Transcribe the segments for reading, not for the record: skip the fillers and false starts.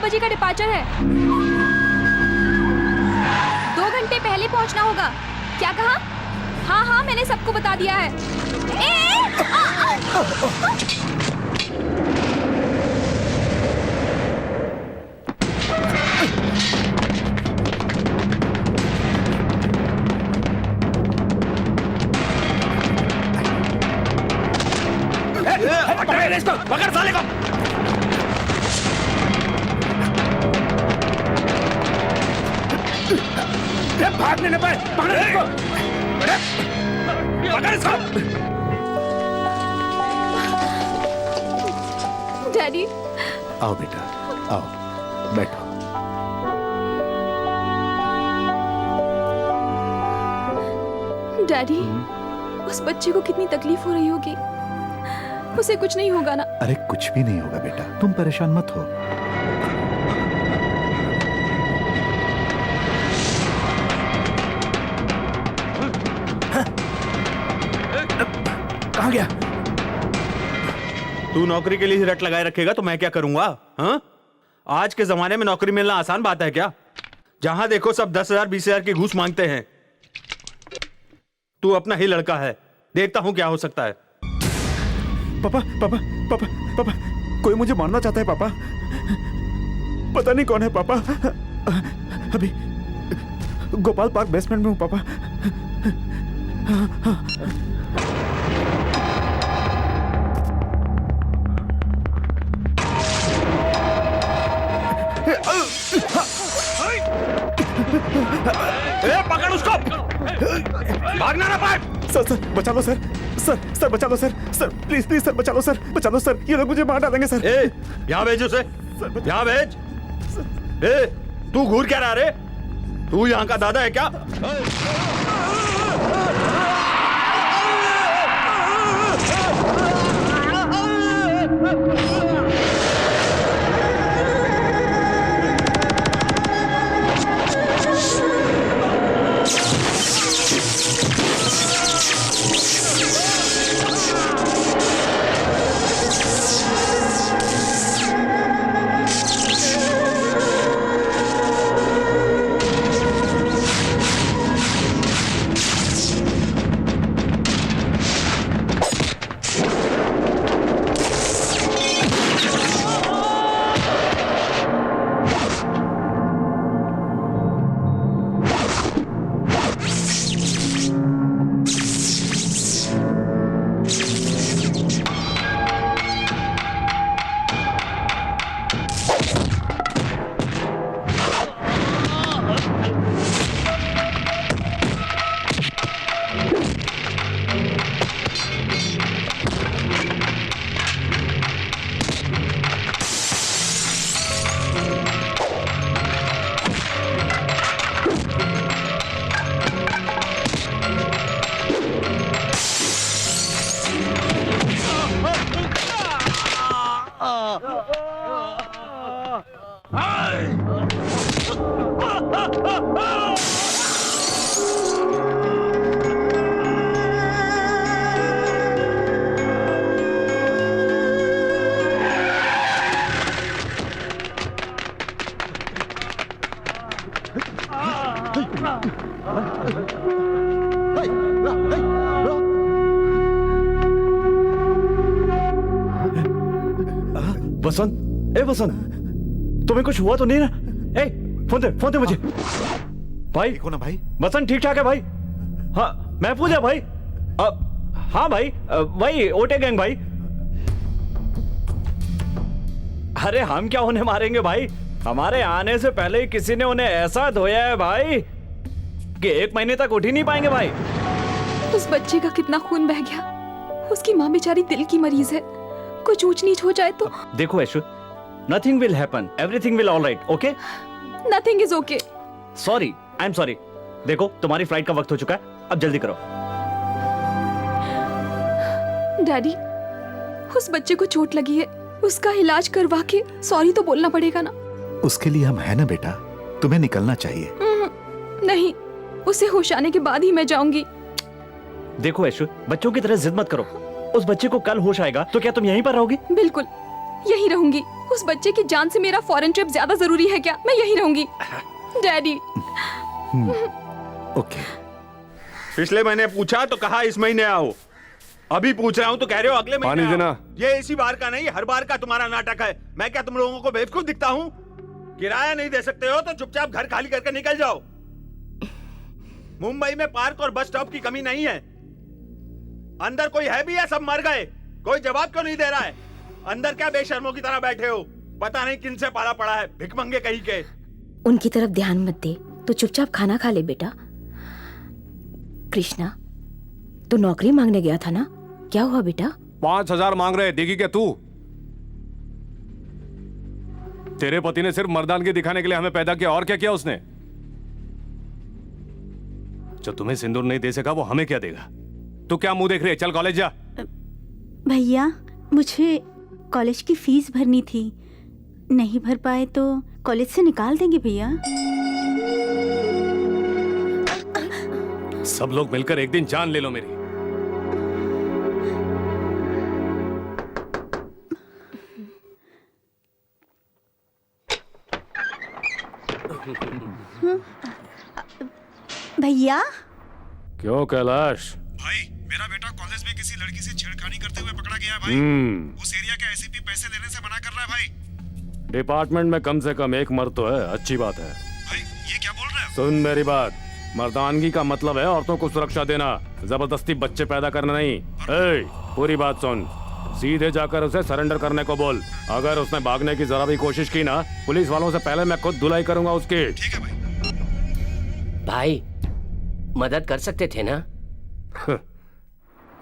बजे का डिपार्चर है। 2 घंटे पहले पहुंचना होगा। क्या कहा? हाँ हाँ, मैंने सबको बता दिया है। पकड़ साले को। भागने न पाए, पकड़ इसको। पकड़ इसको। डैडी। आओ बेटा, आओ, बैठो। डैडी, उस बच्चे को कितनी तकलीफ हो रही होगी। उसे कुछ नहीं होगा ना? अरे कुछ भी नहीं होगा बेटा, तुम परेशान मत हो। कहाँ गया? तू नौकरी के लिए रट लगाए रखेगा तो मैं क्या करूंगा? हाँ? आज के जमाने में नौकरी मिलना आसान बात है क्या? जहां देखो सब 10,000 20,000 की घूस मांगते हैं। तू अपना ही लड़का है, देखता हूं क्या हो सकता है। पापा पापा पापा पापा, कोई मुझे मारना चाहता है पापा। पता नहीं कौन है पापा। अभी गोपाल पार्क बेसमेंट में हूँ पापा। पकड़ उसको, भागना ना पाए। सर सर बचा लो सर, सर सर बचा लो sir, sir please please sir बचा लो सर, बचा लो सर, ये लोग मुझे मार डालेंगे सर। यहाँ भेज उसे, यहाँ भेज। तू घूर क्या रहा रे? तू यहाँ का दादा है क्या? वसंत, ए वसंत, तुम्हें कुछ हुआ तो नहीं ना? ए फोन दे मुझे। भाई देखो ना भाई, वसंत ठीक ठाक है भाई? हाँ महफूज है भाई? हाँ भाई, वही ओटे गैंग भाई। अरे हम क्या उन्हें मारेंगे भाई, हमारे आने से पहले ही किसी ने उन्हें ऐसा धोया है भाई कि 1 महीने तक उठ ही नहीं पाएंगे भाई। उस बच्चे का कितना खून बह गया। उसकी माँ बेचारी दिल की मरीज है, कुछ ऊंच नीच हो जाए तो। देखो Aishu, nothing will happen, everything will alright, okay? Nothing is okay. Sorry, I am sorry. देखो तुम्हारी फ्लाइट का वक्त हो चुका है, अब जल्दी करो। डैडी, उस बच्चे को चोट लगी है, उसका इलाज करवा के सॉरी तो बोलना पड़ेगा ना? उसके लिए हम है ना बेटा, तुम्हें निकलना चाहिए। नहीं, उसे होश आने के बाद ही मैं जाऊंगी। देखो ऐशु, बच्चों की तरह जिद मत करो। उस बच्चे को कल होश आएगा तो क्या तुम यहीं पर रहोगी? बिल्कुल, यहीं रहूंगी। उस बच्चे की जान से मेरा फॉरेन ट्रिप ज्यादा जरूरी है क्या? मैं यहीं रहूंगी। डैडी। ओके। पिछले महीने पूछा तो कहा इस महीने आओ, अभी पूछ रहा हूँ तो कह रहे हो अगले महीने पानी आओ। देना। ये इसी बार का नहीं, हर बार का तुम्हारा नाटक है। मैं क्या तुम लोगों को बेवकूफ दिखता हूँ? किराया नहीं दे सकते हो तो चुपचाप घर खाली करके निकल जाओ। मुंबई में पार्क और बस स्टॉप की कमी नहीं है। अंदर कोई है भी या सब मर गए? कोई जवाब क्यों नहीं दे रहा है? अंदर क्या बेशर्मों की तरह बैठे हो? पता नहीं किन से पाला पड़ा है, भिखमंगे कहीं के। उनकी तरफ ध्यान मत दे, तो चुपचाप खाना खा ले बेटा। कृष्णा, तू नौकरी मांगने गया था ना, क्या हुआ बेटा? 5,000 मांग रहे, देगी क्या तू? तेरे पति ने सिर्फ मर्दानगी दिखाने के लिए हमें पैदा किया, और क्या किया उसने? जो तुम्हें सिंदूर नहीं दे सका वो हमें क्या देगा? तू क्या मुंह देख रही है? चल कॉलेज जा। भैया, मुझे कॉलेज की फीस भरनी थी, नहीं भर पाए तो कॉलेज से निकाल देंगे भैया। सब लोग मिलकर एक दिन जान ले लो मेरी। भैया, क्यों कैलाश? भाई, मेरा बेटा कॉलेज में किसी लड़की से छेड़खानी करते हुए पकड़ा गया है भाई। उस एरिया के एसीपी पैसे देने से मना कर रहा है भाई। डिपार्टमेंट में कम से कम एक मर्द तो है, अच्छी बात है। भाई, ये क्या बोल रहे हो? सुन मेरी बात, मर्दानगी का मतलब है औरतों को सुरक्षा देना, जबरदस्ती बच्चे पैदा करना नहीं। ए, पूरी बात सुन, सीधे जाकर उसे सरेंडर करने को बोल। अगर उसने भागने की जरा भी कोशिश की ना, पुलिस वालों से पहले मैं खुद धुलाई करूंगा उसकी। ठीक है भाई। भाई, मदद कर सकते थे ना?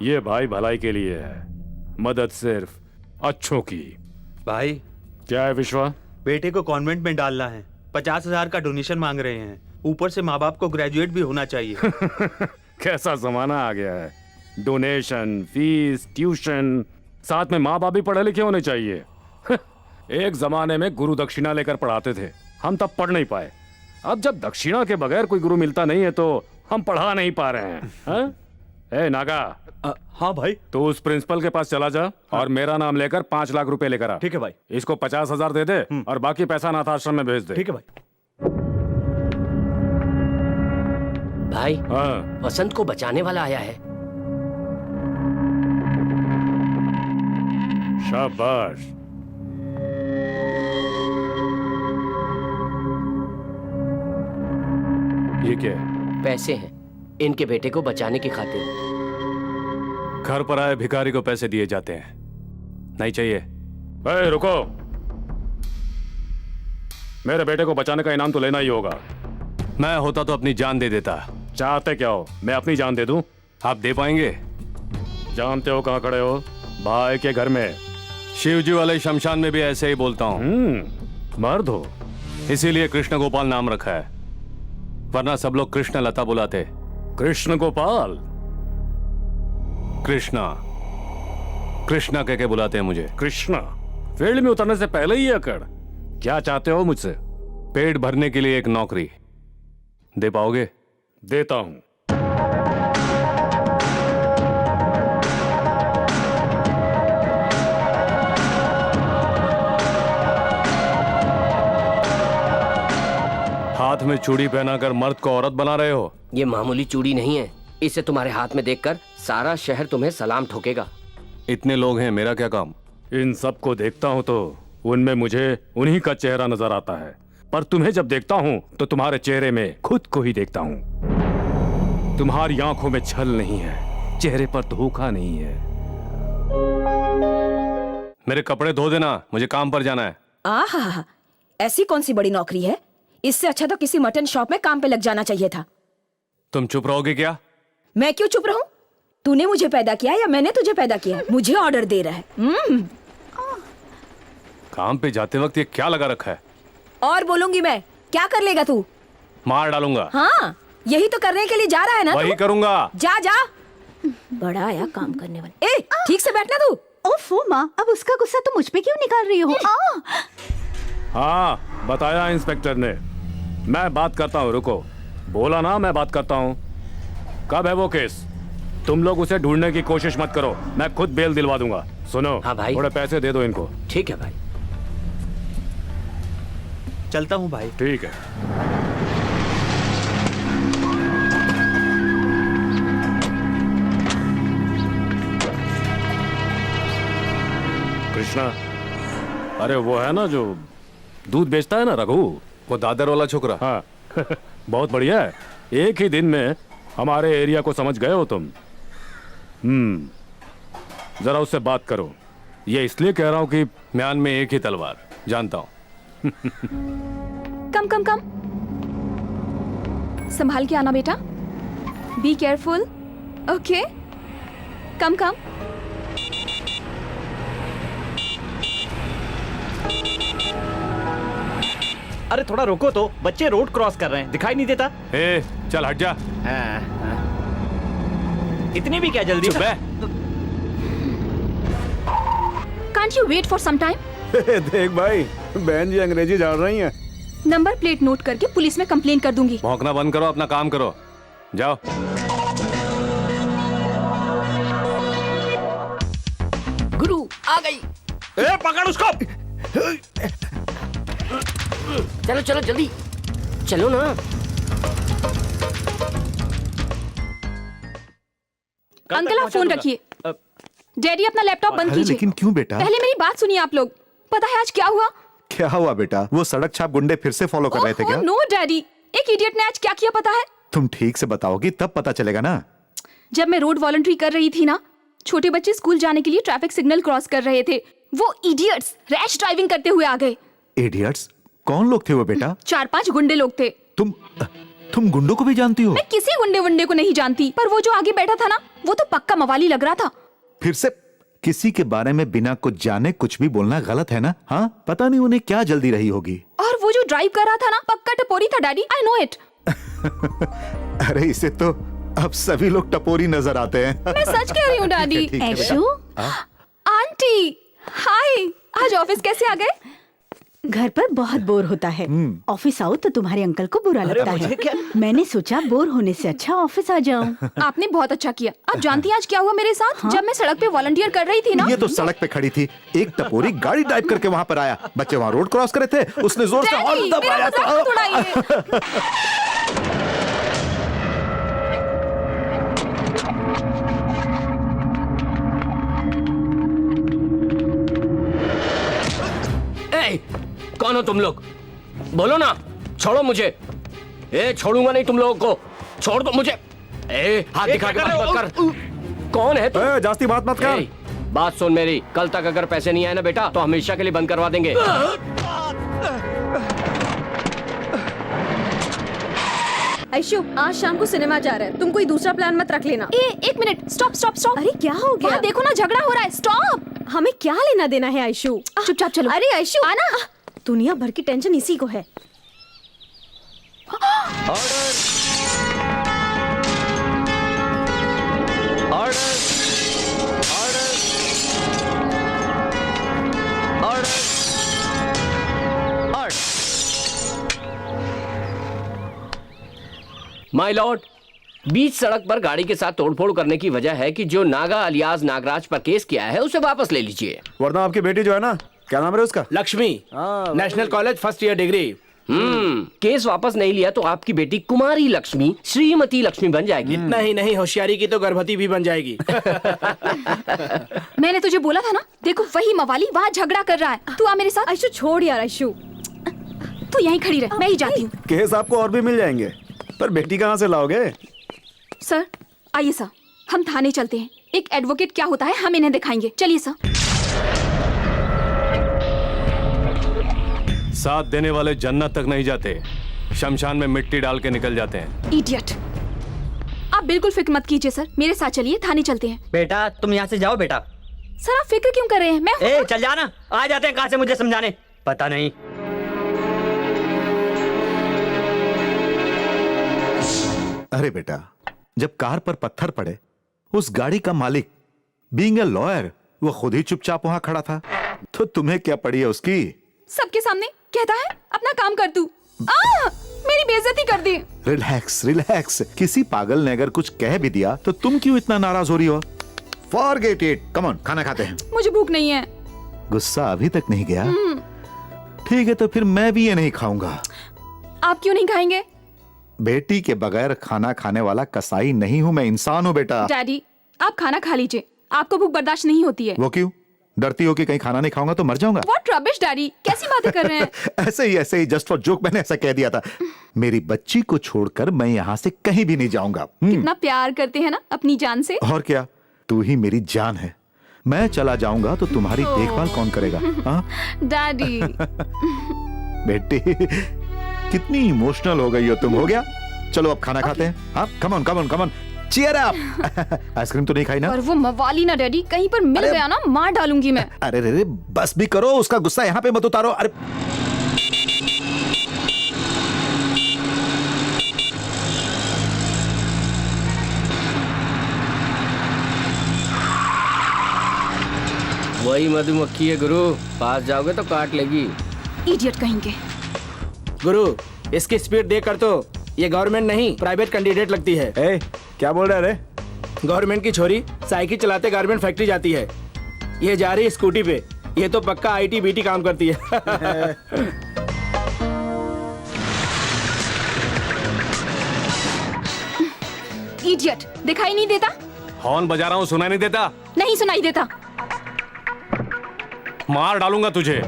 ये भाई भलाई के लिए है, मदद सिर्फ अच्छों की। भाई, क्या है विश्वा? बेटे को कॉन्वेंट में डालना है, 50,000 का डोनेशन मांग रहे हैं। ऊपर से माँ बाप को ग्रेजुएट भी होना चाहिए। कैसा जमाना आ गया है, डोनेशन, फीस, ट्यूशन, साथ में माँ बाप भी पढ़े लिखे होने चाहिए। एक जमाने में गुरु दक्षिणा लेकर पढ़ाते थे, हम तब पढ़ नहीं पाए। अब जब दक्षिणा के बगैर कोई गुरु मिलता नहीं है तो हम पढ़ा नहीं पा रहे हैं। हाँ? ए नागा, हाँ भाई। तो उस प्रिंसिपल के पास चला जा और मेरा नाम लेकर 5 लाख रुपए लेकर आ। ठीक है भाई। इसको 50,000 दे दे और बाकी पैसा अनाथ आश्रम में भेज दे। ठीक है भाई। भाई, हाँ, वसंत को बचाने वाला आया है। शाबाश। ये क्या है? पैसे हैं इनके बेटे को बचाने की खातिर। घर पर आए भिखारी को पैसे दिए जाते हैं, नहीं चाहिए। ए, रुको, मेरे बेटे को बचाने का इनाम तो लेना ही होगा। मैं होता तो अपनी जान दे देता। चाहते क्या हो, मैं अपनी जान दे दूं? आप दे पाएंगे? जानते हो कहां खड़े हो? भाई के घर में। शिवजी वाले शमशान में भी ऐसे ही बोलता हूं। मर्द हो, इसीलिए कृष्ण गोपाल नाम रखा है, वरना सब लोग कृष्ण लता बुलाते। कृष्ण गोपाल? कृष्णा, कृष्णा कह के बुलाते हैं मुझे। कृष्णा? फील्ड में उतरने से पहले ही अकड़। क्या चाहते हो मुझसे? पेट भरने के लिए एक नौकरी दे पाओगे? देता हूं। हाथ में चूड़ी पहनाकर मर्द को औरत बना रहे हो? ये मामूली चूड़ी नहीं है, इसे तुम्हारे हाथ में देखकर सारा शहर तुम्हें सलाम ठोकेगा। इतने लोग हैं, मेरा क्या काम? इन सबको देखता हूं तो उनमें मुझे उन्हीं का चेहरा नजर आता है, पर तुम्हें जब देखता हूं तो तुम्हारे चेहरे में खुद को ही देखता हूं। तुम्हारी आंखों में छल नहीं है, चेहरे पर धोखा नहीं है। मेरे कपड़े धो देना, मुझे काम पर जाना है। आहा, ऐसी कौन सी बड़ी नौकरी है? इससे अच्छा तो किसी मटन शॉप में काम पे लग जाना चाहिए था। तुम चुप रहोगे क्या? मैं क्यों चुप रहूं? तूने मुझे पैदा किया या मैंने तुझे पैदा किया? मुझे ऑर्डर दे रहा है। काम पे जाते वक्त ये क्या लगा रखा है? और बोलूंगी मैं, क्या कर लेगा तू? मार डालूंगा। हाँ, यही तो करने के लिए जा रहा है ना वही तू? करूंगा। जा जा, बड़ा आया काम करने वाला। ए, ठीक से बैठना तू। ओफो माँ, अब उसका गुस्सा तुम मुझ पे क्यों निकाल रही हो? हाँ, बताया इंस्पेक्टर ने। मैं बात करता हूँ, रुको। बोला ना मैं बात करता हूँ। कब है वो केस? तुम लोग उसे ढूंढने की कोशिश मत करो, मैं खुद बेल दिलवा दूंगा। सुनो, हाँ भाई। थोड़े पैसे दे दो इनको। ठीक है भाई। चलता हूँ भाई। ठीक है। कृष्णा, अरे वो है ना जो दूध बेचता है ना, रघु, वो दादर वाला छोकरा। हाँ बहुत बढ़िया है। एक ही दिन में हमारे एरिया को समझ गए हो तुम। जरा उससे बात करो। ये इसलिए कह रहा हूं कि म्यान में एक ही तलवार, जानता हूं। कम कम कम, संभाल के आना बेटा, बी केयरफुल। ओके, कम कम। अरे थोड़ा रोको तो, बच्चे रोड क्रॉस कर रहे हैं, दिखाई नहीं देता? ए, चल हट जा। इतनी भी क्या जल्दी? Can't you wait for some time? देख भाई, बहन जी अंग्रेजी जान रही हैं। नंबर प्लेट नोट करके पुलिस में कंप्लेन कर दूंगी। भौंकना बंद करो, अपना काम करो, जाओ। गुरु आ गई। ए, पकड़ उसको। चलो चलो जल्दी चलो ना। अंकल आप फोन रखिए। डैडी अपना लैपटॉप बंद अरे कीजिए। लेकिन क्यों बेटा? पहले मेरी बात सुनिए आप लोग। पता है आज क्या हुआ? क्या हुआ बेटा? वो सड़क छाप गुंडे फिर से फॉलो कर रहे थे क्या? नो डैडी, एक इडियट ने आज क्या किया पता है? तुम ठीक से बताओगी तब पता चलेगा ना। जब मैं रोड वॉलंटरी कर रही थी ना, छोटे बच्चे स्कूल जाने के लिए ट्रैफिक सिग्नल क्रॉस कर रहे थे। वो इडियट्स रैश ड्राइविंग करते हुए आ गए। इडियट्स? कौन लोग थे वो बेटा? 4-5 गुंडे लोग थे। तुम गुंडों को भी जानती हो? मैं किसी गुंडे वुंडे को नहीं जानती, पर वो जो आगे बैठा था ना, वो तो पक्का मवाली लग रहा था। फिर से किसी के बारे में बिना कुछ जाने कुछ भी बोलना गलत है ना? हाँ, पता नहीं उन्हें क्या जल्दी रही होगी। और वो जो ड्राइव कर रहा था ना, पक्का टपोरी था डैडी, आई नो इट। अरे इसे तो अब सभी लोग टपोरी नजर आते हैं। मैं सच कह रही हूँ डैडी। ठीक है बेटा। ऐशु, आंटी हाय, आज ऑफिस कैसे आ गए? घर पर बहुत बोर होता है। ऑफिस आओ तो तुम्हारे अंकल को बुरा लगता है। मैंने सोचा बोर होने से अच्छा ऑफिस आ जाऊं। आपने बहुत अच्छा किया। आप जानती हैं आज क्या हुआ मेरे साथ? जब मैं सड़क पे वॉलंटियर कर रही थी ना, ये तो सड़क पे खड़ी थी, एक टपोरी गाड़ी ड्राइव करके वहां पर आया। बच्चे वहां रोड क्रॉस कर रहे थे, उसने जोर से हॉर्न डैडी, दबाया मेरा मजाक मत उड़ाइए। ए, कौन हो तुम लोग? बोलो ना, छोड़ो मुझे। ए, छोड़ूंगा नहीं तुम लोगों को, छोड़ दो मुझे। ए, हाथ दिखा के बात मत कर। कौन है तुम? जास्ती बात मत कर। ए, बात सुन मेरी, कल तक अगर पैसे नहीं आए ना बेटा, तो हमेशा के लिए बंद करवा देंगे। ऐशु, आज शाम को सिनेमा जा रहा है, तुम कोई दूसरा प्लान मत रख लेना। एक मिनट, स्टॉप स्टॉप स्टॉप। अरे क्या हो गया? वहाँ देखो ना, झगड़ा हो रहा है। स्टॉप। हमें क्या लेना देना है ऐशु? चुपचाप चलो। अरे ऐशु आना। दुनिया भर की टेंशन इसी को है। माय लॉर्ड, बीच सड़क पर गाड़ी के साथ तोड़फोड़ करने की वजह है कि जो नागा अलियास नागराज पर केस किया है उसे वापस ले लीजिए। वरना आपकी बेटी जो है ना, क्या नाम है उसका? Lakshmi, national college first year degree. Case वापस नहीं लिया तो आपकी बेटी कुमारी लक्ष्मी, श्रीमती लक्ष्मी बन जाएगी। इतना ही नहीं, होशियारी की तो गर्भवती भी बन जाएगी। मैंने तुझे बोला था ना, देखो वही मवाली वहाँ झगड़ा कर रहा है। तू आ मेरे साथ। ऐशु छोड़ यार ऐशु। तू यहीं खड़ी रह, मैं ही जाती हूँ। केस आपको और भी मिल जाएंगे, पर बेटी कहाँ से लाओगे? सर आइए सर, हम थाने चलते हैं। एक एडवोकेट क्या होता है हम इन्हें दिखाएंगे। चलिए सर। साथ देने वाले जन्नत तक नहीं जाते, शमशान में मिट्टी डाल के निकल जाते हैं। इडियट। आप बिल्कुल फिक्र मत कीजिए सर, मेरे साथ चलिए, थाने चलते हैं। बेटा तुम यहाँ से जाओ बेटा। सर आप फिक्र क्यों कर रहे हैं? मैं चल जाना, आ जाते हैं कहाँ से मुझे समझाने। पता नहीं। अरे बेटा, जब कार पर पत्थर पड़े, उस गाड़ी का मालिक बीइंग ए लॉयर वो खुद ही चुपचाप वहां खड़ा था, तो तुम्हें क्या पड़ी है उसकी? सबके सामने कहता है अपना काम कर तू। मेरी बेइज्जती कर दी। रिलैक्स रिलैक्स, किसी पागल ने अगर कुछ कह भी दिया तो तुम क्यों इतना नाराज हो रही हो? फॉरगेट इट, कम ऑन, खाना खाते हैं। मुझे भूख नहीं है। गुस्सा अभी तक नहीं गया? ठीक है तो फिर मैं भी ये नहीं खाऊंगा। आप क्यों नहीं खाएंगे? बेटी के बगैर खाना खाने वाला कसाई नहीं हूं मैं, इंसान हूं बेटा। डैडी आप खाना खा लीजिए, आपको भूख बर्दाश्त नहीं होती है। वो क्यों? डरती हो कि कहीं खाना नहीं खाऊंगा तो मर जाऊंगा? व्हाट रबिश डैडी, कैसी बातें कर रहे हैं? ऐसे ही जस्ट फॉर जोक मैंने ऐसा कह दिया था। मेरी बच्ची को छोड़कर मैं यहाँ से कहीं भी नहीं जाऊंगा। कितना प्यार करते हैं ना अपनी जान से। और क्या, तू ही मेरी जान है। मैं चला जाऊंगा तो तुम्हारी देखभाल कौन करेगा? हाँ? डैडी बेटी कितनी इमोशनल हो गई हो तुम। हो गया, चलो अब खाना खाते हैं। हाँ, come on come on come on, cheer up. Ice cream तो नहीं खाई ना? और वो मवाली ना डैडी, कहीं पर मिल गया ना मार डालूंगी मैं। अरे रे रे, बस भी करो, उसका गुस्सा यहाँ पे मत उतारो। अरे वही मधुमक्खी है गुरु, पास जाओगे तो काट लेगी। इडियट कहेंगे। गुरु इसकी स्पीड देख कर तो ये गवर्नमेंट नहीं प्राइवेट कैंडिडेट लगती है। ए, क्या बोल रहा है रे? गवर्नमेंट की छोरी साइकिल चलाते गारमेंट फैक्ट्री जाती है, ये जा रही है स्कूटी पे। ये तो पक्का आईटी बीटी काम करती है। इडियट, दिखाई नहीं देता? हॉर्न बजा रहा हूँ, सुनाई नहीं देता? नहीं सुनाई देता। मार डालूंगा तुझे।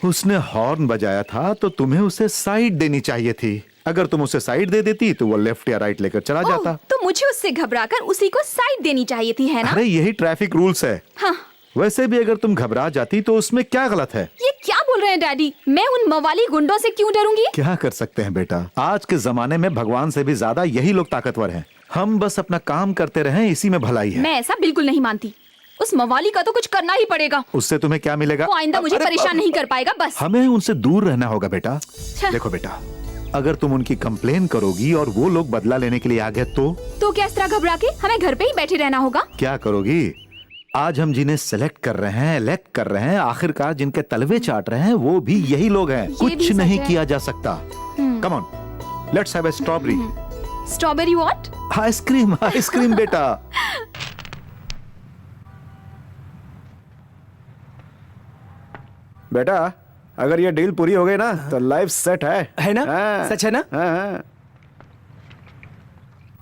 उसने हॉर्न बजाया था तो तुम्हें उसे साइड देनी चाहिए थी। अगर तुम उसे साइड दे देती तो वो लेफ्ट या राइट लेकर चला जाता। तो मुझे उससे घबराकर उसी को साइड देनी चाहिए थी, है ना? अरे यही ट्रैफिक रूल्स है। हाँ। वैसे भी अगर तुम घबरा जाती तो उसमें क्या गलत है? ये क्या बोल रहे हैं डैडी? मैं उन मवाली गुंडों से क्यों डरूंगी? क्या कर सकते हैं बेटा, आज के जमाने में भगवान से भी ज्यादा यही लोग ताकतवर हैं। हम बस अपना काम करते रहें, इसी में भलाई है। मैं ऐसा बिल्कुल नहीं मानती। उस मवाली का तो कुछ करना ही पड़ेगा। उससे तुम्हें क्या मिलेगा? वो आइंदा मुझे परेशान नहीं कर पाएगा, बस। हमें उनसे दूर रहना होगा बेटा। देखो बेटा, अगर तुम उनकी कंप्लेन करोगी और वो लोग बदला लेने के लिए आ गए तो क्या इस तरह घबरा के हमें घर पे ही बैठे रहना होगा? क्या करोगी? आज हम जिन्हें सेलेक्ट कर रहे हैं, इलेक्ट कर रहे हैं, आखिरकार जिनके तलवे चाट रहे हैं, वो भी यही लोग हैं। कुछ नहीं किया जा सकता। Come on, let's have a strawberry. Strawberry what? Ice cream, ice cream बेटा। बेटा अगर ये डील पूरी हो गई ना तो लाइफ सेट है ना? सच है ना?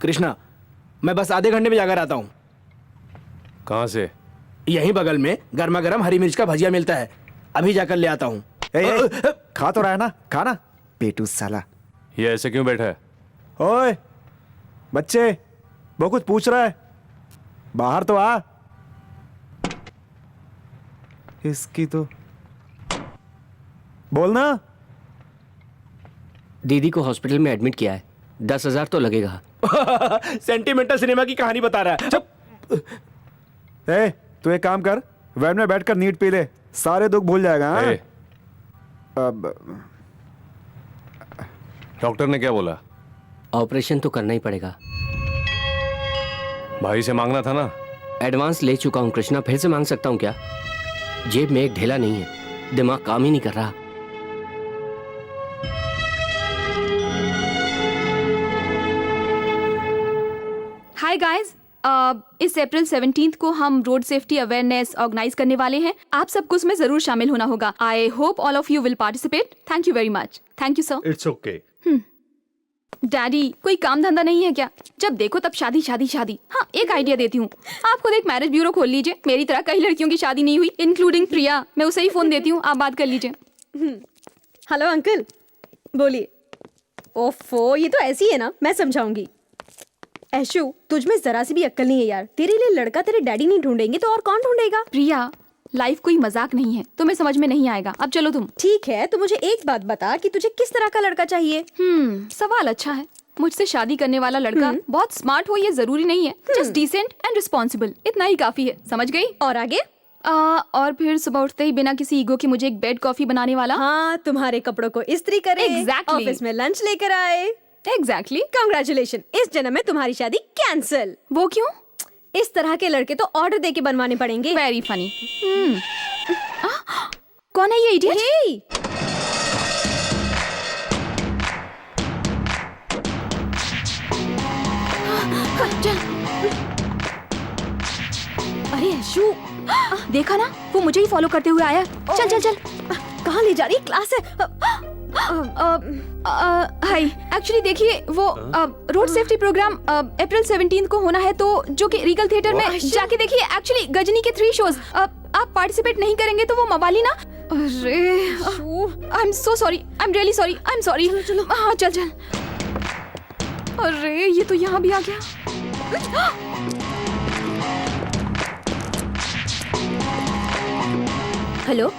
कृष्णा, मैं बस आधे घंटे में जाकर आता हूँ। कहाँ से? यहीं बगल में गर्मा गर्म हरी मिर्च का भजिया मिलता है, अभी जाकर ले आता हूँ। खा तो रहा है ना? खाना पेटू साला। ये ऐसे क्यों बैठा है? ओए बच्चे, वो कुछ पूछ रहा है, बाहर तो आ। इसकी तो बोलना। दीदी को हॉस्पिटल में एडमिट किया है, 10,000 तो लगेगा। सेंटिमेंटल सिनेमा की कहानी बता रहा है। चुप। ए, तू एक काम कर, वैन में बैठकर नीट पी ले, सारे दुख भूल जाएगा। हाँ? अब डॉक्टर ने क्या बोला? ऑपरेशन तो करना ही पड़ेगा। भाई से मांगना था ना। एडवांस ले चुका हूँ कृष्णा, फिर से मांग सकता हूँ क्या? जेब में एक ढेला नहीं है, दिमाग काम ही नहीं कर रहा। हाय गाइस, इस अप्रैल 17 को हम रोड सेफ्टी अवेयरनेस ऑर्गेनाइज करने वाले हैं। आप सबको उसमें जरूर शामिल होना होगा। I hope all of you will participate. Thank you very much. Thank you sir. It's okay. Daddy, कोई काम धंधा नहीं है क्या? जब देखो तब शादी शादी शादी। हाँ, एक आइडिया देती हूँ, आप खुद एक मैरिज ब्यूरो खोल लीजिए। मेरी तरह कई लड़कियों की शादी नहीं हुई, इंक्लूडिंग प्रिया। मैं उसे ही फोन देती हूँ, आप बात कर लीजिए। हेलो अंकल, बोलिए। ओफो, ये तो ऐसी है ना, मैं समझाऊंगी। ऐशु, तुझ में जरा सी भी अक्ल नहीं है यार। तेरे लिए लड़का तेरे डैडी नहीं ढूंढेंगे तो और कौन ढूंढेगा? प्रिया, लाइफ कोई मजाक नहीं है, तुम्हें समझ में नहीं आएगा। अब चलो तुम। ठीक है, तो मुझे एक बात बता कि तुझे किस तरह का लड़का चाहिए? सवाल अच्छा है। मुझसे शादी करने वाला लड़का बहुत स्मार्ट हो ये जरूरी नहीं है, जस्ट डिसेंट एंड रिस्पॉन्सिबल, इतना ही काफी है। समझ गई? और आगे? और फिर सुबह उठते ही बिना किसी ईगो के मुझे एक बेड कॉफी बनाने वाला। हाँ, तुम्हारे कपड़ों को इस्त्री करे, Exactly. ऑफिस में लंच लेकर आए। एग्जैक्टली। कांग्रेचुलेशन, इस जन्म में तुम्हारी शादी कैंसिल। वो क्यों? इस तरह के लड़के तो ऑर्डर दे के बनवाने पड़ेंगे। Very funny. कौन है ये इडियट? हे, चल। अरे ऐशु, देखा ना, वो मुझे ही फॉलो करते हुए आया। चल चल चल। कहाँ ले जा रही? क्लास है। हाय, एक्चुअली देखिए वो रोड सेफ्टी प्रोग्राम अप्रैल 17 को होना है, तो जो कि रीगल थिएटर में जाके देखिए। एक्चुअली गजनी के 3 शोज। आप पार्टिसिपेट नहीं करेंगे तो वो मवाली ना। अरे आई am so sorry, I am really sorry, I am sorry. चलो हाँ चल चल। अरे ये तो यहाँ भी आ गया। हेलो,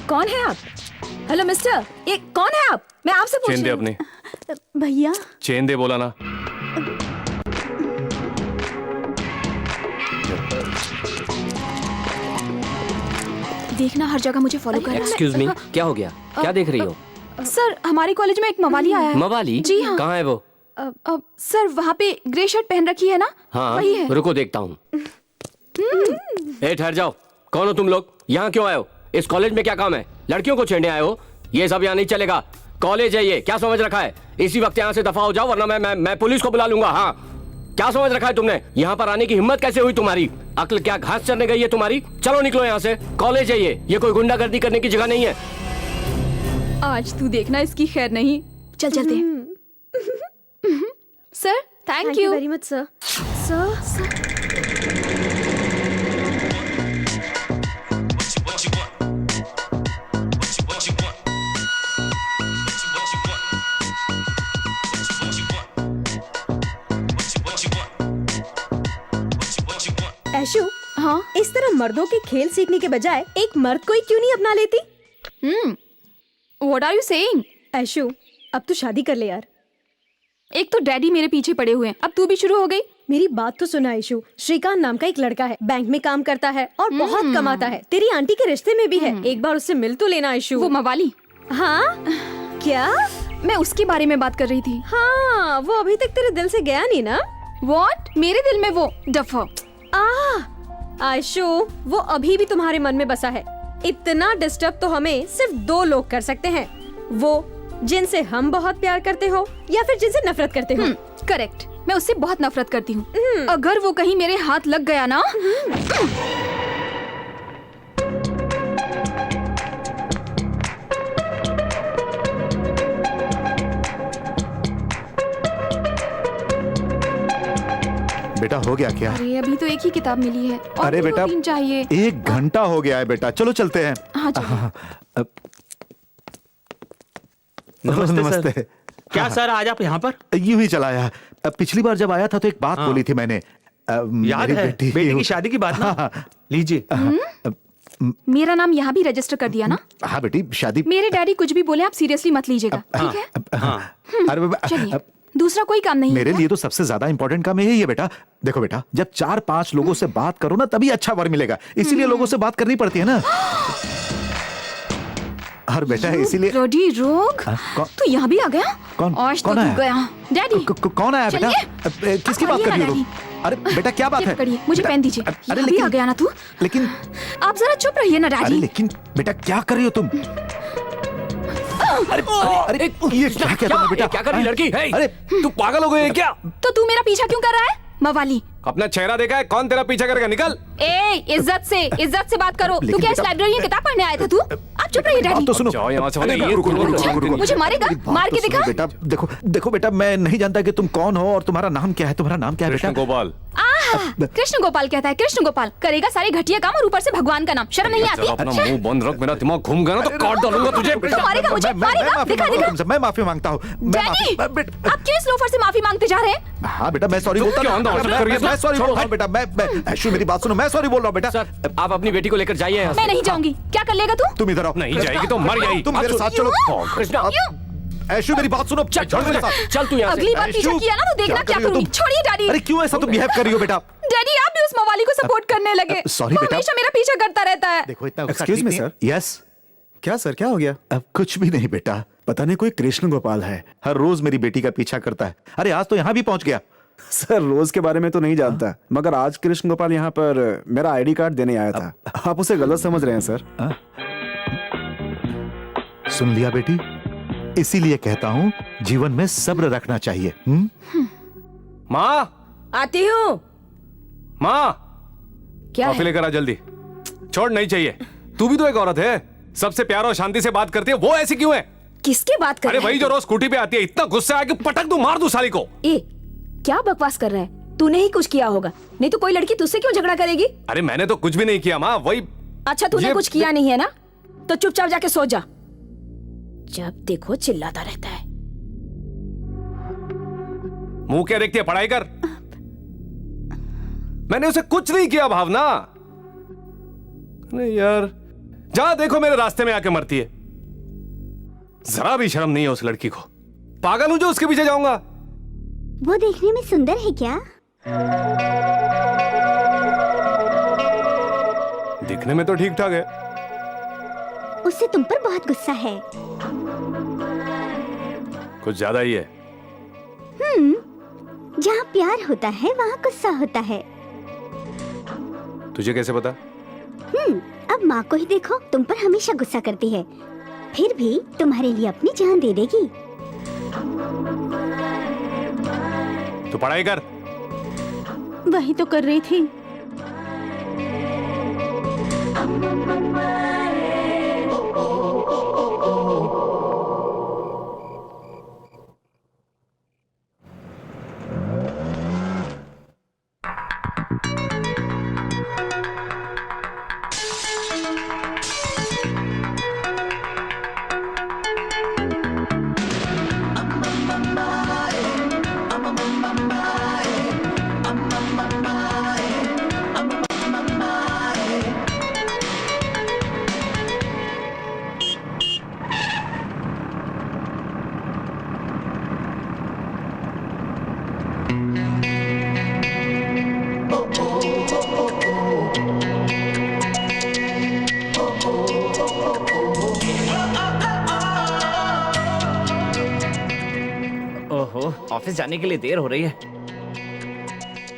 कौन है आप? हेलो मिस्टर, ये कौन है आप? मैं आपसे पूछ चेन दे रही हूँ। अपनी, भैया चेन दे बोला ना। देखना हर जगह मुझे फॉलो कर रहा है। एक्सक्यूज मी, क्या हो गया? क्या देख रही हो? सर हमारे कॉलेज में एक मवाली आया है। मवाली? जी हाँ। कहाँ है वो? सर वहाँ पे ग्रे शर्ट पहन रखी है ना, हाँ, वही है। रुको देखता हूँ। ठहर जाओ, कौन हो तुम लोग? यहाँ क्यों आए हो? इस कॉलेज में क्या काम है? लड़कियों को छेड़ने आए हो? ये सब यहाँ नहीं चलेगा। कॉलेज है ये, क्या समझ रखा है? इसी वक्त यहाँ से दफा हो जाओ, वरना मैं पुलिस को बुला लूंगा। हाँ, क्या समझ रखा है तुमने? यहाँ पर आने की हिम्मत कैसे हुई तुम्हारी? अक्ल क्या घास चरने गई है तुम्हारी? चलो निकलो यहाँ से। कॉलेज है ये कोई गुंडागर्दी करने की जगह नहीं है। आज तू देखना इसकी खैर नहीं। चल चलते हैं। Sir thank you very much sir. Sir Aishu, हाँ इस तरह मर्दों के खेल सीखने के बजाय एक मर्द को ही क्यों नहीं अपना लेती? What are you saying? Aishu, अब तू शादी कर ले यार। एक तो डैडी मेरे पीछे पड़े हुए हैं, अब तू भी शुरू हो गई। मेरी बात तो सुना ऐशु, श्रीकांत नाम का एक लड़का है, बैंक में काम करता है और बहुत कमाता है। तेरी आंटी के रिश्ते में भी है, एक बार उससे मिल तो लेना ऐशु। वो मवाली? हाँ क्या? मैं उसके बारे में बात कर रही थी। हाँ, वो अभी तक तेरे दिल से गया नहीं ना? व्हाट? मेरे दिल में वो डफर? आयशु, वो अभी भी तुम्हारे मन में बसा है। इतना डिस्टर्ब तो हमें सिर्फ 2 लोग कर सकते हैं, वो जिनसे हम बहुत प्यार करते हो या फिर जिनसे नफरत करते हो। करेक्ट, मैं उससे बहुत नफरत करती हूँ। अगर वो कहीं मेरे हाथ लग गया ना। बेटा हो गया क्या? अरे अभी तो एक ही किताब मिली है और अरे बेटा 3 चाहिए। 1 घंटा हो गया है बेटा, चलो चलते हैं। हाँ चलो। नमस्ते। क्या सर आज आप यहाँ पर? यूं ही चला आया। पिछली बार जब आया था तो एक बात बोली थी मैंने। याद मेरी है बेटी की शादी की बात ना? लीजिए। मेरा नाम यहाँ भी रजिस्टर कर दिया ना? हाँ बेटी, शादी। मेरे डैडी कुछ भी बोले आप सीरियसली मत लीजिएगा, ठीक है? अरे चलिए, दूसरा कोई काम नहीं मेरे है लिए तो सबसे ज्यादा इंपॉर्टेंट काम यही है बेटा। देखो बेटा, जब 4-5 लोगों से बात करो ना तभी अच्छा वर मिलेगा, इसीलिए लोगों से बात करनी पड़ती है ना। और बेटा इसीलिए। रोडी रोग, तू यहाँ भी आ गया? कौन? आज कौन तो आया? तू गया। डैडी कौन आया बेटा? किसकी बात कर रही हो तुम? अरे बेटा क्या बात है? पकड़िए, मुझे पेन दीजिए। अरे यहाँ भी आ गया ना तू? लेकिन आप जरा चुप रहिए ना अरे डैडी। लेकिन बेटा क्या कर रही हो तुम? अरे अरे ये क्या कहता है बेटा? क्या कर रही लड़की? अरे तू पागल हो गई है क्या? तो तू मेरा पीछा क्यों कर रहा है मवाली? अपना चेहरा देखा है? कौन तेरा पीछा करेगा? निकल। ए इज्जत से बात करो। तू लेकिन क्या इस बेटा- लाइब्रेरी में किताब पढ़ने आया था तू? आप चुप रहिए बात डैडी। तो सुनो। जाओ यहाँ से, वरना अरे, ये रुको, रुको, अच्छा, रुको, रुको। मुझे मारेगा? मेरी बात मार तो के सुनो दिखा। बेटा, देखो देखो बेटा, मैं नहीं जानता कि तुम कौन हो और तुम्हारा नाम क्या है। तुम्हारा नाम क्या है बेटा? कृष्ण गोपाल। कृष्ण गोपाल कहता है, कृष्ण गोपाल करेगा सारे घटिया काम और ऊपर से भगवान का नाम। शर्म नहीं आती? जब अपना मुंह बंद रख, मेरा दिमाग घूम गया ना तो काट डालूंगा तुझे। मारेगा मुझे, मारेगा। दिखा दिखा। मैं माफी मांगता हूँ। डैडी, आप क्यों इस लोफर से माफी मांगते जा रहे हैं? हाँ बेटा मैं सॉरी बोलता क्या अंदर ऑर्डर करिए? मैं सॉरी बोल रहा हूँ बेटा। मैं ऐशु मेरी बात सुनो, मैं सॉरी बोल रहा हूँ बेटा। सर, आप अपनी बेटी को लेकर जाइए यहाँ से। मैं नहीं जाऊंगी। क्या कर लेगा तू? तुम इधर आओ। नहीं जाएगी तो मर जाएगी। तुम मेरे साथ चलो। कृष्णा, ऐशु मेरी बात सुनो। चल मेरे साथ। चल तू यहाँ से। अगली बार पीछा किया ना तो देखना क्या करूंगी। छोड़िए डैडी। अरे क्यों ऐसा तुम बिहेव कर रही हो बेटा? डैडी आप भी उस मवाली को सपोर्ट करने लगे। सॉरी वो बेटा। हमेशा मेरा पीछा करता रहता है। देखो इतना गुस्सा Excuse ठीक me, नहीं है। sir. यस। क्या सर, क्या हो गया? अब कुछ भी नहीं बेटा, पता नहीं कोई कृष्ण गोपाल है। हर रोज मेरी बेटी का पीछा करता है। अरे आज तो यहाँ भी पहुंच गया। सर रोज के बारे में तो नहीं जानता, मगर आज कृष्ण गोपाल यहाँ पर मेरा आईडी कार्ड देने आया था। आप उसे गलत समझ रहे हैं सर। सुन लिया बेटी, इसीलिए कहता हूँ जीवन में सब्र रखना चाहिए। माँ, आती हूँ। माँ, क्या कॉफी है? लेकर आ जल्दी। छोड़, नहीं चाहिए। तू भी तो एक औरत है, सबसे प्यार और शांति से बात करती है, वो ऐसी क्यों है? किसकी बात कर अरे रहा है वही जो रोज स्कूटी पे आती है, इतना गुस्सा है कि पटक दूं, मार दूं साली को। ए, क्या बकवास कर रहा है? तूने ही कुछ किया होगा, नहीं तो कोई लड़की तुझसे क्यों झगड़ा करेगी? अरे मैंने तो कुछ भी नहीं किया माँ, वही। अच्छा तूने ये- कुछ किया नहीं है ना, तो चुपचाप जाके सो जा। जब देखो चिल्लाता रहता है। मुंह क्या देखती है, पढ़ाई कर। मैंने उसे कुछ नहीं किया भावना। नहीं यार, जहां देखो मेरे रास्ते में आके मरती है। जरा भी शर्म नहीं है उस लड़की को। पागल हूं जो उसके पीछे जाऊंगा। वो देखने में सुंदर है क्या? दिखने में तो ठीक ठाक है। उससे तुम पर बहुत गुस्सा है। कुछ ज्यादा ही है। जहाँ प्यार होता है वहाँ गुस्सा होता है। तुझे कैसे पता? अब माँ को ही देखो, तुम पर हमेशा गुस्सा करती है, फिर भी तुम्हारे लिए अपनी जान दे देगी। तू पढ़ाई कर। वही तो कर रही थी। ओहो, ऑफिस जाने के लिए देर हो रही है।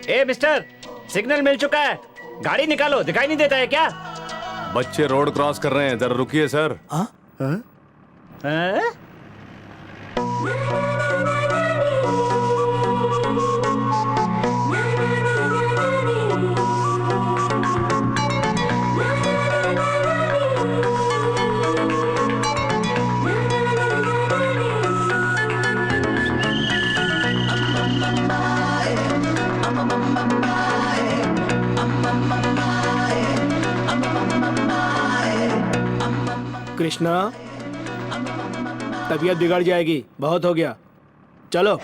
ए मिस्टर, सिग्नल मिल चुका है, गाड़ी निकालो। दिखाई नहीं देता है क्या? बच्चे रोड क्रॉस कर रहे हैं, जरा रुकिए सर। हैं? कृष्णा, तबीयत बिगड़ जाएगी, बहुत हो गया, चलो।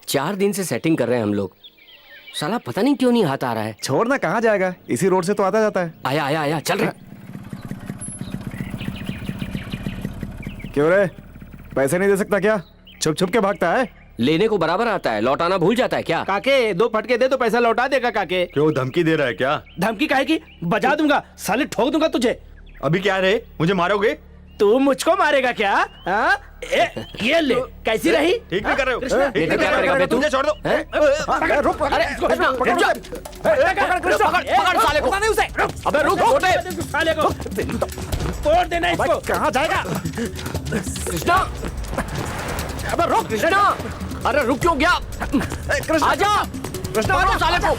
चार दिन से सेटिंग कर रहे हैं हम लोग, साला पता नहीं क्यों नहीं हाथ आ रहा है। छोड़ना कहाँ जाएगा, इसी रोड से तो आता जाता है। आया आया आया, चल रहे। क्यों रे, पैसे नहीं दे सकता क्या? छुप छुप के भागता है। लेने को बराबर आता है, लौटाना भूल जाता है क्या? काके, 2 फटके दे तो पैसा लौटा देगा काके। क्यों धमकी दे रहा है क्या? धमकी काहे की? बजा दूंगा, साले ठोक दूंगा तुझे। अभी क्या रे, मुझे मारोगे? तू मुझको मारेगा क्या? हाँ? ये ले, कैसी रही? ठीक नहीं कर रहे हो। कृष्णा, ठीक ये नहीं क्या कर करेगा रहे बे हो, तू? मुझे छोड़ दो। अरे रुक, अरे कृष्णा, रुक जा। पकड़ साले को। नहीं उसे। अबे रुक, छोटे। साले को तोड़ देना इसको। कहाँ जाएगा? कृष्णा, अबे रुक कृष्णा। अरे रुक क्यों गया? आजा कृष्णा, मारो साले को।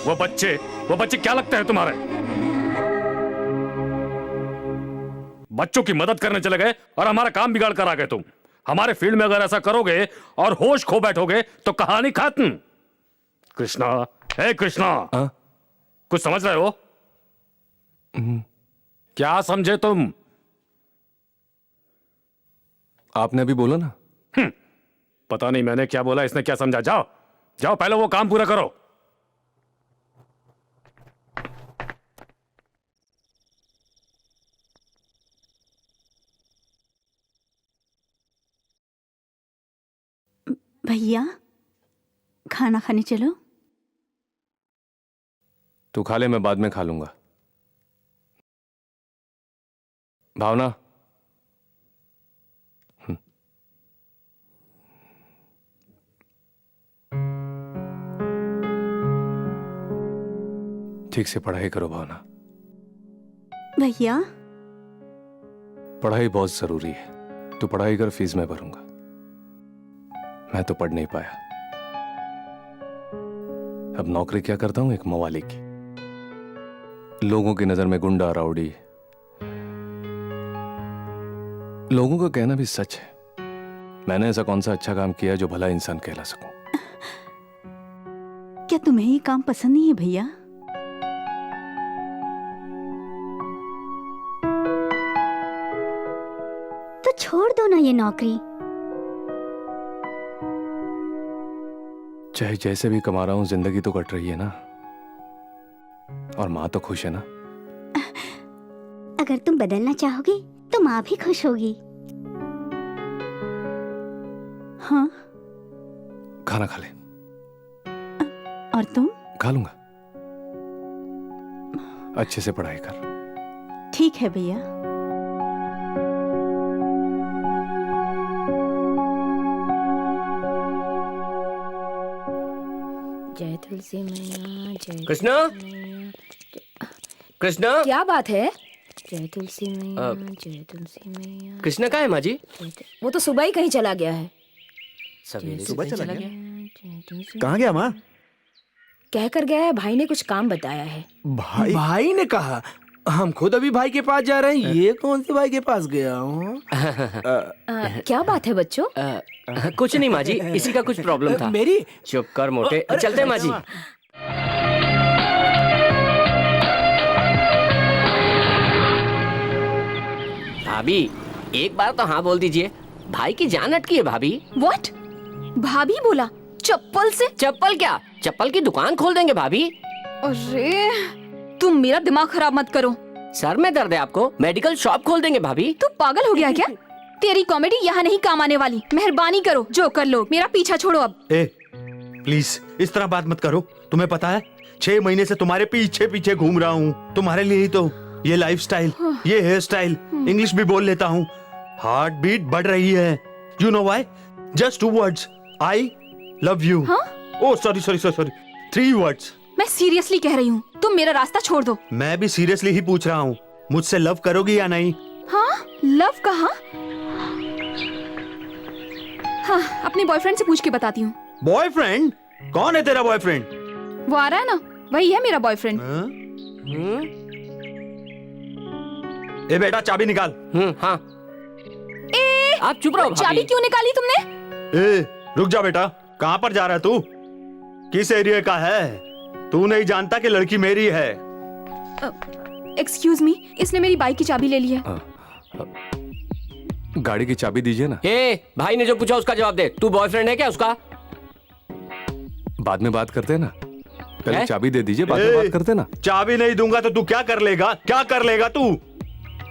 वो बच्चे क्या लगते हैं तुम्हारे? बच्चों की मदद करने चले गए और हमारा काम बिगाड़ कर आ गए तुम। हमारे फील्ड में अगर ऐसा करोगे और होश खो बैठोगे तो कहानी खत्म। कृष्णा, हे कृष्णा, कुछ समझ रहे हो? क्या समझे तुम? आपने अभी बोला ना। पता नहीं मैंने क्या बोला, इसने क्या समझा। जाओ जाओ, पहले वो काम पूरा करो। भैया खाना खाने चलो। तू खा ले, मैं बाद में खा लूंगा। भावना, ठीक से पढ़ाई करो भावना। भैया पढ़ाई बहुत जरूरी है। तू पढ़ाई कर, फीस मैं भरूंगा। मैं तो पढ़ नहीं पाया। अब नौकरी क्या करता हूं, एक मवाली की। लोगों की नजर में गुंडा राउडी। लोगों का कहना भी सच है। मैंने ऐसा कौन सा अच्छा काम किया जो भला इंसान कहला सकूं? क्या तुम्हें ये काम पसंद नहीं है भैया? तो छोड़ दो ना ये नौकरी। चाहे जैसे भी कमा रहा हूं, जिंदगी तो कट रही है ना। और माँ तो खुश है ना। अगर तुम बदलना चाहोगे तो माँ भी खुश होगी। हाँ। खाना खा ले। और तुम? खा लूंगा। अच्छे से पढ़ाई कर। ठीक है भैया। जय तुलसी मैया, जय कृष्णा, कृष्णा, क्या बात है? जय तुलसी मैया, जय तुलसी मैया। कृष्णा कहाँ है माँ जी? वो तो सुबह ही कहीं चला गया है। सुबह चला गया? गया? कहाँ गया माँ? कह कर गया है, भाई ने कुछ काम बताया है। भाई ने कहा? हम खुद अभी भाई के पास जा रहे हैं। ये कौन से भाई के पास गया हूँ? क्या बात है बच्चों? कुछ नहीं माँ जी, इसी का कुछ प्रॉब्लम था। मेरी? चुप कर मोटे। चलते हैं माँ जी। भाभी, एक बार तो हाँ बोल दीजिए। भाई की जान अटकी है भाभी। व्हाट? भाभी बोला? चप्पल से? चप्पल क्या, चप्पल की दुकान खोल देंगे भाभी। अरे तुम मेरा दिमाग खराब मत करो। सर में दर्द है आपको? मेडिकल शॉप खोल देंगे भाभी। तू पागल हो गया क्या? तेरी कॉमेडी यहाँ नहीं काम आने वाली। मेहरबानी करो, जो कर लो, मेरा पीछा छोड़ो अब। ए, प्लीज इस तरह बात मत करो। तुम्हें पता है 6 महीने से तुम्हारे पीछे पीछे घूम रहा हूँ। तुम्हारे लिए ही तो ये लाइफस्टाइल, ये हेयर स्टाइल, इंग्लिश भी बोल लेता हूँ। हार्ट बीट बढ़ रही है। You know why? Just 2 words, I love you. Oh sorry 3 words. मैं सीरियसली कह रही हूँ, तुम मेरा रास्ता छोड़ दो। मैं भी सीरियसली ही पूछ रहा हूँ, मुझसे लव करोगी या नहीं? हाँ? लव कहाँ? हाँ, अपने बॉयफ्रेंड से पूछ के बताती हूँ। बॉयफ्रेंड? कौन है तेरा बॉयफ्रेंड? वो आ रहा है ना, वही है मेरा बॉयफ्रेंड। ए बेटा, चाबी निकाल। हाँ। आप चुप रहो। चाबी क्यों निकाली तुमने? ए, रुक जा बेटा। कहाँ पर जा रहा है तू? किस एरिया का है? तू नहीं जानता कि लड़की मेरी है। एक्सक्यूज मी, इसने मेरी बाइक की चाबी ले ली है। गाड़ी की चाबी दीजिए ना। भाई ने जो पूछा उसका जवाब दे। तू बॉयफ्रेंड है क्या उसका? बाद में बात करते हैं ना। पहले चाबी दे दीजिए, बाद में बात करते हैं ना। चाबी नहीं दूंगा तो तू क्या कर लेगा? क्या कर लेगा तू?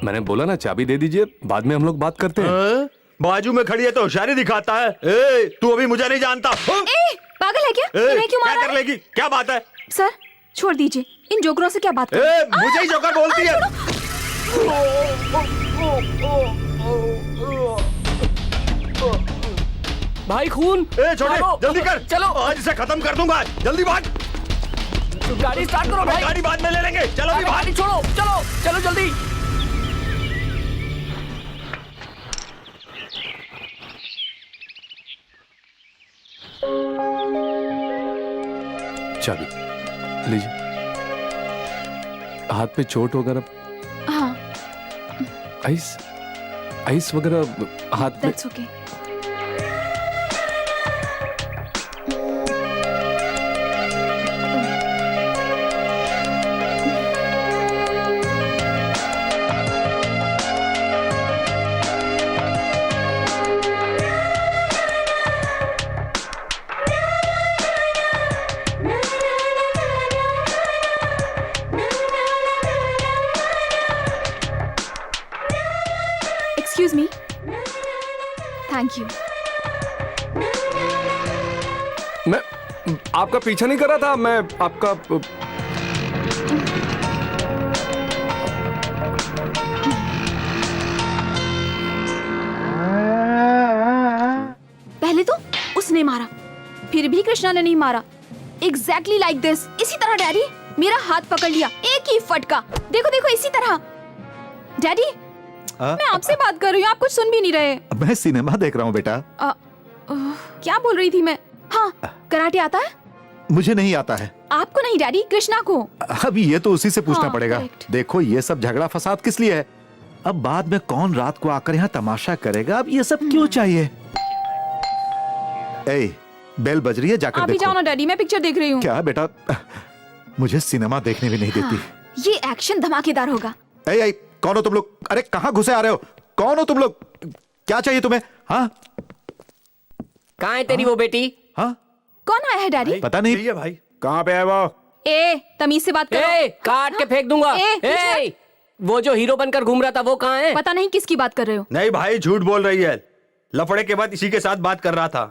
मैंने बोला ना, चाबी दे दीजिए, बाद में हम लोग बात करते हैं। बाजू में खड़ी है तो होशियारी दिखाता है। ए, तू अभी मुझे नहीं जानता। पागल है क्या? तुम्हें क्यों मारा? क्या कर लेगी? क्या बात है? सर छोड़ दीजिए, इन जोकरों से क्या बात करें? मुझे ही जोकर बोलती है। भाई खून। छोड़े, जल्दी कर। चलो, आज इसे खत्म कर दूंगा। जल्दी भाग। गाड़ी स्टार्ट करो भाई। गाड़ी बाद में ले लेंगे। चलो भी भाग। छोड़ो, चलो जल्दी। चाबी लीजिए। हाथ पे चोट वगैरह, हाँ, आइस आइस वगैरह हाथ में? That's okay. Excuse me. Thank you. मैं आपका पीछा नहीं कर रहा था, मैं आपका पहले तो उसने मारा, फिर भी कृष्णा ने नहीं मारा। Exactly like this. इसी तरह डैडी मेरा हाथ पकड़ लिया, एक ही फटका। देखो देखो इसी तरह। डैडी मैं आपसे बात कर रही हूँ, आप कुछ सुन भी नहीं रहे। मैं सिनेमा देख रहा हूँ बेटा। क्या बोल रही थी मैं? हाँ, कराटे आता है? मुझे नहीं आता है। आपको नहीं डैडी, कृष्णा को। अब ये तो उसी से पूछना हाँ, पड़ेगा। correct. देखो ये सब झगड़ा फसाद किस लिए है? अब बाद में कौन रात को आकर यहाँ तमाशा करेगा? अब ये सब क्यों चाहिए? ए, बेल बज रही है, जाकर आप ही देखो। जाओ ना डैडी, मैं पिक्चर देख रही हूँ। क्या बेटा, मुझे सिनेमा देखने भी नहीं देती। ये एक्शन धमाकेदार होगा। ए, कौन हो तुम लोग? अरे कहाँ घुसे आ रहे हो? कौन हो तुम लोग? क्या चाहिए तुम्हें? हाँ, कहाँ है तेरी वो बेटी? हाँ, कौन आया है डैडी? पता नहीं। है भाई। कहाँ पे है वो? ए, तमीज से बात करो। ए, काट के फेंक दूंगा। ए, वो जो हीरो बनकर घूम रहा था वो कहाँ है? पता नहीं किसकी बात कर रहे हो। नहीं भाई, झूठ बोल रही है। लफड़े के बाद इसी के साथ बात कर रहा था।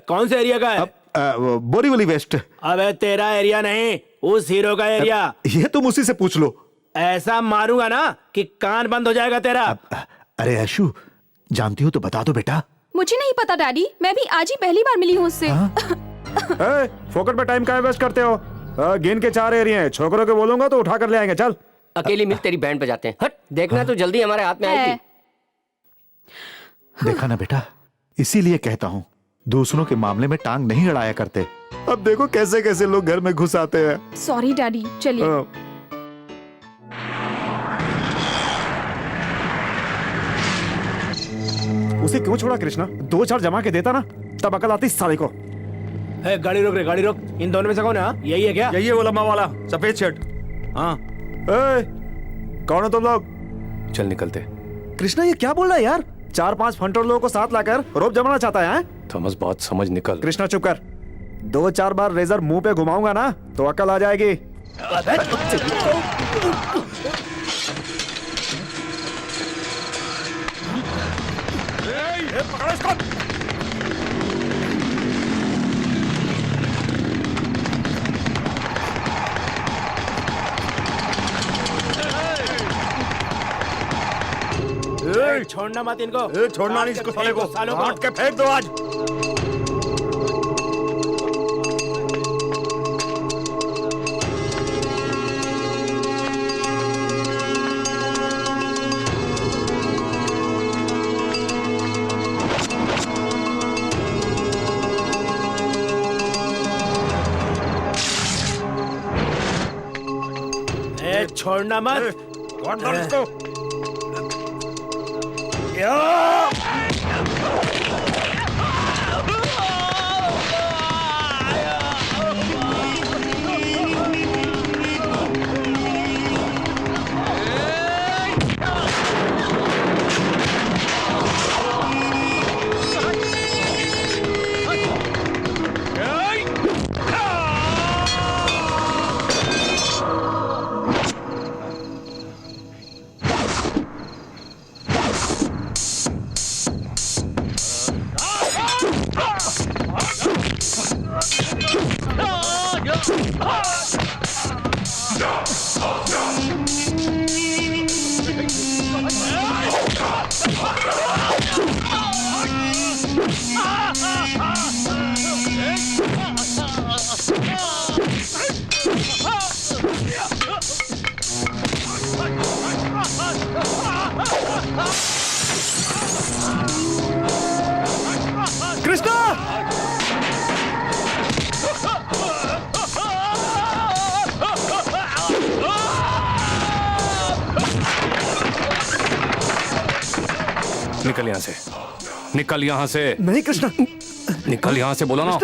कौन से एरिया का है? बोरीवली वेस्ट। अबे तेरा एरिया नहीं, उस हीरो का एरिया। ये तुम उसी से पूछ लो। ऐसा मारूंगा ना कि कान बंद हो जाएगा तेरा। अरे ऐशु, जानती हो तो बता दो बेटा। मुझे नहीं पता डैडी, मैं भी आज ही पहली बार मिली हूँ उससे। फोकट पे टाइम काहे वेस्ट करते हो? गिन के 4 एरिया हैं, छोकरों को बोलूंगा तो उठा कर ले आएंगे। चल अकेली मिल तेरी बैंड बजाते हैं। हट, देखना तो जल्दी हमारे हाथ में आएगी। देखा ना बेटा, इसीलिए कहता हूँ दूसरों के मामले में टांग नहीं अड़ाया करते। अब देखो कैसे कैसे लोग घर में घुस आते हैं। सॉरी डैडी, चलिए। उसे क्यों छोड़ा कृष्णा? 2-4 जमा के देता ना, तब अकल आती साले को। गाड़ी रोक रे, गाड़ी रोक। इन दोनों में से कौन है? यही है क्या? यही है वो लम्बा वाला सफेद शर्ट। हाँ। कौन हो तुम लोग? चल निकलते। कृष्णा ये क्या बोल रहा है यार? 4-5 फंटर लोगों को साथ लाकर रोब जमाना चाहता है? थॉमस बहुत समझ निकल। कृष्णा चुप कर। 2-4 बार रेजर मुंह पे घुमाऊंगा ना तो अकल आ जाएगी। पकड़ो इसको। छोड़ना मत इनको। छोड़ना नहीं इसको, साले को काट के फेंक दो आज। छोड़ना मत। काट दो इसको। निकल यहाँ से, निकल यहाँ से। नहीं कृष्णा, निकल यहाँ से, बोला ना।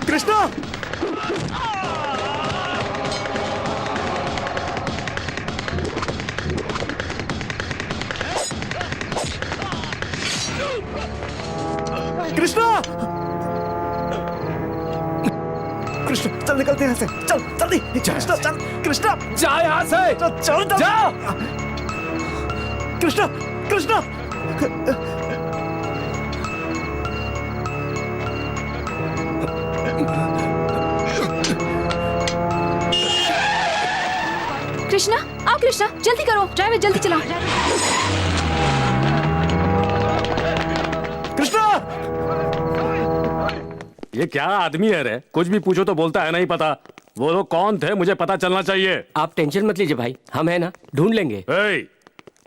कृष्णा, कृष्णा, कृष्णा चल निकलते हैं यहाँ से, चल जल्दी कृष्णा, चल कृष्णा, जा यहाँ से, चल जा। कृष्णा, कृष्णा, कृष्णा, आओ कृष्णा, जल्दी करो, ड्राइवर जल्दी चलाओ। कृष्णा, ये क्या आदमी है रे? कुछ भी पूछो तो बोलता है नहीं पता। वो लोग कौन थे मुझे पता चलना चाहिए। आप टेंशन मत लीजिए भाई, हम है ना, ढूंढ लेंगे।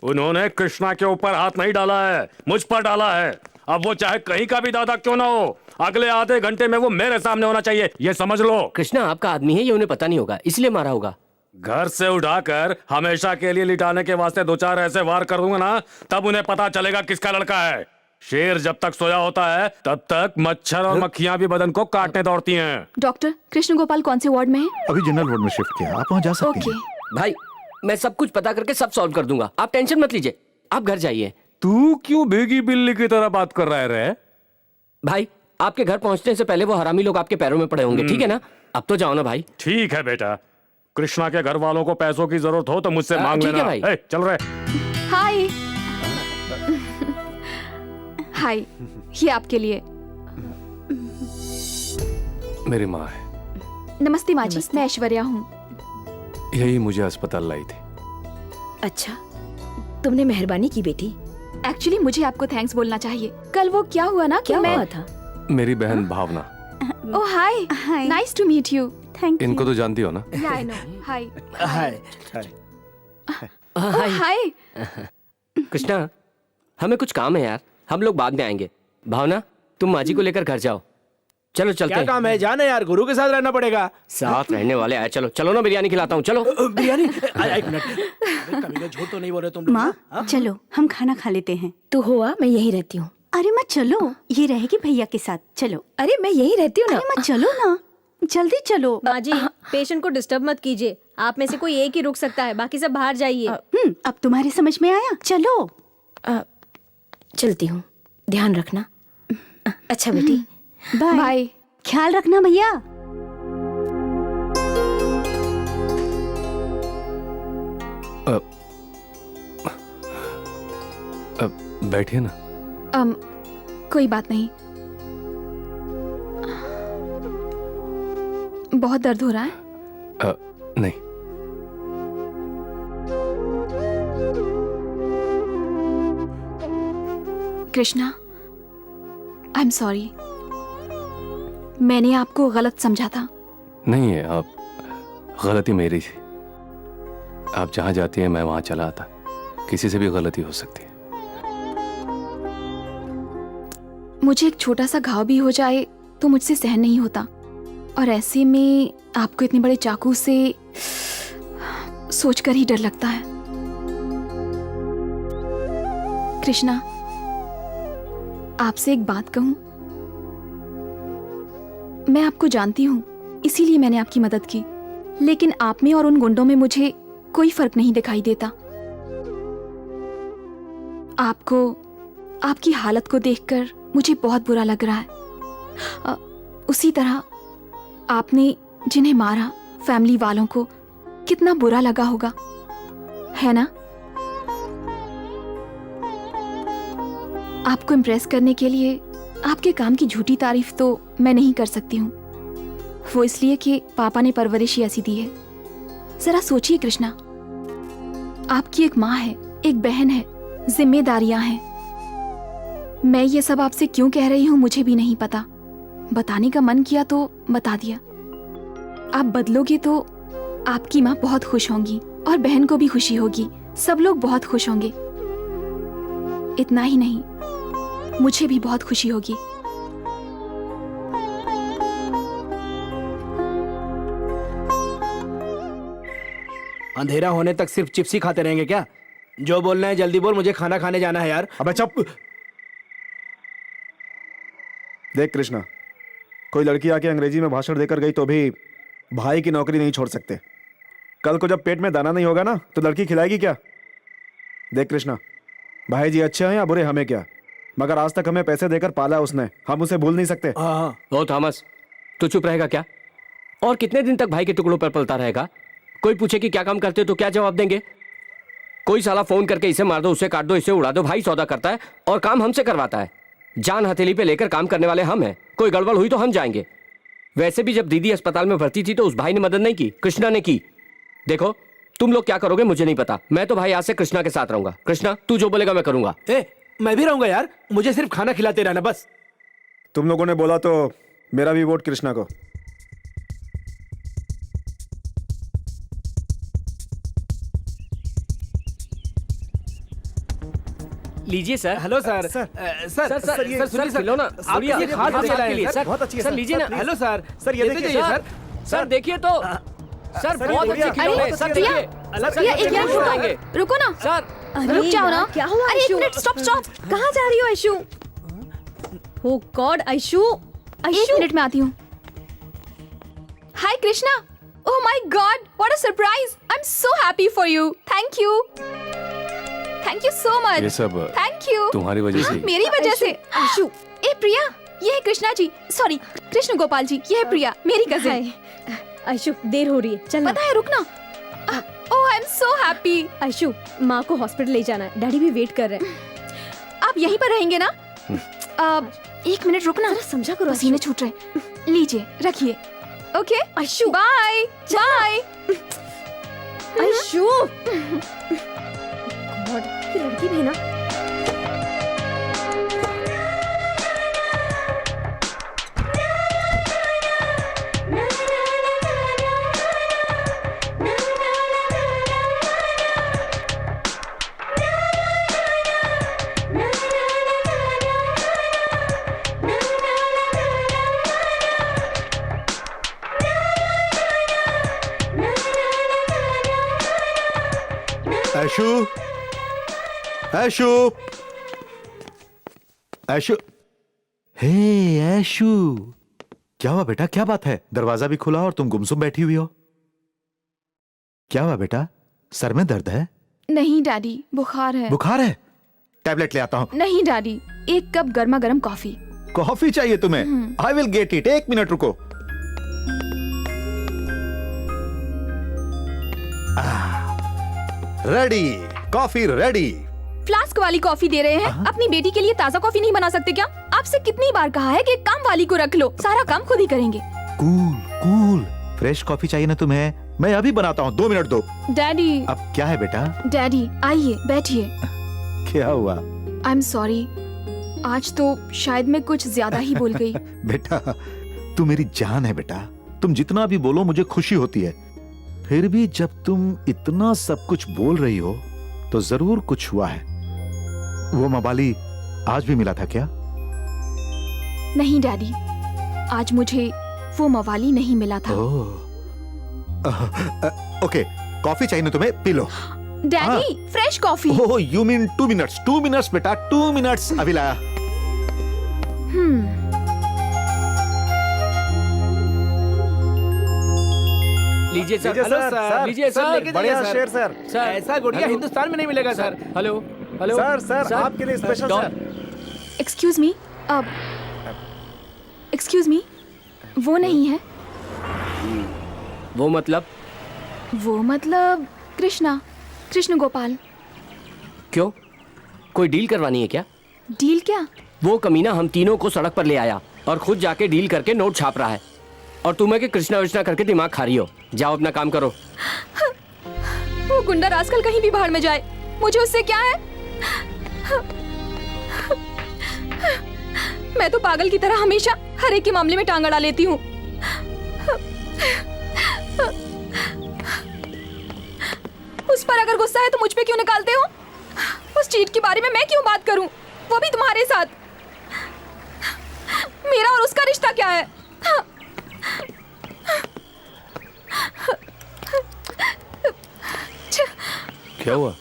उन्होंने कृष्णा के ऊपर हाथ नहीं डाला है, मुझ पर डाला है। अब वो चाहे कहीं का भी दादा क्यों ना हो, अगले आधे घंटे में वो मेरे सामने होना चाहिए, ये समझ लो। कृष्णा आपका आदमी है, ये उन्हें पता नहीं होगा, इसलिए मारा होगा। घर से उठाकर हमेशा के लिए लिटाने के वास्ते 2-4 ऐसे वार कर दूंगा ना, तब उन्हें पता चलेगा किसका लड़का है। शेर जब तक सोया होता है तब तक मच्छर और मक्खियां भी बदन को काटने दौड़ती हैं। डॉक्टर, कृष्ण गोपाल कौन से वार्ड में है? अभी जनरल वार्ड में शिफ्ट किया, आप वहाँ जा सकती हैं। भाई मैं सब कुछ पता करके सब सॉल्व कर दूंगा, आप टेंशन मत लीजिए, आप घर जाइए। तू क्यों भीगी बिल्ली की तरह बात कर रहा है रे? भाई आपके घर पहुंचने से पहले वो हरामी लोग आपके पैरों में पड़े होंगे, ठीक है ना? अब तो जाओ ना भाई। ठीक है बेटा, कृष्णा के घर वालों को पैसों की जरूरत हो तो मुझसे मांग ठीक है लेना। भाई। ए, चल रहे। हाय हाय, ये आपके लिए। मेरी माँ है। नमस्ते माँ जी, मैं ऐश्वर्या हूँ। यही मुझे अस्पताल लाई थी। अच्छा, तुमने मेहरबानी की बेटी। एक्चुअली मुझे आपको थैंक्स बोलना चाहिए। कल वो क्या हुआ ना कि क्या मैं हुआ था? मेरी बहन Bhavna. Oh hi, nice to meet you. Thank इनको तो जानती हो ना? या आई नो। हाय हाय, ओह हाय। कृष्णा हमें कुछ काम है यार, हम लोग बाद में आएंगे। भावना तुम माँ जी को लेकर घर जाओ। चलो चलते क्या हैं। काम है? जाना यार, गुरु के साथ रहना पड़ेगा। साथ रहने वाले आए, चलो चलो ना, बिरयानी खिलाता हूँ, चलो। बिरयानी? एक मिनट, कभी झूठ तो नहीं बोल रहे तुम लोग? माँ चलो हम खाना खा लेते हैं। तू हुआ, मैं यहीं रहती हूँ। अरे माँ चलो, ये रहेगी भैया के साथ, चलो। अरे मैं यहीं रहती हूँ ना। अरे माँ चलो ना, जल्दी चलो। माँ जी, पेशेंट को डिस्टर्ब मत कीजिए, आप में से कोई एक ही रुक सकता है, बाकी सब बाहर जाइए। अब तुम्हारे समझ में आया, चलो। चलती हूँ, ध्यान रखना। अच्छा बेटी, बाय बाय, ख्याल रखना भैया। बैठिए ना। कोई बात नहीं। बहुत दर्द हो रहा है? नहीं। कृष्णा, आई एम सॉरी, मैंने आपको गलत समझा था। नहीं है, आप गलती मेरी थी। आप जहां जाती हैं मैं वहां चला आता, किसी से भी गलती हो सकती है। मुझे एक छोटा सा घाव भी हो जाए तो मुझसे सहन नहीं होता, और ऐसे में आपको इतने बड़े चाकू से सोचकर ही डर लगता है। कृष्णा, आपसे एक बात कहूं? मैं आपको जानती हूं, इसीलिए मैंने आपकी मदद की, लेकिन आप में और उन गुंडों में मुझे कोई फर्क नहीं दिखाई देता। आपको, आपकी हालत को देखकर मुझे बहुत बुरा लग रहा है। उसी तरह आपने जिन्हें मारा, फैमिली वालों को कितना बुरा लगा होगा, है ना? आपको इम्प्रेस करने के लिए आपके काम की झूठी तारीफ तो मैं नहीं कर सकती हूँ, वो इसलिए कि पापा ने परवरिश ही ऐसी दी है। जरा सोचिए कृष्णा, आपकी एक माँ है, एक बहन है, जिम्मेदारियां हैं। मैं ये सब आपसे क्यों कह रही हूँ मुझे भी नहीं पता, बताने का मन किया तो बता दिया। आप बदलोगे तो आपकी माँ बहुत खुश होंगी और बहन को भी खुशी होगी, सब लोग बहुत खुश होंगे। इतना ही नहीं, मुझे भी बहुत खुशी होगी। अंधेरा होने तक सिर्फ चिप्स ही खाते रहेंगे क्या? जो बोलना है जल्दी बोल, मुझे खाना खाने जाना है यार। अबे चुप। देख कृष्णा, कोई लड़की आके अंग्रेजी में भाषण देकर गई तो भी भाई की नौकरी नहीं छोड़ सकते। कल को जब पेट में दाना नहीं होगा ना तो लड़की खिलाएगी क्या? देख कृष्णा, भाई जी अच्छे हैं या बुरे हमें क्या, मगर आज तक हमें पैसे देकर पाला उसने, हम उसे भूल नहीं सकते। ओ थॉमस, तू चुप रहेगा क्या? और कितने दिन तक भाई के टुकड़ों पर पलता रहेगा? कोई पूछे कि क्या काम करते हो तो क्या जवाब देंगे? कोई साला फोन करके इसे मार दो, उसे काट दो, इसे उड़ा दो, भाई सौदा करता है और काम हमसे करवाता है। जान हथेली पे लेकर काम करने वाले हम हैं। कोई गड़बड़ हुई तो हम जाएंगे। वैसे भी जब दीदी अस्पताल में भर्ती थी तो उस भाई ने मदद नहीं की, कृष्णा ने की। देखो तुम लोग क्या करोगे मुझे नहीं पता, मैं तो भाई आज से कृष्णा के साथ रहूंगा। कृष्णा तू जो बोलेगा मैं करूंगा। मैं भी रहूंगा यार, मुझे सिर्फ खाना खिलाते रहना बस। तुम लोगों ने बोला तो मेरा भी वोट कृष्णा को। लीजिए sir. Hello sir. Sir sir सुनिए सर, लो ना। आपके लिए खास आपके लिए सर, बहुत अच्छी है सर, लीजिए ना। Hello sir. सर ये देखिए सर। सर देखिए तो सर बहुत अच्छी खिलौने सर, प्रिया, देखिए। प्रिया एक मिनट रुको ना। सर रुक जाओ ना। क्या हुआ अरे एक आयशु? Minute, stop stop. कहाँ जा रही हो आयशु? ओ गॉड आयशु, एक आयशु मिनट में आती हूँ। Hi Krishna, oh my God, what a surprise. I am so happy for you. Thank you so much. ये सब थैंक यू तुम्हारी वजह से। मेरी वजह से। आयशु, ए प्रिया, ये है कृष्णा जी, सॉरी कृष्ण गोपाल जी, ये है प्रिया मेरी कजिन। हाय आयशु, देर हो रही है, चल ना। पता है, रुकना। Oh I am so happy. Ayshu, माँ को हॉस्पिटल ले जाना है, डैडी भी वेट कर रहे हैं। आप यहीं पर रहेंगे ना? एक मिनट रुकना, जरा समझा करो। पसीने छूट रहे। लीजिए रखिए। Okay Ayshu, bye bye. Ayshu God, ये लड़की भी ना। ऐशु, ऐशु, ऐशु, हे ऐशु, क्या हुआ बेटा? क्या बात है? दरवाजा भी खुला और तुम गुमसुम बैठी हुई हो। क्या हुआ बेटा? सर में दर्द है? नहीं डैडी, बुखार है। बुखार है? टैबलेट ले आता हूँ। नहीं डैडी, एक कप गर्मा गर्म कॉफी। कॉफी चाहिए तुम्हें? I will get it. एक मिनट रुको। Ready, coffee ready. फ्लास्क वाली कॉफी दे रहे हैं। अपनी बेटी के लिए ताजा कॉफी नहीं बना सकते क्या? आपसे कितनी बार कहा है कि काम वाली को रख लो, सारा काम खुद ही करेंगे। कूल कूल, फ्रेश कॉफी चाहिए ना तुम्हें? मैं अभी बनाता हूँ, 2 मिनट दो। डैडी। अब क्या है बेटा? डैडी आइए बैठिए। क्या हुआ? आई एम सॉरी, आज तो शायद मैं कुछ ज्यादा ही बोल गई। बेटा तू मेरी जान है बेटा, तुम जितना भी बोलो मुझे खुशी होती है। फिर भी जब तुम इतना सब कुछ बोल रही हो तो जरूर कुछ हुआ है। वो मवाली आज भी मिला था क्या? नहीं डैडी, आज मुझे वो मवाली नहीं मिला था। ओके, कॉफी चाहिए ना तुम्हें? P low. Daddy fresh coffee. Oh you mean 2 minutes? 2 minutes बेटा, 2 मिनट्स अभी लाया। लीजिए सर। हेलो सर, लीजिए सर। बढ़िया शेर सर। सर, ऐसा गुड़िया हिंदुस्तान में नहीं मिलेगा सर। हेलो हेलो सर आपके लिए special sir. Excuse me, excuse me, वो नहीं है। वो मतलब? वो मतलब कृष्णा, कृष्ण गोपाल। क्यों, कोई डील करवानी है क्या? डील क्या? वो कमीना हम तीनों को सड़क पर ले आया और खुद जाके डील करके नोट छाप रहा है, और तुम्हें कि कृष्णा विष्णा करके दिमाग खा रही हो। जाओ अपना काम करो। वो गुंडा रास्कल कहीं भी भाड़ में जाए, मुझे उससे क्या है? मैं तो पागल की तरह हमेशा हर एक के मामले में टांग अड़ा लेती हूँ। उस पर अगर गुस्सा है तो मुझ पे क्यों निकालते हो? उस चीट के बारे में मैं क्यों बात करूं, वो भी तुम्हारे साथ? मेरा और उसका रिश्ता क्या है? क्या हुआ?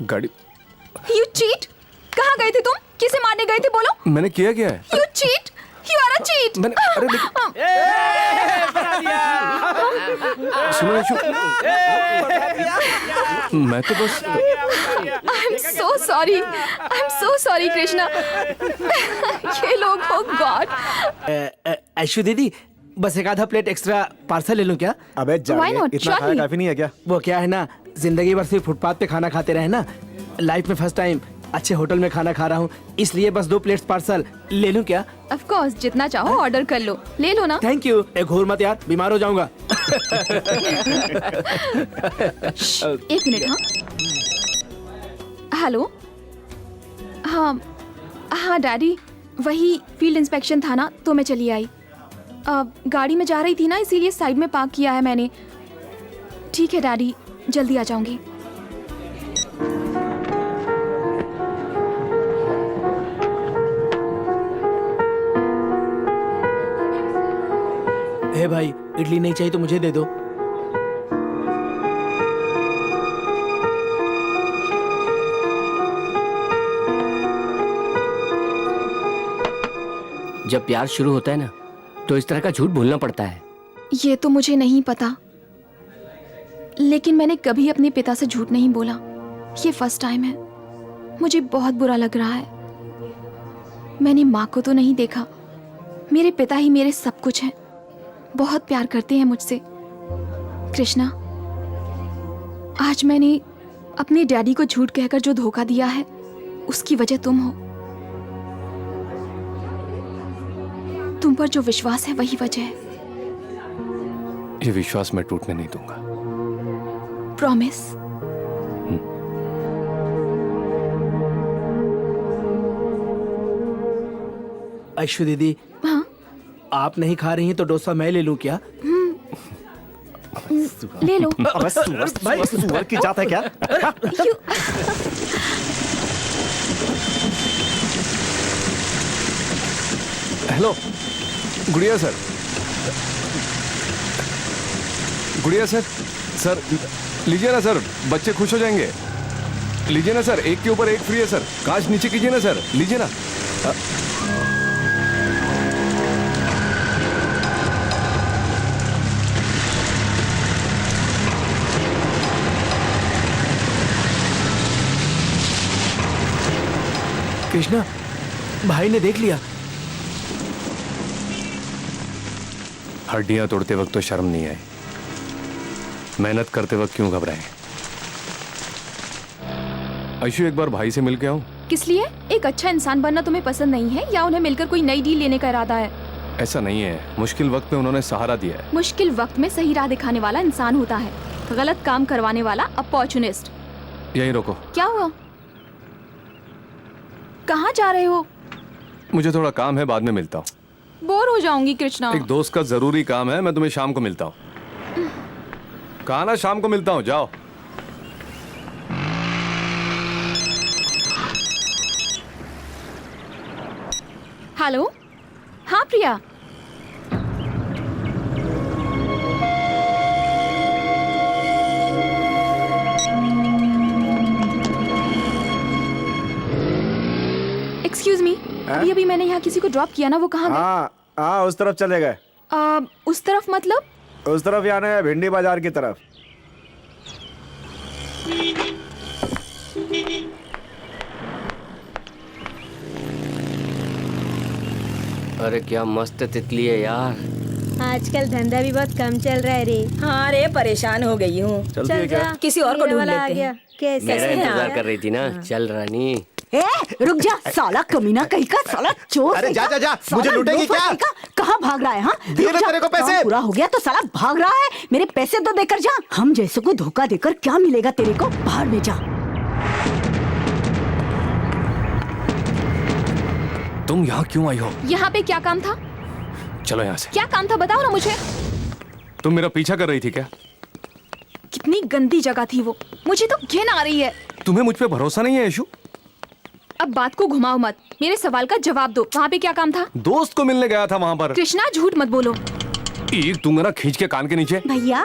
गाड़ी You cheat? कहाँ गए थे तुम? किसे मारने गए थे बोलो? मैंने किया क्या है? You cheat? You are a cheat. मैंने अरे सुनो अंशु, मैं तो बस I'm so sorry. I'm so sorry, Krishna. ये लोग, oh God. ऐशु दीदी, बस एक आधा प्लेट एक्स्ट्रा पार्सल ले लूं क्या? अबे Why not? इतना खाया Surely. काफी नहीं है क्या? वो क्या है ना, जिंदगी भर सिर्फ फुटपाथ पे खाना खाते रहे ना, लाइफ में फर्स्ट टाइम अच्छे होटल में खाना खा रहा हूँ, इसलिए बस 2 प्लेट्स पार्सल ले लूं क्या? Of course, जितना चाहो ऑर्डर कर लो. ले लो ना. Thank you. एक घूर मत यार, बीमार हो जाऊंगा. एक मिनट. हाँ हेलो. हाँ डैडी, वही फील्ड इंस्पेक्शन था ना, तो मैं चली आई. गाड़ी में जा रही थी ना, इसीलिए साइड में पार्क किया है मैंने. ठीक है डैडी, जल्दी आ जाऊंगी. हे भाई, इडली नहीं चाहिए तो मुझे दे दो. जब प्यार शुरू होता है ना, तो इस तरह का झूठ बोलना पड़ता है. ये तो मुझे नहीं पता, लेकिन मैंने कभी अपने पिता से झूठ नहीं बोला. ये फर्स्ट टाइम है. मुझे बहुत बुरा लग रहा है. मैंने माँ को तो नहीं देखा. मेरे पिता ही मेरे सब कुछ हैं. बहुत प्यार करते हैं मुझसे. कृष्णा, आज मैंने अपने डैडी को झूठ कहकर जो धोखा दिया है, उसकी वजह तुम हो. तुम पर जो विश्वास है वही वजह है. ये विश्वास मैं टूटने नहीं दूंगा. प्रॉमिस. ऐशु दीदी, हाँ आप नहीं खा रही हैं तो डोसा मैं ले लूं क्या? ले लो. अबे सुअर की जात है क्या? हेलो गुड़िया सर. गुड़िया सर, सर लीजिए ना सर, बच्चे खुश हो जाएंगे. लीजिए ना सर, एक के ऊपर एक फ्री है सर. कांच नीचे कीजिए ना सर, लीजिए ना. कृष्णा, भाई ने देख लिया. हड्डियां तोड़ते वक्त तो शर्म नहीं आई, मेहनत करते वक्त क्यों घबराए? आयशु, एक बार भाई से मिल के आऊं? किस लिए? एक अच्छा इंसान बनना तुम्हें पसंद नहीं है, या उन्हें मिलकर कोई नई डील लेने का इरादा है? ऐसा नहीं है, मुश्किल वक्त में उन्होंने सहारा दिया है. मुश्किल वक्त में सही राह दिखाने वाला इंसान होता है, गलत काम करवाने वाला अपॉर्चुनिस्ट. यहीं रोको. क्या हुआ? कहाँ जा रहे हो? मुझे थोड़ा काम है, बाद में मिलता हूँ. बोर हो जाऊंगी कृष्णा. एक दोस्त का जरूरी काम है, मैं तुम्हें शाम को मिलता हूँ. कहा ना शाम को मिलता हूँ, जाओ. हेलो. हाँ प्रिया. एक्सक्यूज मी, अभी मैंने यहाँ किसी को ड्रॉप किया ना, वो कहाँ गए? हाँ उस तरफ चले गए. उस तरफ मतलब? उस तरफ यानी है भिंडी बाजार की तरफ. अरे क्या मस्त तितली है यार. आजकल धंधा भी बहुत कम चल रहा है रे. हाँ रे, परेशान हो गई हूँ. चलती है क्या? किसी और को मेरे ढूंढ वाला आ लेते गया. हैं. कैसे मेरा है इंतजार यार? कर रही थी ना. चल रानी. ए, रुक जा साला कमीना कहीं का, साला चोर. अरे जा, कहीं का, जा, जा, साला मुझे लूटेगी लोफर क्या? कहीं का. कहाँ भाग रहा है? हाँ दिए ना रुक जा, तेरे को पैसे. काम पूरा हो गया तो साला भाग रहा है. मेरे पैसे तो देकर जा. हम जैसे को धोखा देकर क्या मिलेगा तेरे को? बाहर में जा. तुम यहाँ क्यों आई हो? यहाँ पे क्या काम था? चलो यहाँ से. क्या काम था बताओ ना मुझे. तुम मेरा पीछा कर रही थी क्या? कितनी गंदी जगह थी वो. मुझे तो घिन आ रही है. तुम्हें मुझ पे भरोसा नहीं है आयशु? अब बात को घुमाओ मत, मेरे सवाल का जवाब दो। वहाँ पे क्या काम था? दोस्त को मिलने गया था वहां पर। कृष्णा झूठ मत बोलो। एक दूंगा ना खींच के कान के नीचे। भैया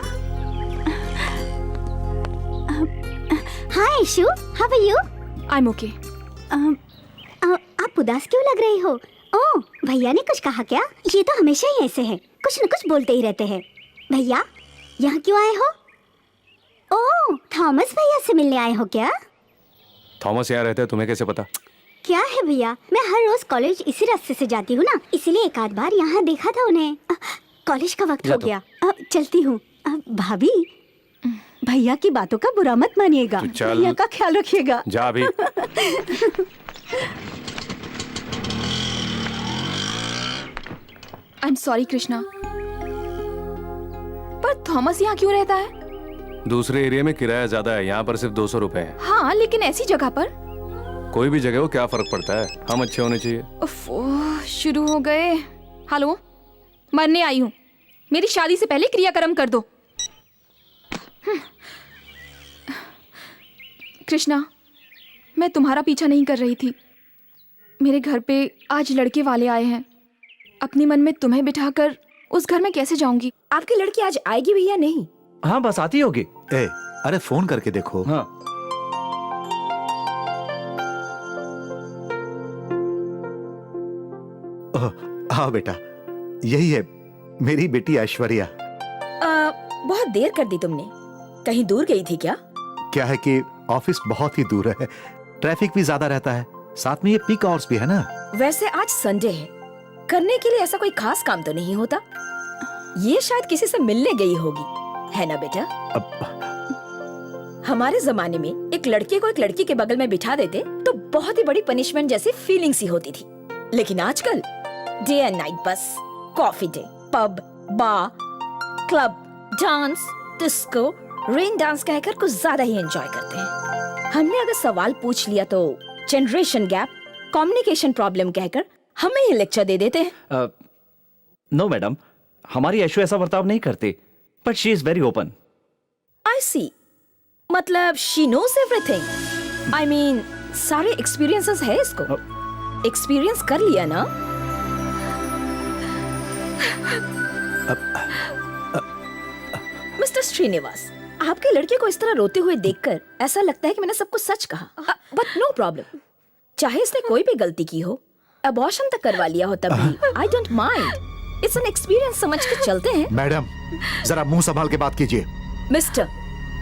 hi Ishu, how are you? I am okay. आप उदास क्यों लग रही हो? ओह, भैया ने कुछ कहा क्या? ये तो हमेशा ही ऐसे हैं, कुछ न कुछ बोलते ही रहते हैं। भैया यहाँ क्यों आए हो? ओह, थॉमस भैया से मिलने आए हो क्या? थॉमस यहाँ रहते हैं, तुम्हें कैसे पता? क्या है भैया, मैं हर रोज कॉलेज इसी रास्ते से जाती हूँ ना, इसीलिए एक आध बार यहाँ देखा था उन्हें। कॉलेज का वक्त हो गया, अब चलती हूँ। भाभी, भैया की बातों का बुरा मत मानिएगा, तू चल। भैया का ख्याल रखिएगा। जा अभी। आई एम सॉरी कृष्णा, पर थॉमस यहाँ क्यों रहता है? दूसरे एरिया में किराया ज्यादा है, यहाँ पर सिर्फ 200 रुपए है। हाँ, लेकिन ऐसी जगह पर। कोई भी जगह हो, क्या फर्क पड़ता है, हम अच्छे होने चाहिए। उफ, शुरू हो गए। हेलो, मरने आई हूँ, मेरी शादी से पहले क्रियाक्रम कर दो। कृष्णा, मैं तुम्हारा पीछा नहीं कर रही थी। मेरे घर पे आज लड़के वाले आए हैं। अपने मन में तुम्हें बिठाकर उस घर में कैसे जाऊंगी? आपकी लड़की आज आएगी भी या नहीं? हाँ बस आती होगी। ए, अरे फोन करके देखो। हाँ हाँ बेटा, यही है मेरी बेटी ऐश्वर्या। बहुत देर कर दी तुमने, कहीं दूर गई थी क्या? क्या है कि ऑफिस बहुत ही दूर है, ट्रैफिक भी ज्यादा रहता है, साथ में ये पीक आवर्स भी है ना। वैसे आज संडे है, करने के लिए ऐसा कोई खास काम तो नहीं होता। ये शायद किसी से मिलने गई होगी, है ना बेटा? हमारे जमाने में एक लड़के को एक लड़की के बगल में बिठा देते तो बहुत ही बड़ी पनिशमेंट जैसी फीलिंग्स ही होती थी। लेकिन आजकल डे एंड नाइट बस coffee day, pub, bar, club, dance, disco, rain dance कहकर कुछ ज्यादा ही एंजॉय करते हैं। हमने अगर सवाल पूछ लिया तो जनरेशन गैप, कम्युनिकेशन प्रॉब्लम कहकर हमें ही लेक्चर दे देते हैं। नो मैडम, हमारी ऐशु ऐसा बर्ताव नहीं करती, but she is very open. I see, मतलब she knows everything. I mean सारे एक्सपीरियंसेस है इसको, एक्सपीरियंस कर लिया ना। मिस्टर श्रीनिवास, आपके लड़के को इस तरह रोते हुए देखकर ऐसा लगता है कि मैंने सब कुछ सच कहा। बट नो प्रॉब्लम, चाहे इसने कोई भी गलती की हो, अबॉर्शन तक करवा लिया हो तब भी I don't mind. It's an experience समझ के चलते हैं। मैडम, जरा मुंह संभाल के बात कीजिए। मिस्टर,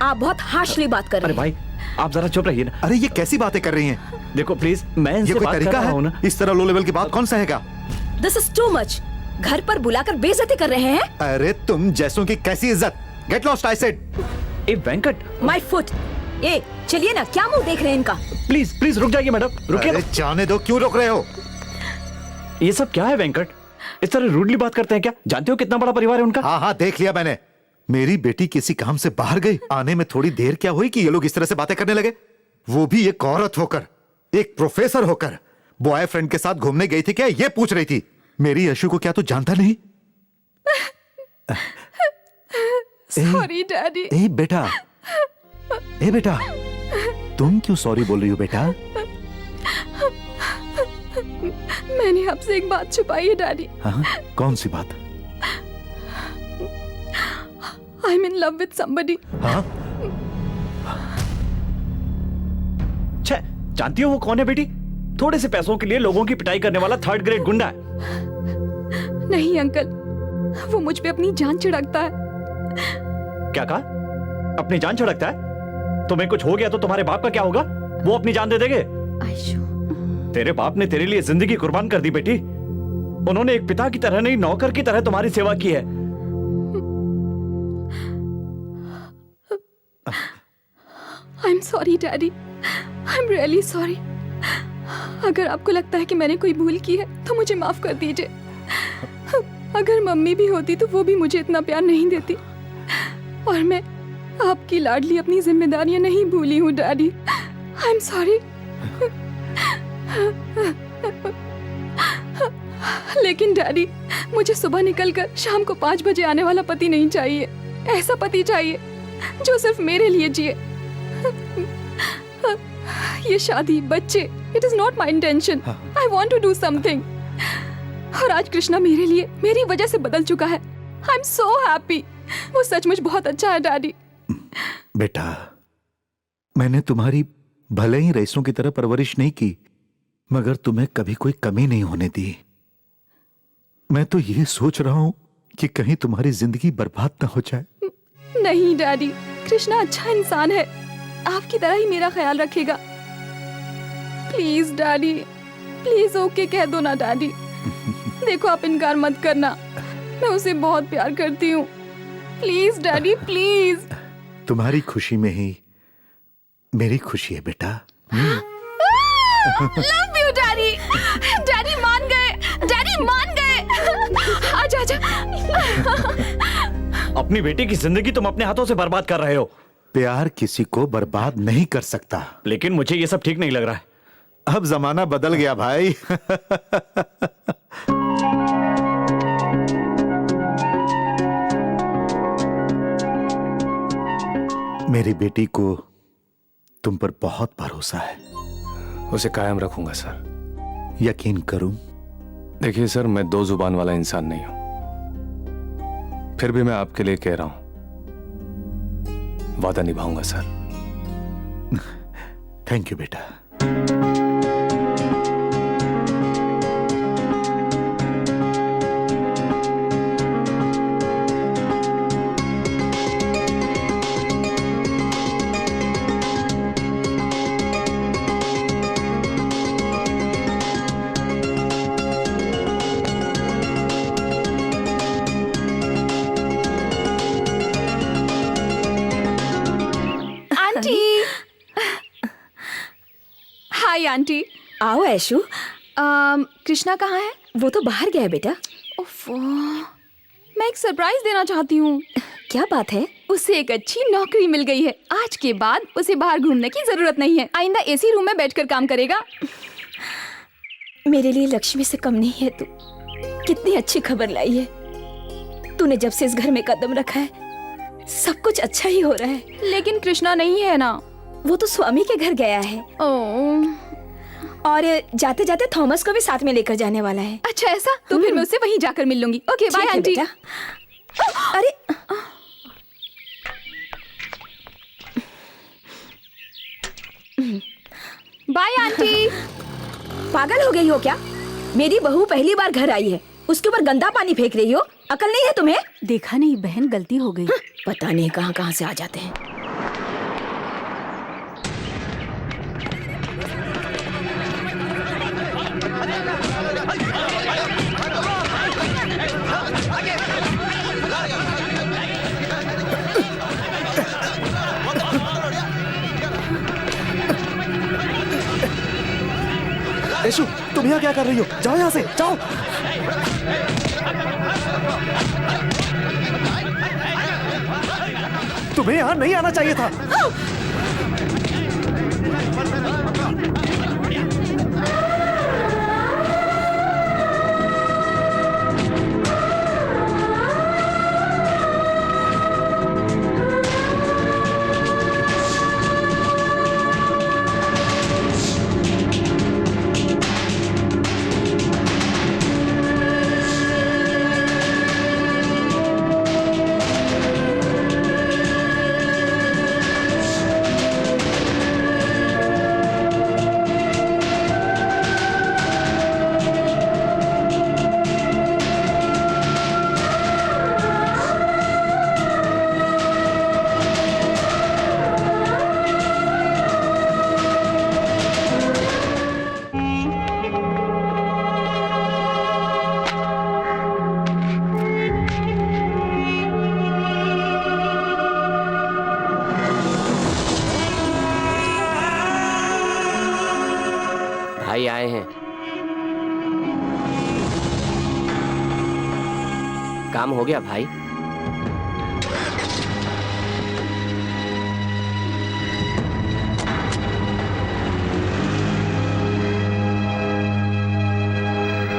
आप बहुत हार्शली बात कर रहे हैं। भाई आप जरा चुप रहिए ना। अरे ये कैसी बातें कर रही हैं? देखो प्लीज, मैं इनसे ये कोई बात कर तरीका रहा है? हूं ना। इस तरह लो लेवल की बात कौन सहेगा? This is too much. घर पर बुलाकर बेइज्जती कर रहे हैं। अरे तुम जैसों की कैसी इज्जत? Get lost I said. ए वेंकट, माय फुट। ए चलिए ना, क्या मुंह देख रहे हैं इनका? प्लीज प्लीज रुक जाइए मैडम, रुकिए। अरे जाने दो, क्यों रोक रहे हो? ये सब क्या है वेंकट? इस तरह रूडली बात करते हैं क्या? जानते हो कितना बड़ा परिवार है उनका? हाँ हाँ देख लिया मैंने। मेरी बेटी किसी काम से बाहर गई, आने में थोड़ी देर क्या हुई कि ये लोग इस तरह से बातें करने लगे? वो भी एक औरत होकर, एक प्रोफेसर होकर। बॉयफ्रेंड के साथ घूमने गई थी क्या, ये पूछ रही थी। मेरी यशु को क्या तू जानता नहीं? Sorry daddy. ए बेटा, ए बेटा, तुम क्यों सॉरी बोल रही हो बेटा? मैंने आपसे एक बात छुपाई है डैडी। हाँ, कौन सी बात? I am in love with somebody. हाँ? छे, जानती हो वो कौन है बेटी? थोड़े से पैसों के लिए लोगों की पिटाई करने वाला 3rd ग्रेड गुंडा है। नहीं अंकल, वो मुझ पे अपनी जान छिड़कता है। क्या कहा? अपनी जान छिड़कता है? तुम्हें कुछ हो गया तो तुम्हारे बाप का क्या होगा? वो अपनी जान दे देंगे? तेरे बाप ने तेरे लिए जिंदगी कुर्बान कर दी बेटी। उन्होंने एक पिता की तरह नहीं, नौकर की तरह तुम्हारी सेवा की है। आई am sorry daddy, I am really sorry. अगर आपको लगता है कि मैंने कोई भूल की है तो मुझे माफ कर दीजिए। अगर मम्मी भी होती तो वो भी मुझे इतना प्यार नहीं देती। और मैं आपकी लाडली अपनी जिम्मेदारियां नहीं भूली हूँ डैडी। I am sorry. लेकिन डैडी, मुझे सुबह निकलकर शाम को 5 बजे आने वाला पति नहीं चाहिए। ऐसा पति चाहिए जो सिर्फ मेरे लिए जिए। ये शादी, बच्चे it is not my intention. I want to do something. और आज कृष्णा मेरे लिए, मेरी वजह से बदल चुका है. आई एम सो हैप्पी. वो सचमुच बहुत अच्छा है डैडी. बेटा, मैंने तुम्हारी भले ही रईसों की तरह परवरिश नहीं की, मगर तुम्हें कभी कोई कमी नहीं होने दी. मैं तो ये सोच रहा हूं कि कहीं तुम्हारी जिंदगी बर्बाद ना हो जाए. नहीं डैडी, कृष्णा अच्छा इंसान है. आपकी तरह ही मेरा ख्याल रखेगा. प्लीज डैडी, प्लीज ओके कह दो ना डैडी. देखो आप इनकार मत करना, मैं उसे बहुत प्यार करती हूँ. Please daddy please. तुम्हारी खुशी में ही मेरी खुशी है बेटा. Love you daddy. डैडी मान गए, डैडी मान गए. आजा आजा. अपनी बेटी की जिंदगी तुम अपने हाथों से बर्बाद कर रहे हो. प्यार किसी को बर्बाद नहीं कर सकता. लेकिन मुझे ये सब ठीक नहीं लग रहा है. अब जमाना बदल गया भाई. मेरी बेटी को तुम पर बहुत भरोसा है. उसे कायम रखूंगा सर. यकीन करूं. देखिए सर, मैं दो जुबान वाला इंसान नहीं हूं. फिर भी मैं आपके लिए कह रहा हूं, वादा निभाऊंगा सर. थैंक यू बेटा. Hi aunty. आओ ऐशु. कृष्णा कहाँ है? वो तो बाहर गया है बेटा. ओफो, मैं एक सरप्राइज देना चाहती हूँ. क्या बात है? उसे एक अच्छी नौकरी मिल गई है. आज के बाद उसे बाहर घूमने की जरूरत नहीं है. आइंदा एसी रूम में बैठकर काम करेगा. मेरे लिए लक्ष्मी से कम नहीं है तू. कितनी अच्छी खबर लाई है. तूने जब से इस घर में कदम रखा है सब कुछ अच्छा ही हो रहा है. लेकिन कृष्णा नहीं है ना. वो तो स्वामी के घर गया है. और जाते जाते थॉमस को भी साथ में लेकर जाने वाला है. अच्छा ऐसा? तो फिर मैं उससे वहीं जाकर मिल लूंगी. Okay bye aunty. अरे बाय आंटी. पागल हो गई हो क्या? मेरी बहू पहली बार घर आई है, उसके ऊपर गंदा पानी फेंक रही हो. अकल नहीं है तुम्हें? देखा नहीं बहन, गलती हो गई. पता नहीं कहाँ कहाँ से आ जाते हैं. ऐशु, तुम यहाँ क्या कर रही हो? जाओ यहाँ से, जाओ. तुम्हें यहाँ नहीं आना चाहिए था. भाई आए हैं. काम हो गया भाई.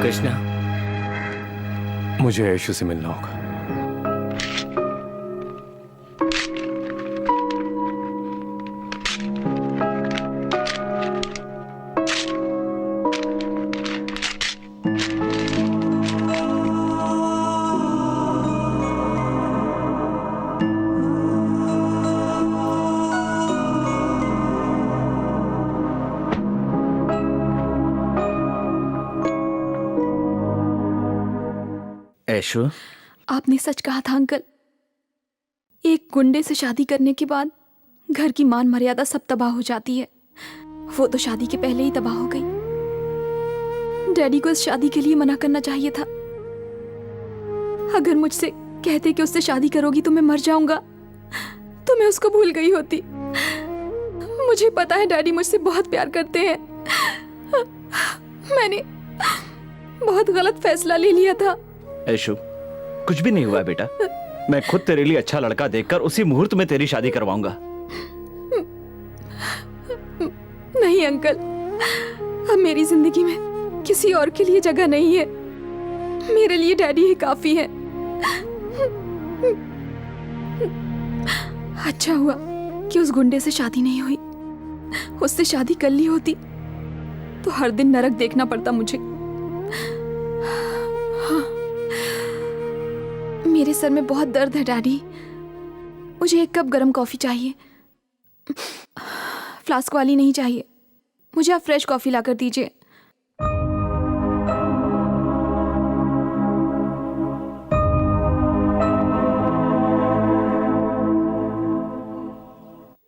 कृष्णा, मुझे ऐशु से मिलना होगा. ऐशु, आपने सच कहा था अंकल। एक गुंडे से शादी करने के बाद घर की मान मर्यादा सब तबाह हो जाती है। वो तो शादी के पहले ही तबाह हो गई। डैडी को इस शादी के लिए मना करना चाहिए था। अगर मुझसे कहते कि उससे शादी करोगी तो मैं मर जाऊंगा, तो मैं उसको भूल गई होती। मुझे पता है डैडी मुझसे बहुत प्यार करते हैं। मैंने बहुत गलत फैसला ले लिया था। ऐशु, कुछ भी नहीं हुआ है बेटा। मैं खुद तेरे लिए अच्छा लड़का देखकर उसी मुहूर्त में तेरी शादी करवाऊंगा। नहीं अंकल, अब मेरी जिंदगी में किसी और के लिए जगह नहीं है। मेरे लिए डैडी ही काफी है। अच्छा हुआ कि उस गुंडे से शादी नहीं हुई। उससे शादी कर ली होती तो हर दिन नरक देखना पड़ता मुझे। हाँ। मेरे सर में बहुत दर्द है डैडी। मुझे एक कप गरम कॉफी चाहिए। फ्लास्क वाली नहीं चाहिए। मुझे आप फ्रेश कॉफी लाकर दीजिए।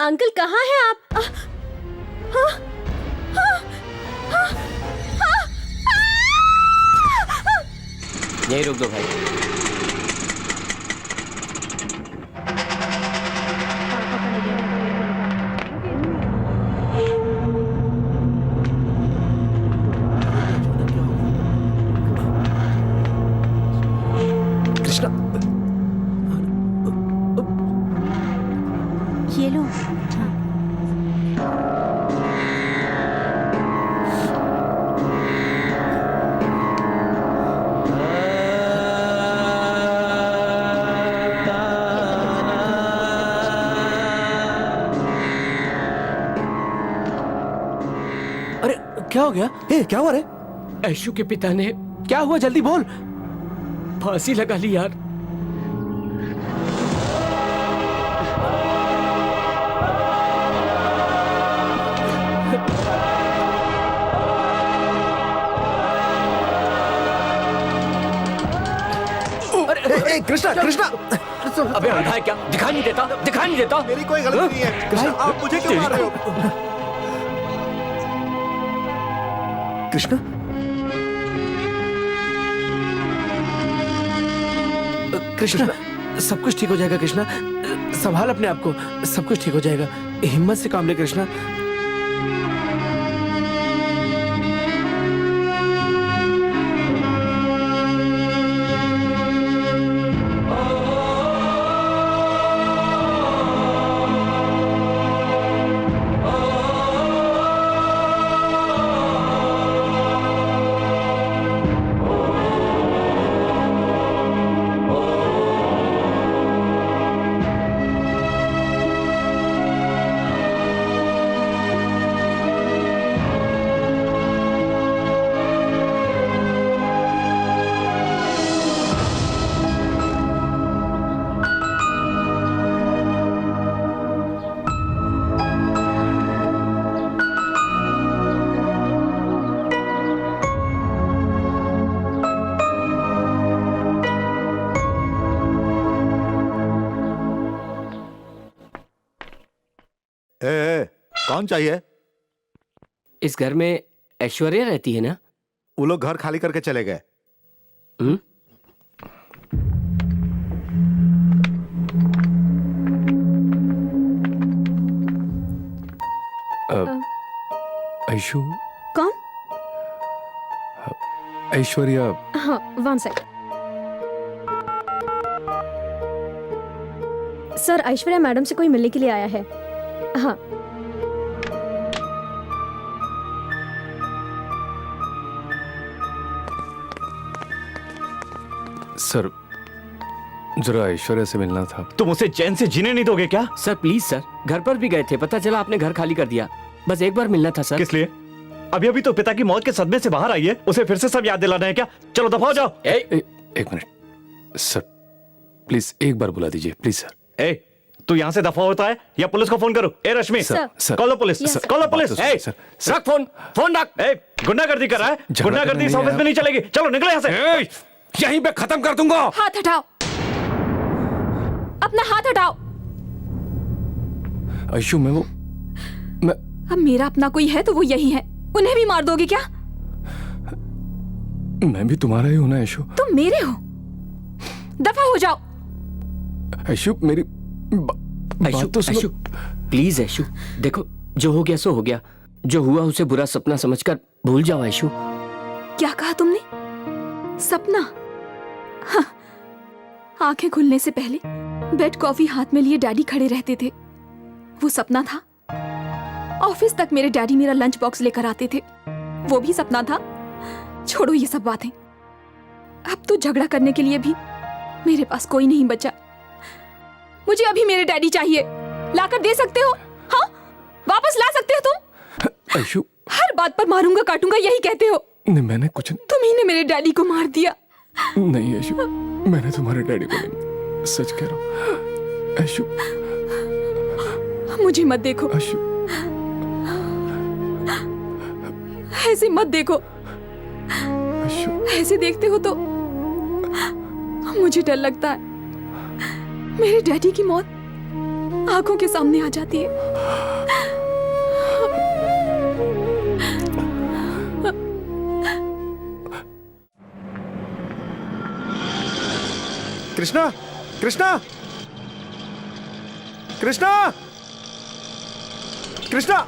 अंकल कहाँ हैं आप? हाँ, हाँ, हाँ, यहीं रुक दो भाई। ये लो। अरे क्या हो गया? क्या हुआ रे? ऐशु के पिता ने क्या हुआ, जल्दी बोल। फांसी लगा ली यार। कृष्णा, कृष्णा, अबे अंधा है क्या? दिखाई नहीं देता? दिखाई नहीं देता? मेरी कोई गलती नहीं है। कृष्णा, आप मुझे क्यों मार रहे हो? कृष्णा, कृष्णा, सब कुछ ठीक हो जाएगा। कृष्णा, संभाल अपने आप को, सब कुछ ठीक हो जाएगा। हिम्मत से काम ले कृष्णा। कौन चाहिए? इस घर में ऐश्वर्या रहती है ना? वो लोग घर खाली करके चले गए। ऐशु? कौन? ऐश्वर्या। हाँ, 1 सेकंड। सर, ऐश्वर्या मैडम से कोई मिलने के लिए आया है। हाँ। सर, जरा ऐश्वर्या से मिलना था। तुम उसे चैन से जीने नहीं दोगे क्या? सर प्लीज सर, घर पर भी गए थे, पता चला आपने घर खाली कर दिया। बस एक बार मिलना था सर। किस लिए? अभी अभी तो पिता की मौत के सदमे से बाहर आई है, उसे फिर से सब याद दिलाना है क्या? चलो दफा हो जाओ। एक मिनट सर, प्लीज एक बार बुला दीजिए प्लीज सर। ए, तू यहाँ से दफा होता है या पुलिस को फोन करो? ए रश्मि, कॉल पुलिस, कॉल पुलिस। रख फोन, फोन रख। गुंडागर्दी कर रहा है, गुंडागर्दी इस ऑफिस में नहीं चलेगी। चलो निकलो यहाँ से। यहीं पे खत्म कर दूंगा। हाथ हटाओ, अपना हाथ हटाओ। आयशु मैं अब मेरा अपना कोई है तो वो यही है। उन्हें भी मार दोगे क्या? मैं भी तुम्हारा ही हूं ना आयशु। तुम मेरे हो, दफा हो जाओ। आयशु मेरी आयशु, बात तो सुनो। आयशु, प्लीज आयशु, देखो जो हो गया सो हो गया। जो हुआ उसे बुरा सपना समझकर भूल जाओ आयशु। क्या कहा तुमने? सपना? हाँ। आंखें खुलने से पहले बेड कॉफी हाथ में लिए डैडी खड़े रहते थे, वो सपना था। ऑफिस तक मेरे डैडी मेरा लंच बॉक्स लेकर आते थे, वो भी सपना था। छोड़ो ये सब बातें, अब तो झगड़ा करने के लिए भी मेरे पास कोई नहीं बचा। मुझे अभी मेरे डैडी चाहिए। लाकर दे सकते हो? हाँ, वापस ला सकते हो तुम? आयशु, हर बात पर मारूंगा काटूंगा यही कहते हो। नहीं, मैंने कुछ तुम ही ने मेरे डैडी को मार दिया। नहीं आयशु, मैंने तुम्हारे डैडी को नहीं, सच कह रहा हूँ आयशु। मुझे मत देखो आयशु, ऐसे मत देखो। आयशु, ऐसे देखते हो तो मुझे डर लगता है। मेरे डैडी की मौत आंखों के सामने आ जाती है। कृष्णा, कृष्णा, कृष्णा, कृष्णा,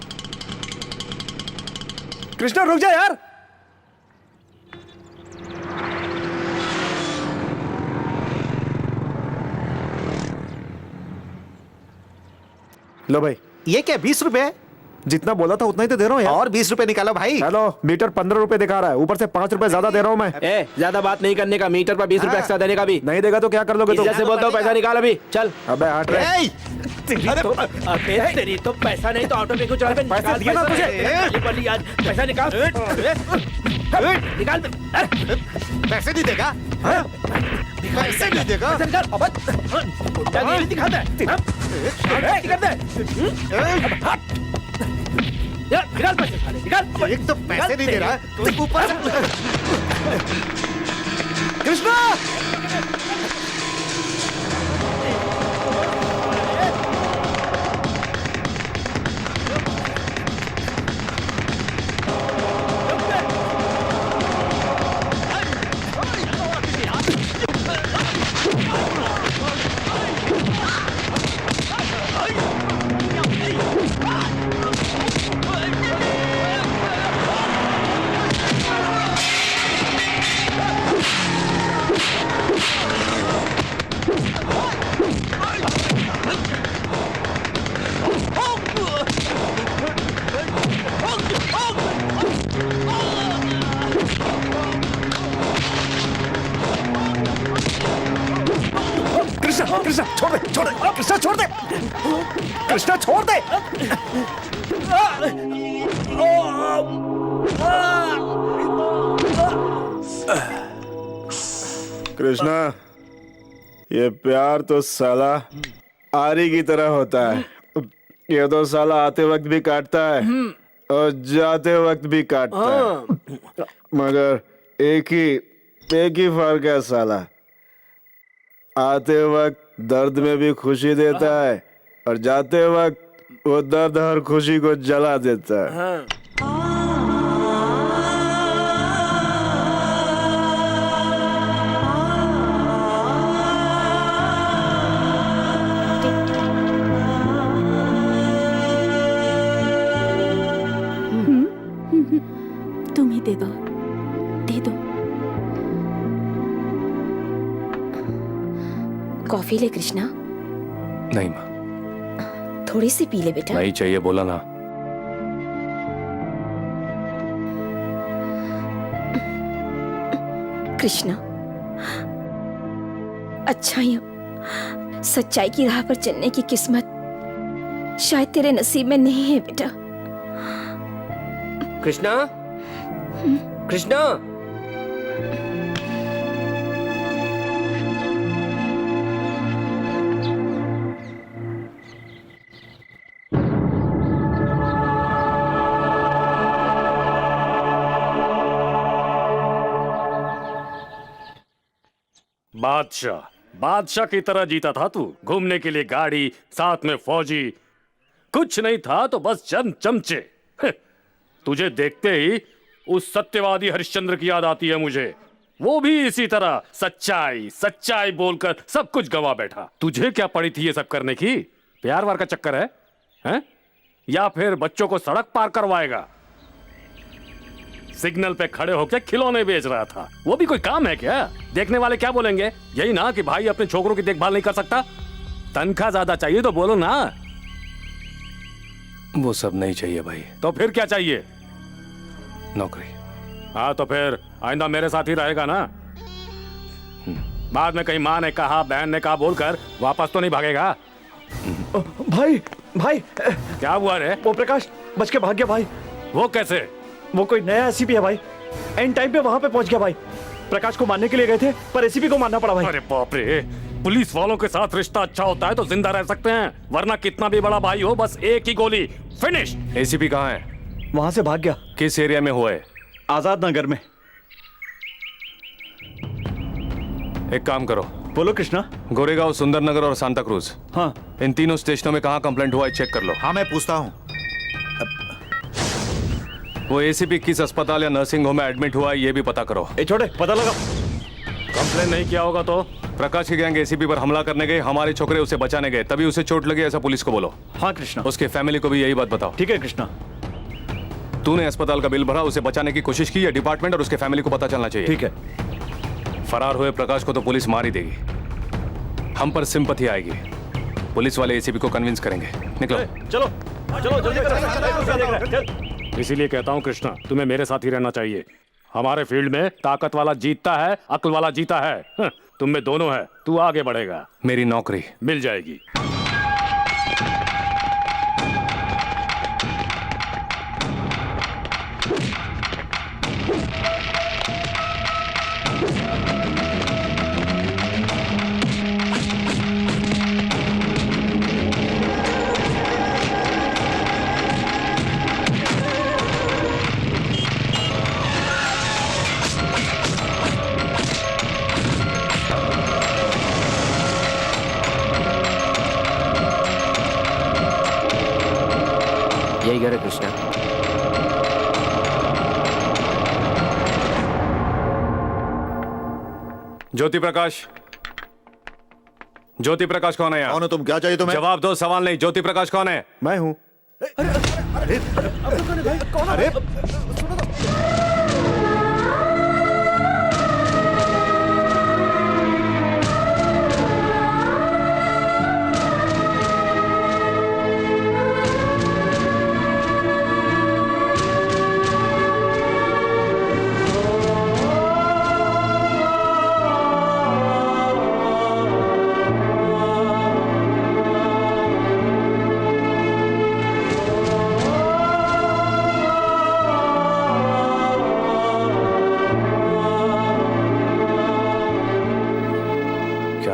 कृष्णा रुक जा यार। लो भाई, ये क्या 20 रुपए? जितना बोला था उतना ही तो दे रहा हूँ यार। और 20 रुपए निकालो भाई। हेलो, मीटर 15 रुपए दिखा रहा है, ऊपर से 5 रुपए ज्यादा दे रहा हूँ मैं। ए, ज्यादा बात नहीं करने का, मीटर पर 20 रुपए एक्स्ट्रा देने का भी। नहीं देगा तो क्या कर लोगे तुम? जैसे बोलता हूँ पैसा निकाल अभी, चल। अबे हट रे। तेरी तो पैसा नहीं तो ऑटो पे कुछ चला। पैसे दिए ना तुझे। पैसा निकाल, निकाल। पैसे नहीं देगा? पैसे नहीं देगा? दिखा दे, निकाल पैसे, निकाल। एक तो पैसे नहीं दे रहा, तो ऊपर कृष्णा, कृष्णा छोड़ दे, छोड़ दे, कृष्णा छोड़ दे, कृष्णा छोड़ दे। कृष्णा, ये प्यार तो साला आरी की तरह होता है। ये तो साला आते वक्त भी काटता है और जाते वक्त भी काटता है, मगर एक ही फर्क है साला। आते वक्त दर्द में भी खुशी देता है और जाते वक्त वो दर्द और खुशी को जला देता है। तुम ही दे दो, दे दो। कॉफी ले कृष्णा, नहीं माँ, थोड़ी सी पी ले बेटा। नहीं चाहिए बोला ना। कृष्णा, अच्छाइयों, सच्चाई की राह पर चलने की किस्मत शायद तेरे नसीब में नहीं है बेटा। कृष्णा, कृष्णा, बादशाह बादशाह की तरह जीता था तू। घूमने के लिए गाड़ी, साथ में फौजी, कुछ नहीं था तो बस चंद चमचे। तुझे देखते ही उस सत्यवादी हरिश्चंद्र की याद आती है मुझे। वो भी इसी तरह सच्चाई सच्चाई बोलकर सब कुछ गवा बैठा। तुझे क्या पड़ी थी ये सब करने की? प्यार वार का चक्कर है, हैं? या फिर बच्चों को सड़क पार करवाएगा? सिग्नल पे खड़े होकर खिलौने बेच रहा था, वो भी कोई काम है क्या? देखने वाले क्या बोलेंगे? यही ना कि भाई अपने छोकरों की देखभाल नहीं कर सकता। तनख्वाह ज्यादा चाहिए तो बोलो ना। वो सब नहीं चाहिए भाई। तो फिर क्या चाहिए? नौकरी। हाँ तो फिर आइंदा मेरे साथ ही रहेगा ना? बाद में कहीं माँ ने कहा, बहन ने कहा बोलकर वापस तो नहीं भागेगा? भाई भाई क्या हुआ रे? वो प्रकाश बच के भाग गया भाई। वो कैसे? वो कोई नया एसीपी है भाई। एंड टाइम पे वहां पे पहुंच गया भाई। प्रकाश को मारने के लिए गए थे पर एसीपी को मारना पड़ा भाई। अरे बाप रे, पुलिस वालों के साथ रिश्ता अच्छा होता है तो जिंदा रह सकते हैं, वरना कितना भी बड़ा भाई हो बस एक ही गोली, फिनिश। एसीपी कहाँ है? वहां से भाग गया। किस एरिया में हुआ है? आजाद नगर में। एक काम करो। बोलो कृष्णा। गोरेगांव, सुंदर नगर और सांता क्रूज, हाँ इन तीनों स्टेशनों में कहाँ कंप्लेंट हुआ है चेक कर लो। हाँ मैं पूछता हूँ। वो एसीपी किस अस्पताल या नर्सिंग होम में एडमिट हुआ है ये भी पता करो। ए छोटे पता लगा। कंप्लेन नहीं किया होगा तो? प्रकाश की गैंग एसीपी पर हमला करने गए, हमारे छोकरे उसे बचाने गए, तभी उसे चोट लगी ऐसा पुलिस को बोलो। हाँ कृष्णा। उसके फैमिली को भी यही बात बताओ। ठीक है कृष्णा। तूने अस्पताल का बिल भरा, उसे बचाने की कोशिश की, या डिपार्टमेंट और उसके फैमिली को पता चलना चाहिए? ठीक है। फरार हुए प्रकाश को तो पुलिस मार ही देगी, हम पर सिंपैथी आएगी। पुलिस वाले एसीपी को कन्विंस करेंगे। निकलो चलो चलो जल्दी। इसीलिए कहता हूँ कृष्णा, तुम्हें मेरे साथ ही रहना चाहिए। हमारे फील्ड में ताकत वाला जीतता है, अक्ल वाला जीता है। तुम में दोनों है, तू आगे बढ़ेगा, मेरी नौकरी मिल जाएगी। यही घर है कृष्णा। ज्योति प्रकाश, ज्योति प्रकाश कौन है यहाँ? कौन हो तुम? क्या चाहिए तुम्हें? जवाब दो, सवाल नहीं। ज्योति प्रकाश कौन है? मैं हूँ। अरे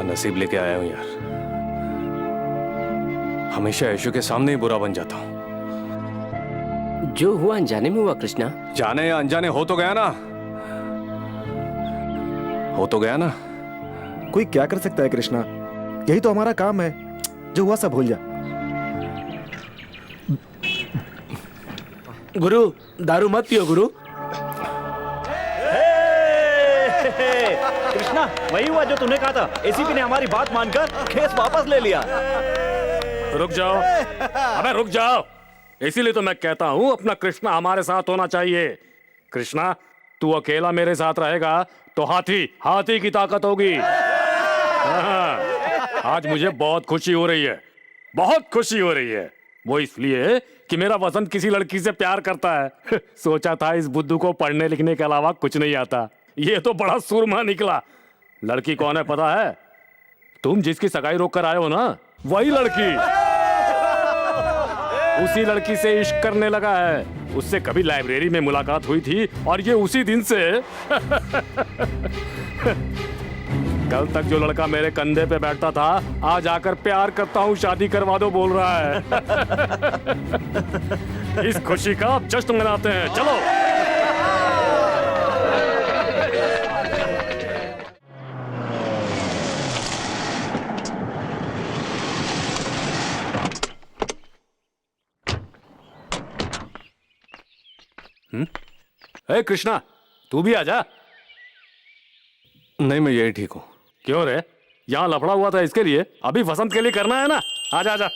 नसीब लेके आया हूं यार, हमेशा यशु के सामने ही बुरा बन जाता हूं। जो हुआ अनजाने में हुआ कृष्णा। जाने या अनजाने हो तो गया ना, हो तो गया ना। कोई क्या कर सकता है कृष्णा, यही तो हमारा काम है। जो हुआ सब भूल जा। गुरु दारू मत पियो गुरु। कृष्णा वही हुआ जो तूने कहा था। एसीपी ने हमारी बात मानकर केस वापस ले लिया। रुक जाओ, अबे रुक जाओ। इसीलिए तो मैं कहता हूं अपना कृष्णा हमारे साथ होना चाहिए। कृष्णा तू अकेला मेरे साथ रहेगा तो हाथी हाथी की ताकत होगी। आज मुझे बहुत खुशी हो रही है, बहुत खुशी हो रही है। वो इसलिए कि मेरा वसंत किसी लड़की से प्यार करता है। सोचा था इस बुद्धू को पढ़ने लिखने के अलावा कुछ नहीं आता, ये तो बड़ा सुरमा निकला। लड़की कौन है पता है? तुम जिसकी सगाई रोक कर आए हो ना, वही लड़की। उसी लड़की से इश्क करने लगा है। उससे कभी लाइब्रेरी में मुलाकात हुई थी और ये उसी दिन से कल तक जो लड़का मेरे कंधे पे बैठता था, आज आकर प्यार करता हूँ शादी करवा दो बोल रहा है। इस खुशी का अब जश्न मनाते हैं, चलो। ए कृष्णा, तू भी आजा। नहीं, मैं यही ठीक हूँ। क्यों रे, यहाँ लफड़ा हुआ था इसके लिए, अभी वसंत के लिए करना है ना। आजा आजा।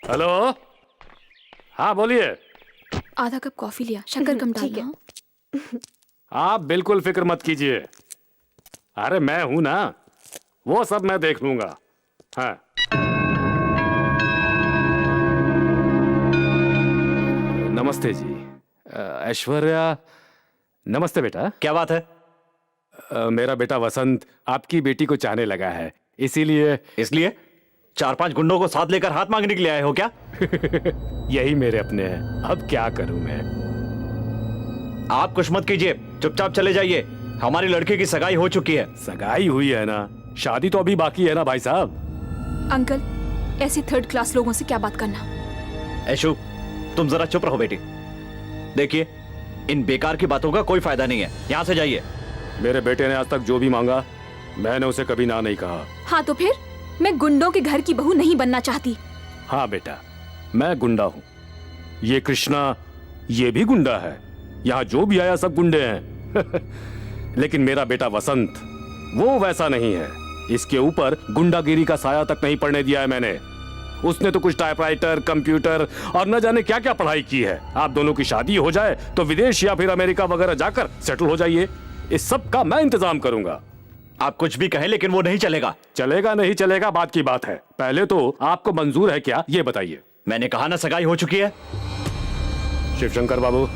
हेलो, हाँ बोलिए। आधा कप कॉफी लिया, शक्कर कम डालना। हाँ? आप बिल्कुल फिक्र मत कीजिए, अरे मैं हूं ना, वो सब मैं देख लूंगा। हाँ। नमस्ते जी। ऐश्वर्या, नमस्ते बेटा। क्या बात है? मेरा बेटा वसंत आपकी बेटी को चाहने लगा है, इसीलिए। इसलिए 4-5 गुंडों को साथ लेकर हाथ मांगने के लिए आए हो क्या? यही मेरे अपने हैं, अब क्या करूं मैं। आप कुछ मत कीजिए, चुपचाप चले जाइए। हमारी लड़की की सगाई हो चुकी है। सगाई हुई है ना, शादी तो अभी बाकी है ना भाई साहब। अंकल, ऐसे थर्ड क्लास लोगों से क्या बात करना। ऐशु, तुम जरा चुप रहो बेटी। देखिए, इन बेकार की बातों का कोई फायदा नहीं है, यहाँ से जाइए। मेरे बेटे ने आज तक जो भी मांगा, मैंने उसे कभी ना नहीं कहा। हाँ तो फिर, मैं गुंडों के घर की बहू नहीं बनना चाहती। हाँ बेटा, मैं गुंडा हूँ। ये कृष्णा, ये भी गुंडा है। यहाँ जो भी आया सब गुंडे हैं। लेकिन मेरा बेटा वसंत, वो वैसा नहीं है। इसके ऊपर गुंडागिरी का साया तक नहीं पड़ने दिया है मैंने। उसने तो कुछ टाइपराइटर, कंप्यूटर और न जाने क्या क्या पढ़ाई की है। आप दोनों की शादी हो जाए तो विदेश या फिर अमेरिका वगैरह जाकर सेटल हो जाइए। इस सब का मैं इंतजाम करूंगा। आप कुछ भी कहें, लेकिन वो नहीं चलेगा। चलेगा नहीं चलेगा बात की बात है, पहले तो आपको मंजूर है क्या, ये बताइए। मैंने कहा ना, सगाई हो चुकी है। शिवशंकर बाबू,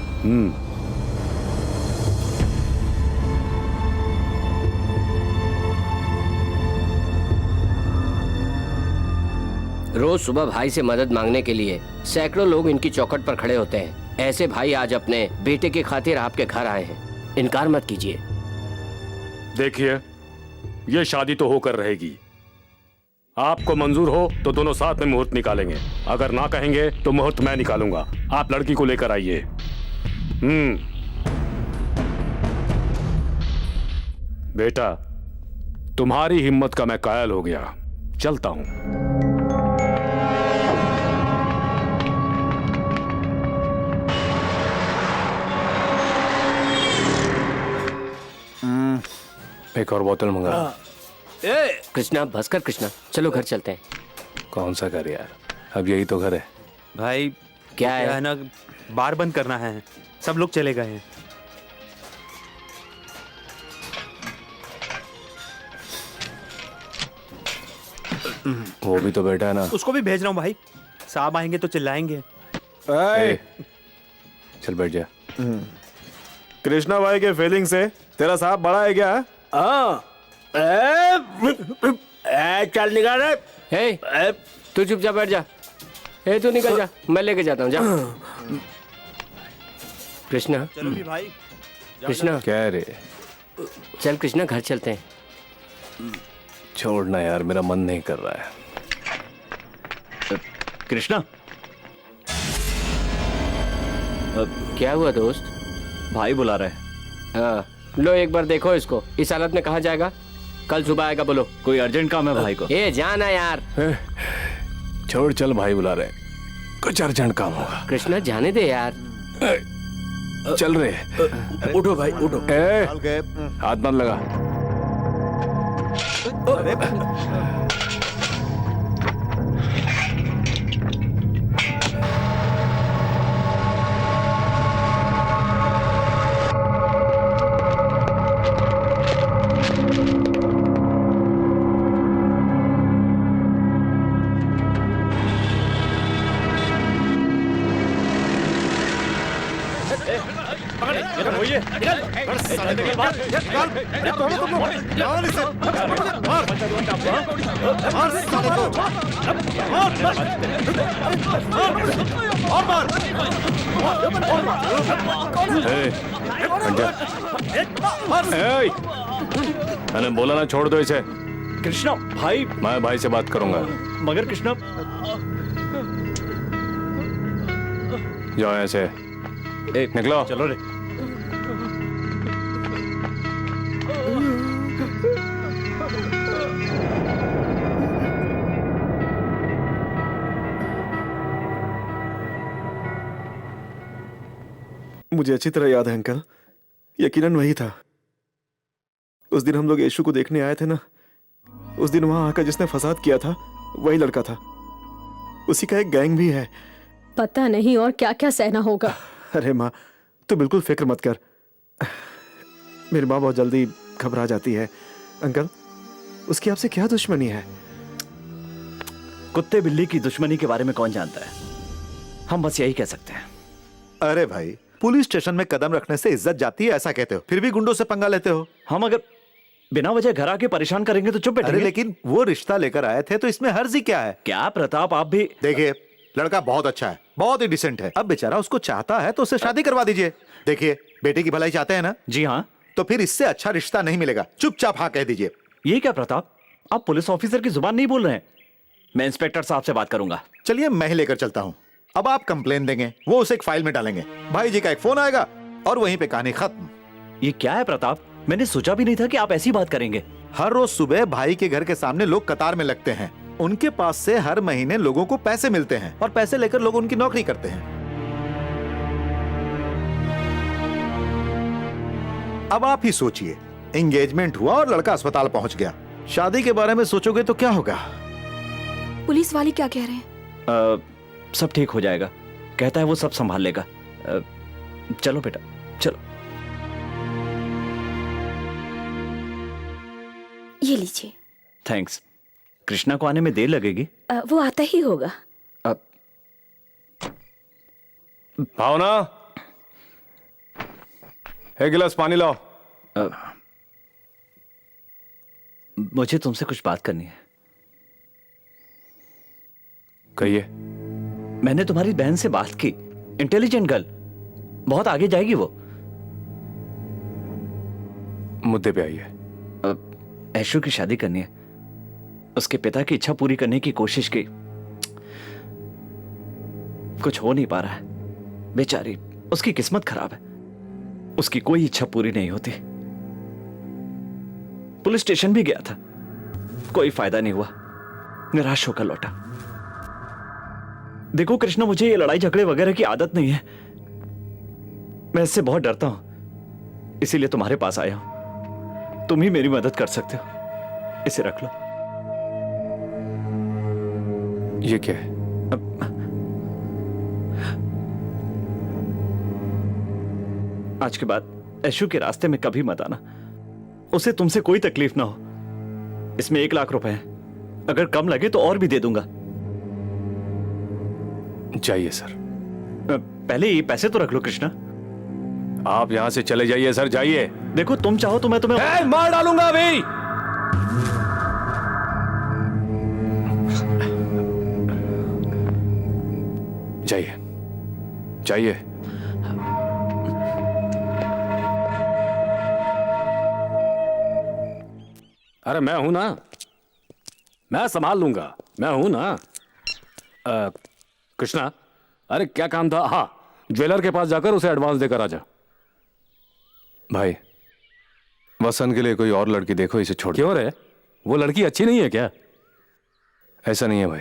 रोज सुबह भाई से मदद मांगने के लिए सैकड़ों लोग इनकी चौखट पर खड़े होते हैं। ऐसे भाई आज अपने बेटे की खातिर आपके घर आए हैं, इनकार मत कीजिए। देखिए, ये शादी तो होकर रहेगी। आपको मंजूर हो तो दोनों साथ में मुहूर्त निकालेंगे, अगर ना कहेंगे तो मुहूर्त मैं निकालूंगा। आप लड़की को लेकर आइए। बेटा, तुम्हारी हिम्मत का मैं कायल हो गया, चलता हूं। एक और बोतल मंगा। कृष्णा, बस कर कृष्णा, चलो घर चलते हैं। कौन सा घर यार, अब यही तो घर है। भाई क्या है ना, बार बंद करना है, सब लोग चले गए हैं। वो भी तो बैठा है ना। उसको भी भेज रहा हूँ भाई, साहब आएंगे तो चिल्लाएंगे। चल बैठ जा। कृष्णा भाई के फीलिंग से तेरा साहब बड़ा है क्या? चल निकाल रे। तू चुपचाप बैठ जा। तू निकल जा, मैं लेके जाता हूँ, जा। कृष्णा, चलो भी भाई। कृष्णा, क्या रे? चल कृष्णा, घर चलते हैं। छोड़ना यार, मेरा मन नहीं कर रहा है। कृष्णा, क्या हुआ दोस्त? भाई बुला रहे हैं। हाँ, लो एक बार देखो इसको, इस हालत में कहाँ जाएगा? कल सुबह आएगा, बोलो। कोई अर्जेंट काम है भाई को। ए जाना यार। छोड़, चल भाई बुला रहे, कुछ अर्जेंट काम होगा। कृष्णा जाने दे यार। चल रहे। उठो भाई उठो। हाथ मत लगा। मैंने बोला ना, छोड़ दो इसे। कृष्णा भाई, मैं भाई से बात करूंगा। मगर कृष्णा, जाओ ऐसे, निकलो। चलो रे। मुझे अच्छी तरह याद है अंकल, यकीनन वही था। उस दिन हम लोग यीशु को देखने आए थे ना, उस दिन वहां आकर जिसने फसाद किया था वही लड़का था। उसी का एक गैंग भी है। पता नहीं और क्या क्या सहना होगा। अरे माँ, तू बिल्कुल फिक्र मत कर। मेरी माँ बहुत जल्दी घबरा जाती है। अंकल, उसकी आपसे क्या दुश्मनी है? कुत्ते बिल्ली की दुश्मनी के बारे में कौन जानता है, हम बस यही कह सकते हैं। अरे भाई, पुलिस स्टेशन में कदम रखने से इज्जत जाती है ऐसा कहते हो, फिर भी गुंडों से पंगा लेते हो। हम अगर बिना वजह घर आके परेशान करेंगे तो चुप बैठेंगे। अरे लेकिन वो रिश्ता लेकर आए थे तो इसमें हर्जी क्या है? क्या प्रताप, आप भी देखिए, लड़का बहुत अच्छा है, बहुत ही डिसेंट है। अब बेचारा उसको चाहता है तो उसे शादी करवा दीजिए। देखिए, बेटे की भलाई चाहते हैं ना? जी हाँ। तो फिर इससे अच्छा रिश्ता नहीं मिलेगा। चुपचाप हाँ कह दीजिए। ये क्या प्रताप, आप पुलिस ऑफिसर की जुबान नहीं बोल रहे हैं। मैं इंस्पेक्टर साहब से बात करूंगा। चलिए, मैं ही लेकर चलता हूँ। अब आप कंप्लेन देंगे, वो उसे एक फाइल में डालेंगे, भाई जी का एक फोन आएगा और वहीं पे कहानी खत्म। ये क्या है प्रताप, मैंने सोचा भी नहीं था कि आप ऐसी बात करेंगे। हर रोज सुबह भाई के घर के सामने लोग कतार में लगते हैं। उनके पास से हर महीने लोगों को पैसे मिलते हैं और पैसे लेकर लोग उनकी नौकरी करते हैं। अब आप ही सोचिए, एंगेजमेंट हुआ और लड़का अस्पताल पहुंच गया। शादी के बारे में सोचोगे तो क्या होगा? पुलिस वाले क्या कह रहे हैं? सब ठीक हो जाएगा, कहता है वो सब संभाल लेगा। चलो बेटा, चलो। ये लीजिए। थैंक्स। कृष्णा को आने में देर लगेगी? वो आता ही होगा। भावना, एक गिलास पानी लाओ। मुझे तुमसे कुछ बात करनी है। कहिए। मैंने तुम्हारी बहन से बात की, इंटेलिजेंट गर्ल, बहुत आगे जाएगी वो। मुद्दे पे आइए। ऐशु की शादी करनी है। उसके पिता की इच्छा पूरी करने की कोशिश की, कुछ हो नहीं पा रहा है। बेचारी, उसकी किस्मत खराब है, उसकी कोई इच्छा पूरी नहीं होती। पुलिस स्टेशन भी गया था, कोई फायदा नहीं हुआ, निराश होकर लौटा। देखो कृष्णा, मुझे ये लड़ाई झगड़े वगैरह की आदत नहीं है। मैं इससे बहुत डरता हूं, इसीलिए तुम्हारे पास आया हूं। तुम ही मेरी मदद कर सकते हो। इसे रख लो। ये क्या है? आज के बाद ऐशु के रास्ते में कभी मत आना। उसे तुमसे कोई तकलीफ ना हो। इसमें 1 लाख रुपए हैं, अगर कम लगे तो और भी दे दूंगा। जाइए सर। पहले ये पैसे तो रख लो कृष्णा। आप यहां से चले जाइए सर, जाइए। देखो, तुम चाहो तो मैं तुम्हें मार डालूंगा अभी। जाइए, जाइए। अरे मैं हूं ना, मैं संभाल लूंगा, मैं हूं ना। कृष्णा, अरे क्या काम था? हाँ, ज्वेलर के पास जाकर उसे एडवांस देकर आजा। भाई, वसंत के लिए कोई और लड़की देखो, इसे छोड़। क्यों रे, वो लड़की अच्छी नहीं है क्या? ऐसा नहीं है भाई,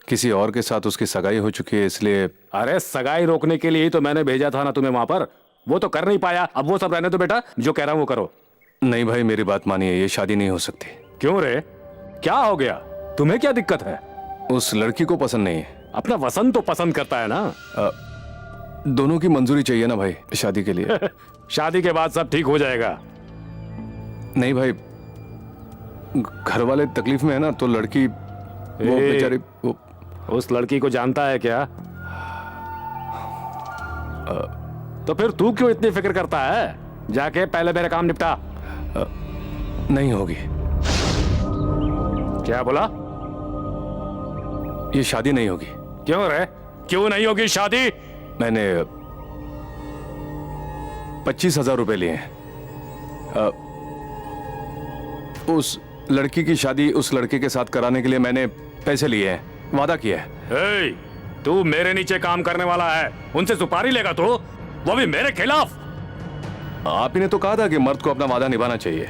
किसी और के साथ उसकी सगाई हो चुकी है, इसलिए। अरे सगाई रोकने के लिए ही तो मैंने भेजा था ना तुम्हें वहां पर, वो तो कर नहीं पाया। अब वो सब रहने दो बेटा, जो कह रहा हूं वो करो। नहीं भाई, मेरी बात मानिए, ये शादी नहीं हो सकती। क्यों रे, क्या हो गया? तुम्हें क्या दिक्कत है? उस लड़की को पसंद नहीं है। अपना वसंत तो पसंद करता है ना। दोनों की मंजूरी चाहिए ना भाई शादी के लिए। शादी के बाद सब ठीक हो जाएगा। नहीं भाई, घर वाले तकलीफ में है ना, तो लड़की वो बेचारी उस लड़की को जानता है क्या? तो फिर तू क्यों इतनी फिक्र करता है? जाके पहले मेरा काम निपटा। नहीं होगी। क्या बोला? ये शादी नहीं होगी। क्यों रे, क्यों नहीं होगी शादी? मैंने 25,000 रुपए लिए हैं। उस लड़की की शादी उस लड़के के साथ कराने के लिए मैंने पैसे लिए हैं, वादा किया है। तू मेरे नीचे काम करने वाला है, उनसे सुपारी लेगा तो, वो भी मेरे खिलाफ। आप ही ने तो कहा था कि मर्द को अपना वादा निभाना चाहिए।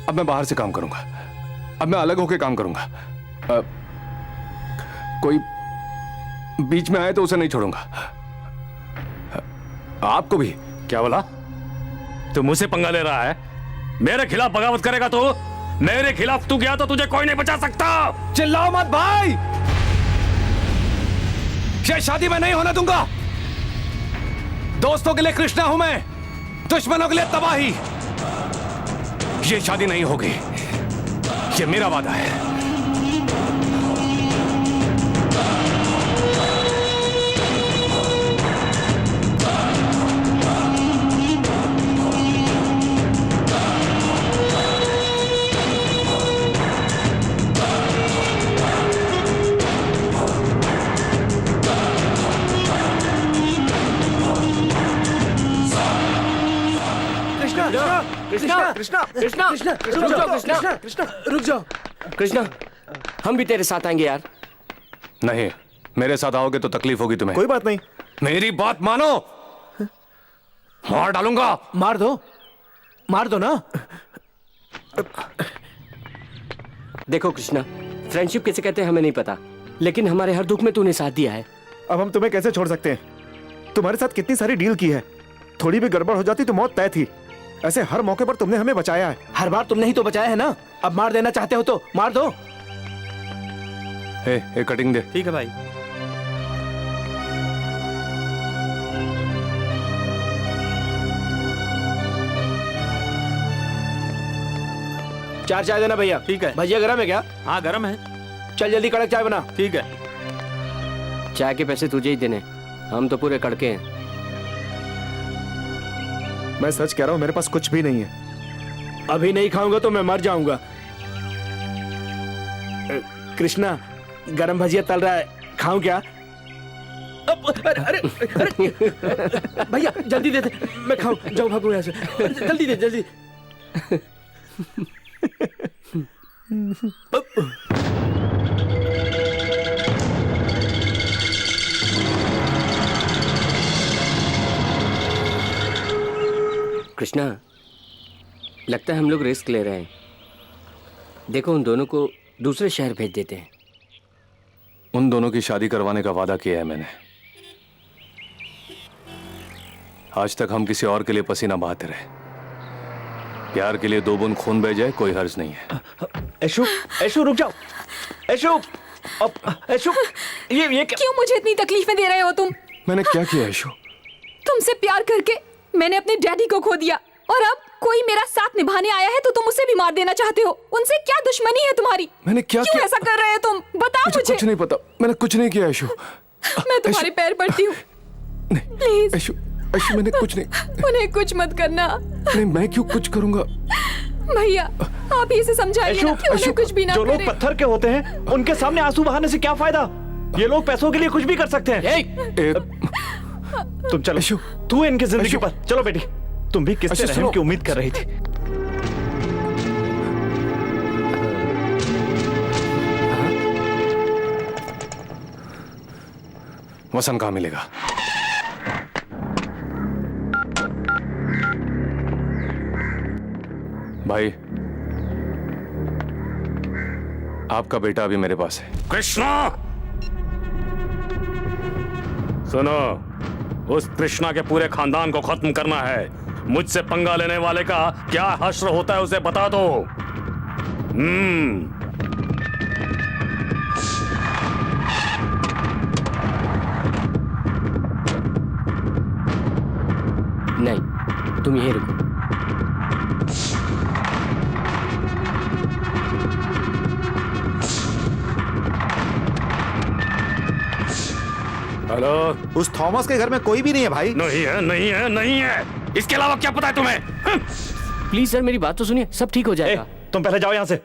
अब मैं बाहर से काम करूंगा, अब मैं अलग होकर काम करूंगा। कोई बीच में आए तो उसे नहीं छोड़ूंगा। आपको भी। क्या बोला? तू मुझसे पंगा ले रहा है? मेरे खिलाफ बगावत करेगा तू? मेरे खिलाफ तू गया तो तुझे कोई नहीं बचा सकता। चिल्लाओ मत भाई, ये शादी में नहीं होने दूंगा। दोस्तों के लिए कृष्णा हूं मैं, दुश्मनों के लिए तबाही। ये शादी नहीं होगी, ये मेरा वादा है। कृष्णा कृष्णा कृष्णा कृष्णा रुक जाओ कृष्णा कृष्णा रुक जाओ कृष्णा, हम भी तेरे साथ आएंगे यार। नहीं, मेरे साथ आओगे तो तकलीफ होगी तुम्हें। कोई बात नहीं, मेरी बात मानो, मार डालूंगा। मार दो ना। देखो कृष्णा, फ्रेंडशिप किसे कहते हैं हमें नहीं पता, लेकिन हमारे हर दुख में तूने साथ दिया है। अब हम तुम्हें कैसे छोड़ सकते हैं? तुम्हारे साथ कितनी सारी डील की है, थोड़ी भी गड़बड़ हो जाती तो मौत तय थी। ऐसे हर मौके पर तुमने हमें बचाया है। हर बार तुमने ही तो बचाया है ना, अब मार देना चाहते हो तो मार दो। ए, कटिंग दे। ठीक है भाई। चार चाय देना भैया। ठीक है। भैया गरम है क्या? हाँ गरम है। चल जल्दी कड़क चाय बना। ठीक है। चाय के पैसे तुझे ही देने, हम तो पूरे कड़के हैं। मैं सच कह रहा हूं, मेरे पास कुछ भी नहीं है। अभी नहीं खाऊंगा तो मैं मर जाऊंगा। कृष्णा, गरम भजिया तल रहा है, खाऊं क्या? अरे अरे अरे भैया जल्दी दे दे, मैं खाऊं। जाओ भागो यहाँ से, जल्दी दे जल्दी। कृष्णा, लगता है हम लोग रिस्क ले रहे हैं। देखो, उन दोनों को दूसरे शहर भेज देते हैं। उन दोनों की शादी करवाने का वादा किया है मैंने। आज तक हम किसी और के लिए पसीना बहाते रहे। प्यार के लिए 2 बूंद खून बह जाए कोई हर्ज नहीं है। ऐशु रुक जाओ। ऐशु, ऐशु, ये क्यों मुझे इतनी तकलीफें दे रहे हो तुम? मैंने क्या किया ऐशु? तुमसे प्यार करके मैंने अपने डैडी को खो दिया, और अब कोई मेरा साथ निभाने आया है तो तुम उसे भी मार देना चाहते हो। उनसे क्या दुश्मनी है तुम्हारी? मैंने क्या क्यों किया? ऐसा कर रहे हो तुम? बताओ मुझे। कुछ नहीं पता, मैंने कुछ नहीं किया ऐशु। मैं तुम्हारे पैर पड़ती हूँ, प्लीज। ऐशु, ऐशु मैंने कुछ नहीं। उन्हें कुछ मत करना। नहीं, मैं क्यों कुछ करूंगा? भैया आप ही से समझाइए ना कि उन्हें कुछ भी ना जो लोग करे। पत्थर के होते हैं उनके सामने आंसू बहाने से क्या फायदा? ये लोग पैसों के लिए कुछ भी कर सकते हैं। तुम चलो, तू इनकी जिंदगी पर चलो बेटी। तुम भी किससे रहम की उम्मीद कर रही थी? वसन कहाँ मिलेगा? भाई, आपका बेटा अभी मेरे पास है। कृष्णा, सुनो, उस कृष्णा के पूरे खानदान को खत्म करना है। मुझसे पंगा लेने वाले का क्या हश्र होता है उसे बता दो। नहीं, तुम यहीं रुको। हेलो, उस थॉमस के घर में कोई भी नहीं है भाई। नहीं है, नहीं है, नहीं है। इसके अलावा क्या पता है तुम्हें? प्लीज सर, मेरी बात तो सुनिए, सब ठीक हो जाएगा। तुम पहले जाओ यहाँ से।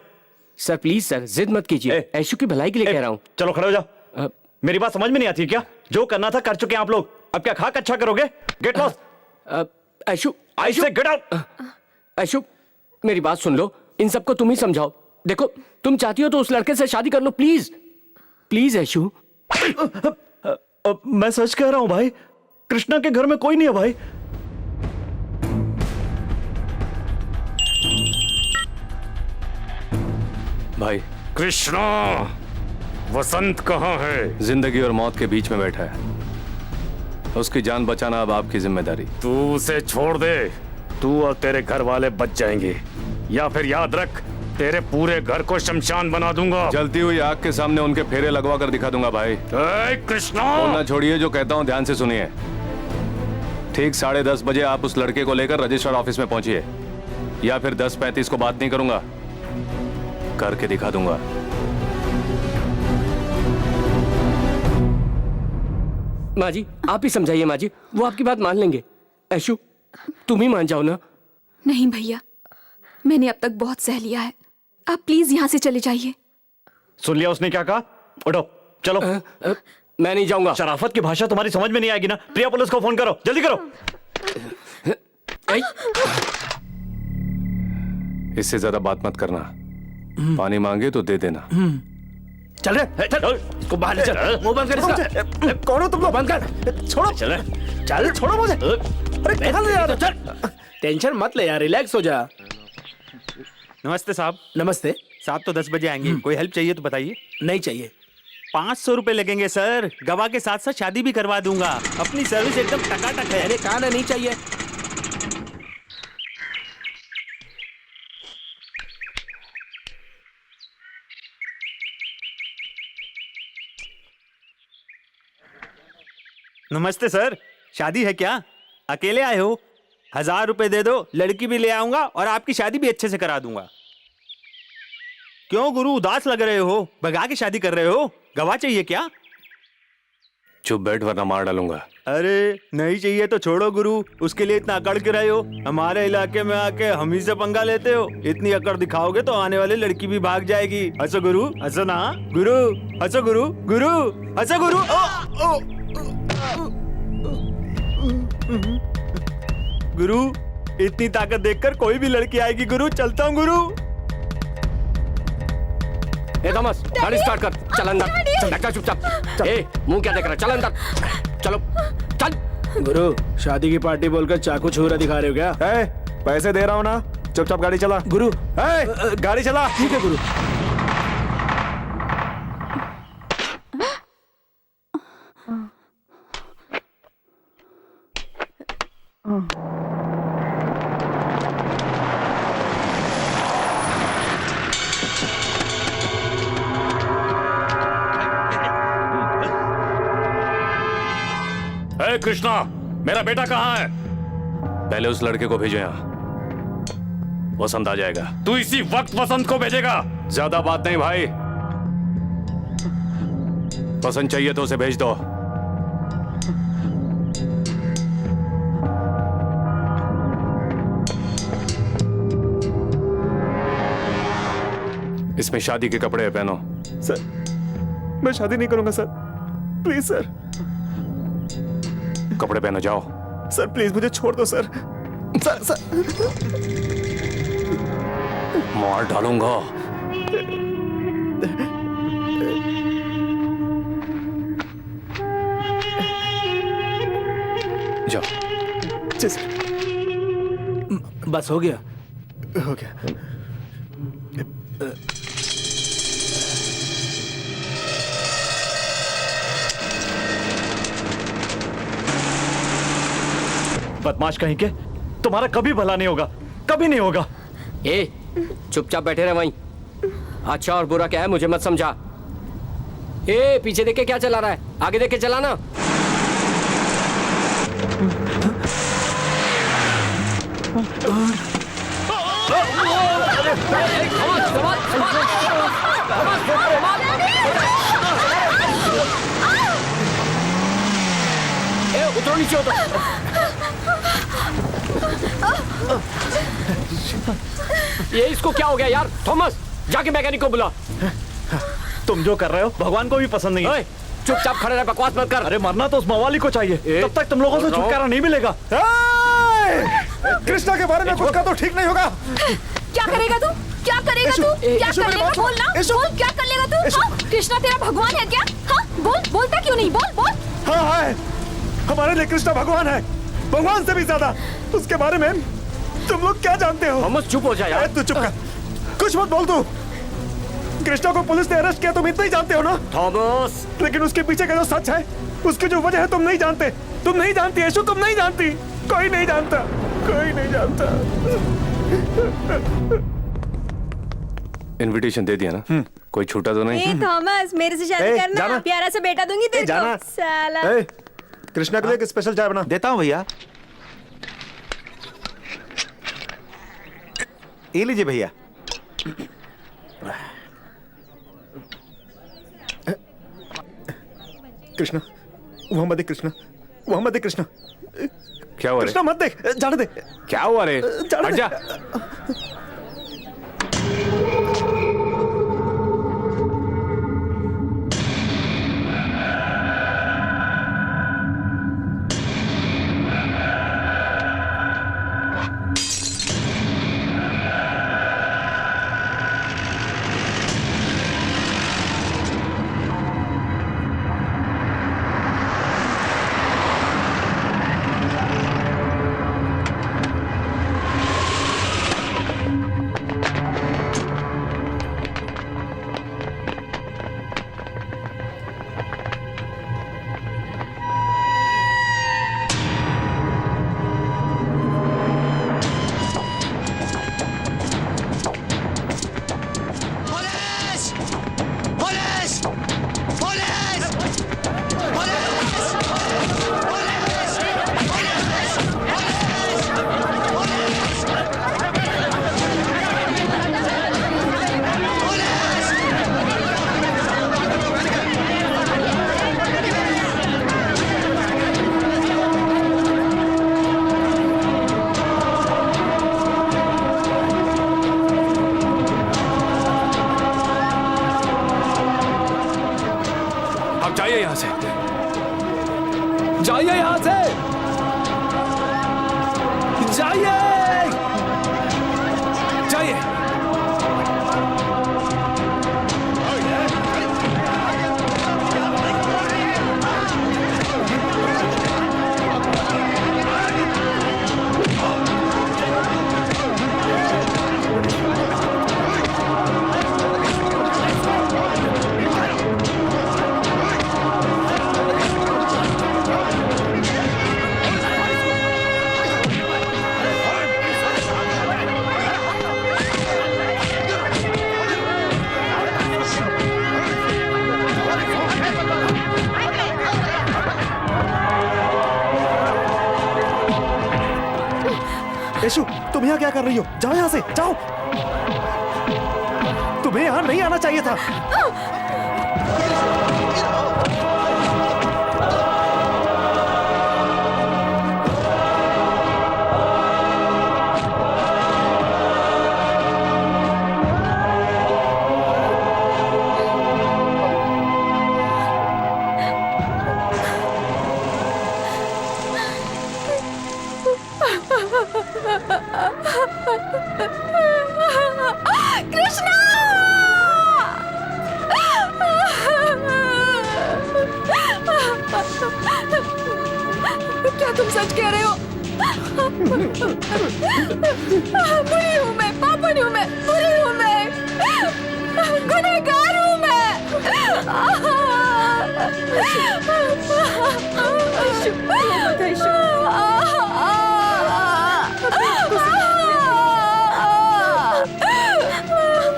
सर प्लीज सर, जिद मत कीजिए, ऐशु की भलाई के लिए कह रहा हूँ। चलो खड़े हो जाओ। मेरी बात समझ में नहीं आती क्या? जो करना था कर चुके हैं आप लोग, अब क्या खाक अच्छा करोगे? Get lost. ऐशु, आई से गेट आउट। ऐशु, मेरी बात सुन लो, इन सबको तुम ही समझाओ। देखो, तुम चाहती हो तो उस लड़के से शादी कर लो, प्लीज प्लीज ऐशु। मैं सच कह रहा हूं भाई, कृष्णा के घर में कोई नहीं है भाई। भाई कृष्णा, वसंत कहाँ है? जिंदगी और मौत के बीच में बैठा है। उसकी जान बचाना अब आपकी जिम्मेदारी। तू उसे छोड़ दे, तू और तेरे घर वाले बच जाएंगे, या फिर याद रख तेरे पूरे घर को शमशान बना दूंगा। जलती हुई आग के सामने उनके फेरे लगवा कर दिखा दूंगा भाई। कृष्णा, बोलना छोड़िए, जो कहता हूँ ध्यान से सुनिए। ठीक 10:30 बजे आप उस लड़के को लेकर रजिस्ट्रार ऑफिस में पहुंचिए, या फिर 10:35 को बात नहीं करूंगा, करके दिखा दूंगा। माँ जी आप ही समझाइए माँ जी, वो आपकी बात मान लेंगे। ऐशु तुम ही मान जाओ ना। नहीं भैया, मैंने अब तक बहुत सह लिया है, आप प्लीज यहाँ से चले जाइए। सुन लिया उसने क्या कहा? उठो चलो। मैं नहीं जाऊंगा। शराफत की भाषा तुम्हारी समझ में नहीं आएगी ना। प्रिया पुलिस को फोन करो, जल्दी करो। इससे ज्यादा बात मत करना। पानी मांगे तो दे देना। चल रे, चल इसको बाहर ले चल। मुंह बंद कर इसका। कौन हो तुम लोग? बंद कर। छोड़ो। चल चल, छोड़ो मुझे। अरे कहाँ ले जा रहे हो? चल। टेंशन मत ले यार, रिलैक्स हो जा। नमस्ते साहब। नमस्ते साहब तो 10 बजे आएंगे, कोई हेल्प चाहिए तो बताइए। नहीं चाहिए। 500 रुपए लगेंगे सर, गवाह के साथ साथ शादी भी करवा दूंगा। अपनी सर्विस एकदम टकाटक है। अरे कहा ना नहीं चाहिए। नमस्ते सर, शादी है क्या? अकेले आए हो? 1000 रुपए दे दो, लड़की भी ले आऊंगा और आपकी शादी भी अच्छे से करा दूंगा। क्यों गुरु उदास लग रहे हो? भगा के शादी कर रहे हो? गवाह चाहिए क्या? चुप बैठ वरना मार डालूंगा। अरे नहीं चाहिए तो छोड़ो गुरु, उसके लिए इतना अकड़ के रहे हो। हमारे इलाके में आके हम ही से पंगा लेते हो। इतनी अकड़ दिखाओगे तो आने वाली लड़की भी भाग जाएगी। हंसो गुरु, हंसो ना गुरु, हंसो गुरु, गुरु हंसो गुरु। गुरु इतनी ताकत देखकर कोई भी लड़की आएगी गुरु। चलता हूँ गुरु। ए थॉमस, गाड़ी स्टार्ट कर, चल अंदर। चल बैठ जा चुपचाप। ए मुंह क्या देख रहा है? चल अंदर, चलो चल। गुरु शादी की पार्टी बोलकर चाकू छुरा दिखा रहे हो क्या? पैसे दे रहा हूँ ना, चुपचाप गाड़ी चला। गुरु गाड़ी चला। ठीक है गुरु। ए कृष्णा, मेरा बेटा कहाँ है? पहले उस लड़के को भेजो यहाँ, वसंत आ जाएगा। तू इसी वक्त वसंत को भेजेगा? ज्यादा बात नहीं भाई, पसंद चाहिए तो उसे भेज दो। इसमें शादी के कपड़े पहनो। सर मैं शादी नहीं करूंगा सर, प्लीज सर। कपड़े पहनो, जाओ। सर प्लीज मुझे छोड़ दो सर। सर मार डालूंगा। जाओ। बस हो गया। हो गया। बदमाश कहीं के, तुम्हारा कभी भला नहीं होगा, कभी नहीं होगा। ए चुपचाप बैठे रहे वहीं। अच्छा और बुरा क्या है मुझे मत समझा। ए पीछे देख के क्या चला रहा है? आगे देख के चलाना। ए उतरो नीचे उतरो। ये इसको क्या हो गया यार? थॉमस जाके मैकेनिक को बुला। तुम जो कर रहे हो भगवान को भी पसंद नहीं है। चुपचाप खड़े रह, बकवास मत कर। अरे मरना तो उस मवाली को चाहिए, तब तक तुम लोगों से छुटकारा नहीं मिलेगा। कृष्णा के बारे में खुद का तो ठीक नहीं होगा। क्या करेगा तू? क्या करेगा तू? क्या कर लेगा? बोल ना, बोल क्या कर लेगा तू? हाँ? कृष्णा तेरा भगवान है क्या? हाँ बोल, बोलता क्यों नहीं? बोल बोल। हाँ है, हमारे लिए कृष्णा भगवान है, भगवान से भी ज्यादा। उसके बारे में तुम लोग क्या जानते हो? थॉमस चुप हो जा यार। तू चुप कर, कुछ मत बोल तू। कृष्णा को पुलिस ने अरेस्ट किया, तुम इतना ही जानते हो ना थॉमस। लेकिन उसके पीछे का जो सच है, उसकी जो वजह है, तुम नहीं जानते। तुम नहीं जानती यशु, तुम नहीं जानती। कोई नहीं जानता, कोई नहीं जानता। इनविटेशन दे दिया ना? कोई छूटा तो नहीं? थॉमस, मेरे से शादी करना, जाना। प्यारा सा बेटा दूंगी तेरे जाना। को। साला। कृष्णा के लिए एक स्पेशल चाय बना। देता हूं भैया। ये लीजिए भैया। कृष्णा, वहां मत देख। कृष्णा, वहां मत देख। कृष्णा, क्या हुआ रे? कृष्णा मत देख, जाने दे। क्या हुआ रे? जाने हट दे। जा। अब जाइए यहाँ से, जाइए यहाँ से, जाइए, जाइए। यशु, तुम यहाँ क्या कर रही हो? जाओ यहाँ से, जाओ। तुम्हें यहाँ नहीं आना चाहिए था। कृष्णा! क्या तुम सच कह रहे हो? बुरी हूँ मैं, पापन हूँ मैं, बुरी हूँ मैं, गुनहगार हूँ मैं।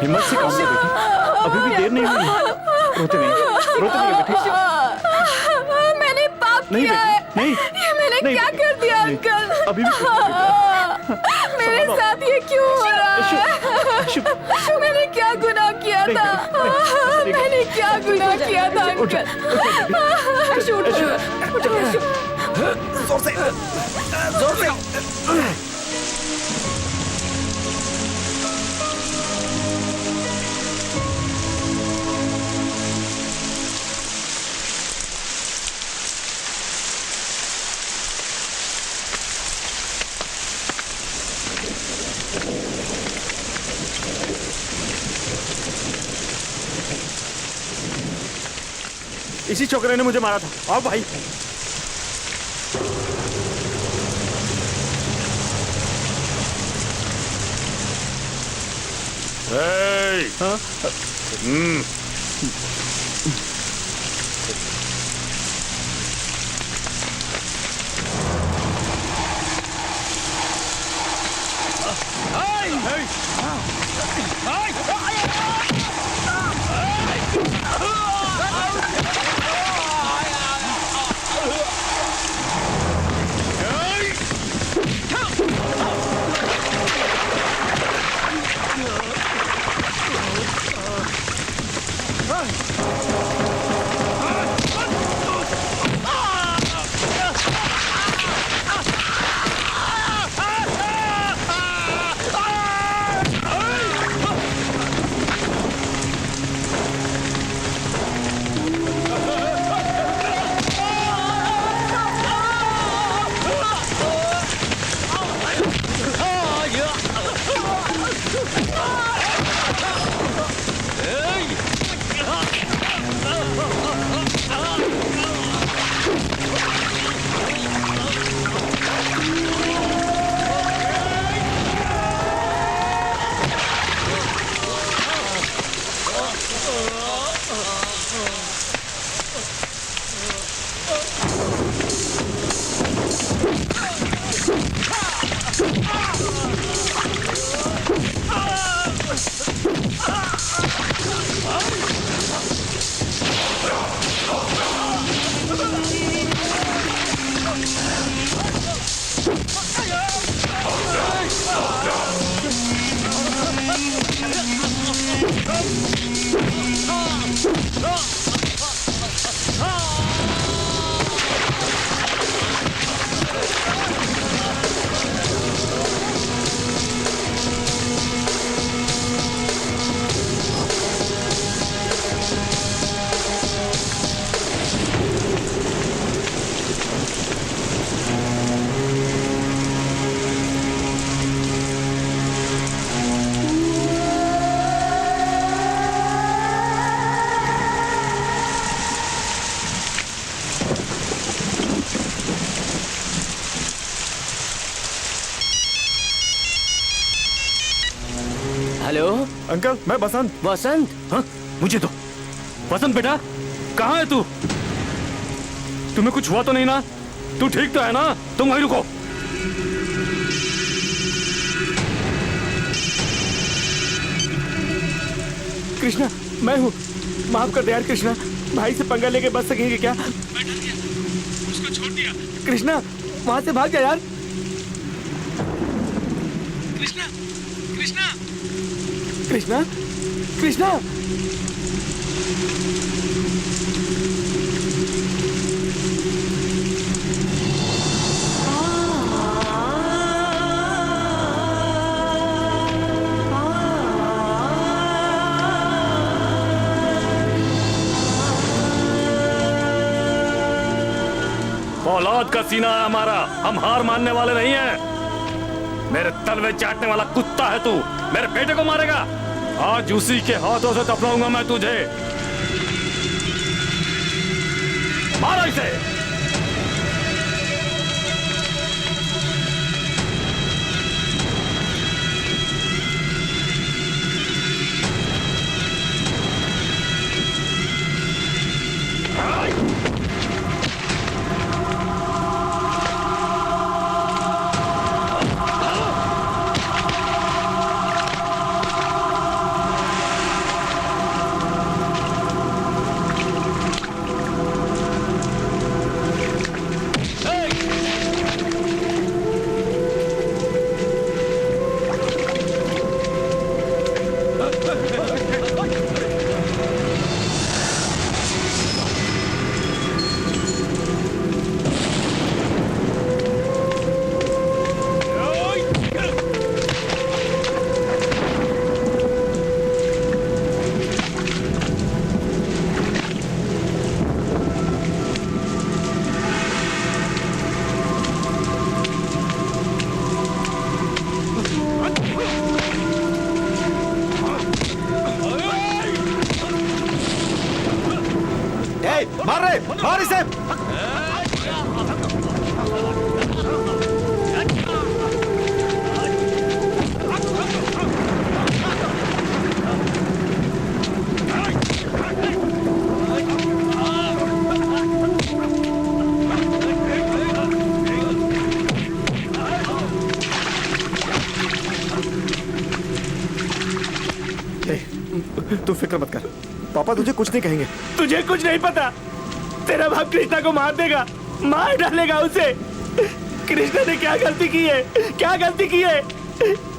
हिम्मत से काम ले बेटी, अभी भी देर नहीं हुई। रोते नहीं बेटी। मैंने पाप नहीं किया बेटी, है। नहीं। ये मैंने नहीं क्या बेटी, कर दिया नहीं। अंकल? अभी भी मेरे संभालो। साथ ये क्यों हो रहा है? मैंने क्या गुनाह किया था? मैंने क्या गुनाह किया था अंकल? अशु, उठो, अशु। जोर से, जोर से। इसी छोकरे ने मुझे मारा था। आओ भाई। हेलो अंकल, मैं बसंत। वसंत? हाँ? मुझे तो वसंत बेटा, कहाँ है तू? तुम्हें कुछ हुआ तो नहीं ना? तू ठीक तो है ना? तुम वहीं रुको। कृष्णा, मैं हूँ। माफ कर दे यार कृष्णा, भाई से पंगा लेके बच सकेंगे क्या? उसको छोड़ दिया। कृष्णा, वहां से भाग जा यार। कृष्णा, कृष्णा, कृष्णा, कृष्णा। औलाद का सीना है हमारा, हम हार मानने वाले नहीं हैं। मेरे तलवे चाटने वाला कुत्ता है तू, मेरे बेटे को मारेगा। आज उसी के हाथों से दफनाऊंगा मैं तुझे। मारो इसे। मार इसे। फिक्र मत कर, पापा तुझे कुछ नहीं कहेंगे। तुझे कुछ नहीं पता, तेरा बाप कृष्णा को मार देगा, मार डालेगा उसे। कृष्णा ने क्या गलती की है, क्या गलती की है?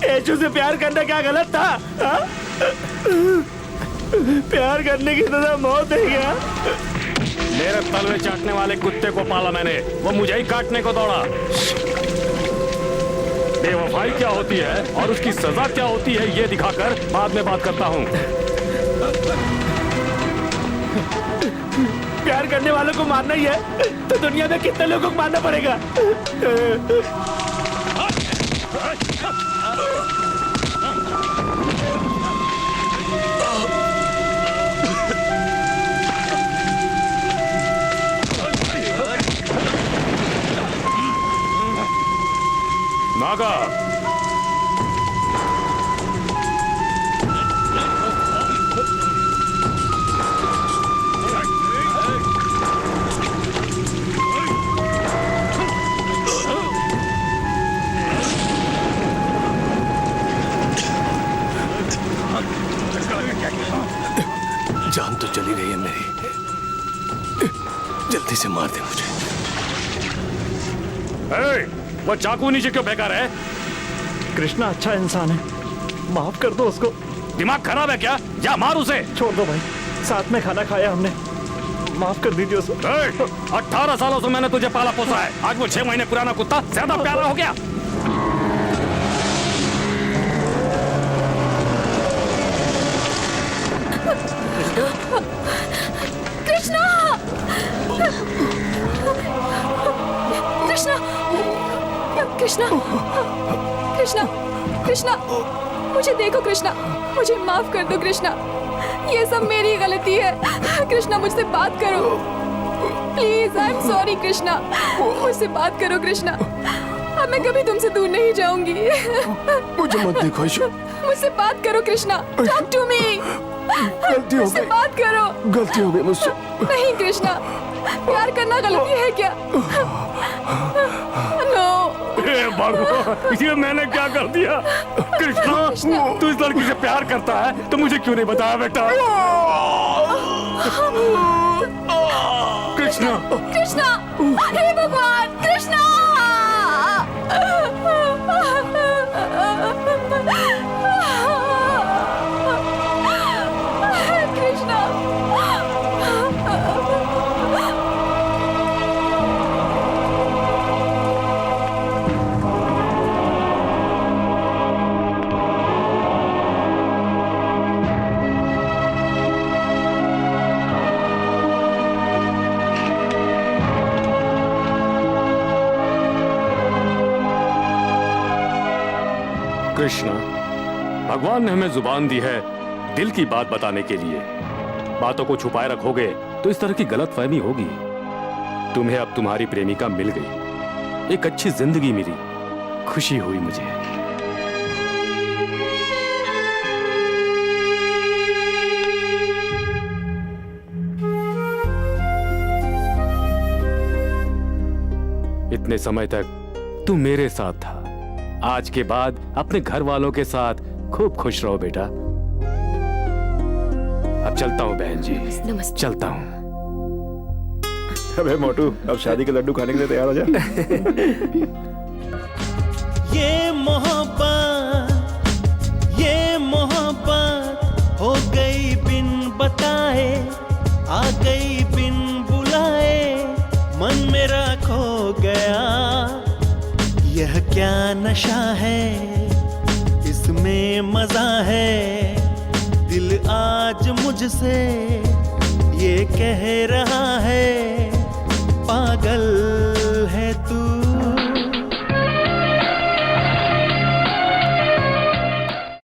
ऐशू से प्यार करना क्या गलत था? हा? प्यार करने की सजा मौत है क्या? मेरे तलवे चाटने वाले कुत्ते को पाला मैंने, वो मुझे ही काटने को दौड़ा। बेवफाई क्या होती है और उसकी सजा क्या होती है ये दिखाकर बाद में बात करता हूँ। प्यार करने वालों को मारना ही है तो दुनिया में कितने लोगों को मारना पड़ेगा? नागा, जान तो चली गई है मेरी, जल्दी से मार दे मुझे। वो चाकू नीचे क्यों फेंका रहा है? कृष्णा अच्छा इंसान है, माफ कर दो उसको। दिमाग खराब है क्या? जा मार उसे। छोड़ दो भाई, साथ में खाना खाया हमने, माफ कर दीजिए उसे। 18 सालों से मैंने तुझे पाला पोसा है, आज वो 6 महीने पुराना कुत्ता ज्यादा प्यारा हो गया। कृष्णा, कृष्णा, कृष्णा, कृष्णा, कृष्णा, मुझे देखो कृष्णा, मुझे माफ कर दो कृष्णा, ये सब मेरी गलती है। कृष्णा मुझसे बात करो please, I am sorry Krishna, मुझसे बात करो कृष्णा, अब मैं कभी तुमसे दूर नहीं जाऊंगी। मुझे मत देखो ऐशू, मुझसे बात करो कृष्णा, टॉक टू मी, गलती हो मुझसे गई, बात करो। गलती हो गई मुझसे। नहीं कृष्णा, प्यार करना गलती है क्या? नो। भगवान, ये मैंने क्या कर दिया? कृष्णा, तू इस लड़की से प्यार करता है तो मुझे क्यों नहीं बताया बेटा? कृष्णा, कृष्णा, हे भगवान, कृष्णा! कृष्णा! कृष्णा, भगवान ने हमें जुबान दी है दिल की बात बताने के लिए। बातों को छुपाए रखोगे तो इस तरह की गलतफहमी होगी। तुम्हें अब तुम्हारी प्रेमिका मिल गई, एक अच्छी जिंदगी मिली, खुशी हुई मुझे। इतने समय तक तू मेरे साथ था, आज के बाद अपने घर वालों के साथ खूब खुश रहो बेटा। अब चलता हूँ बहन जी, नमस्ते। चलता हूँ। अबे मोटू, अब शादी के लड्डू खाने के लिए तैयार हो जा। ये मोहब्बत हो गई बिन बताए, आ गई बिन बुलाए, मन मेरा खो गया। यह क्या नशा है, इसमें मजा है, दिल आज मुझसे ये कह रहा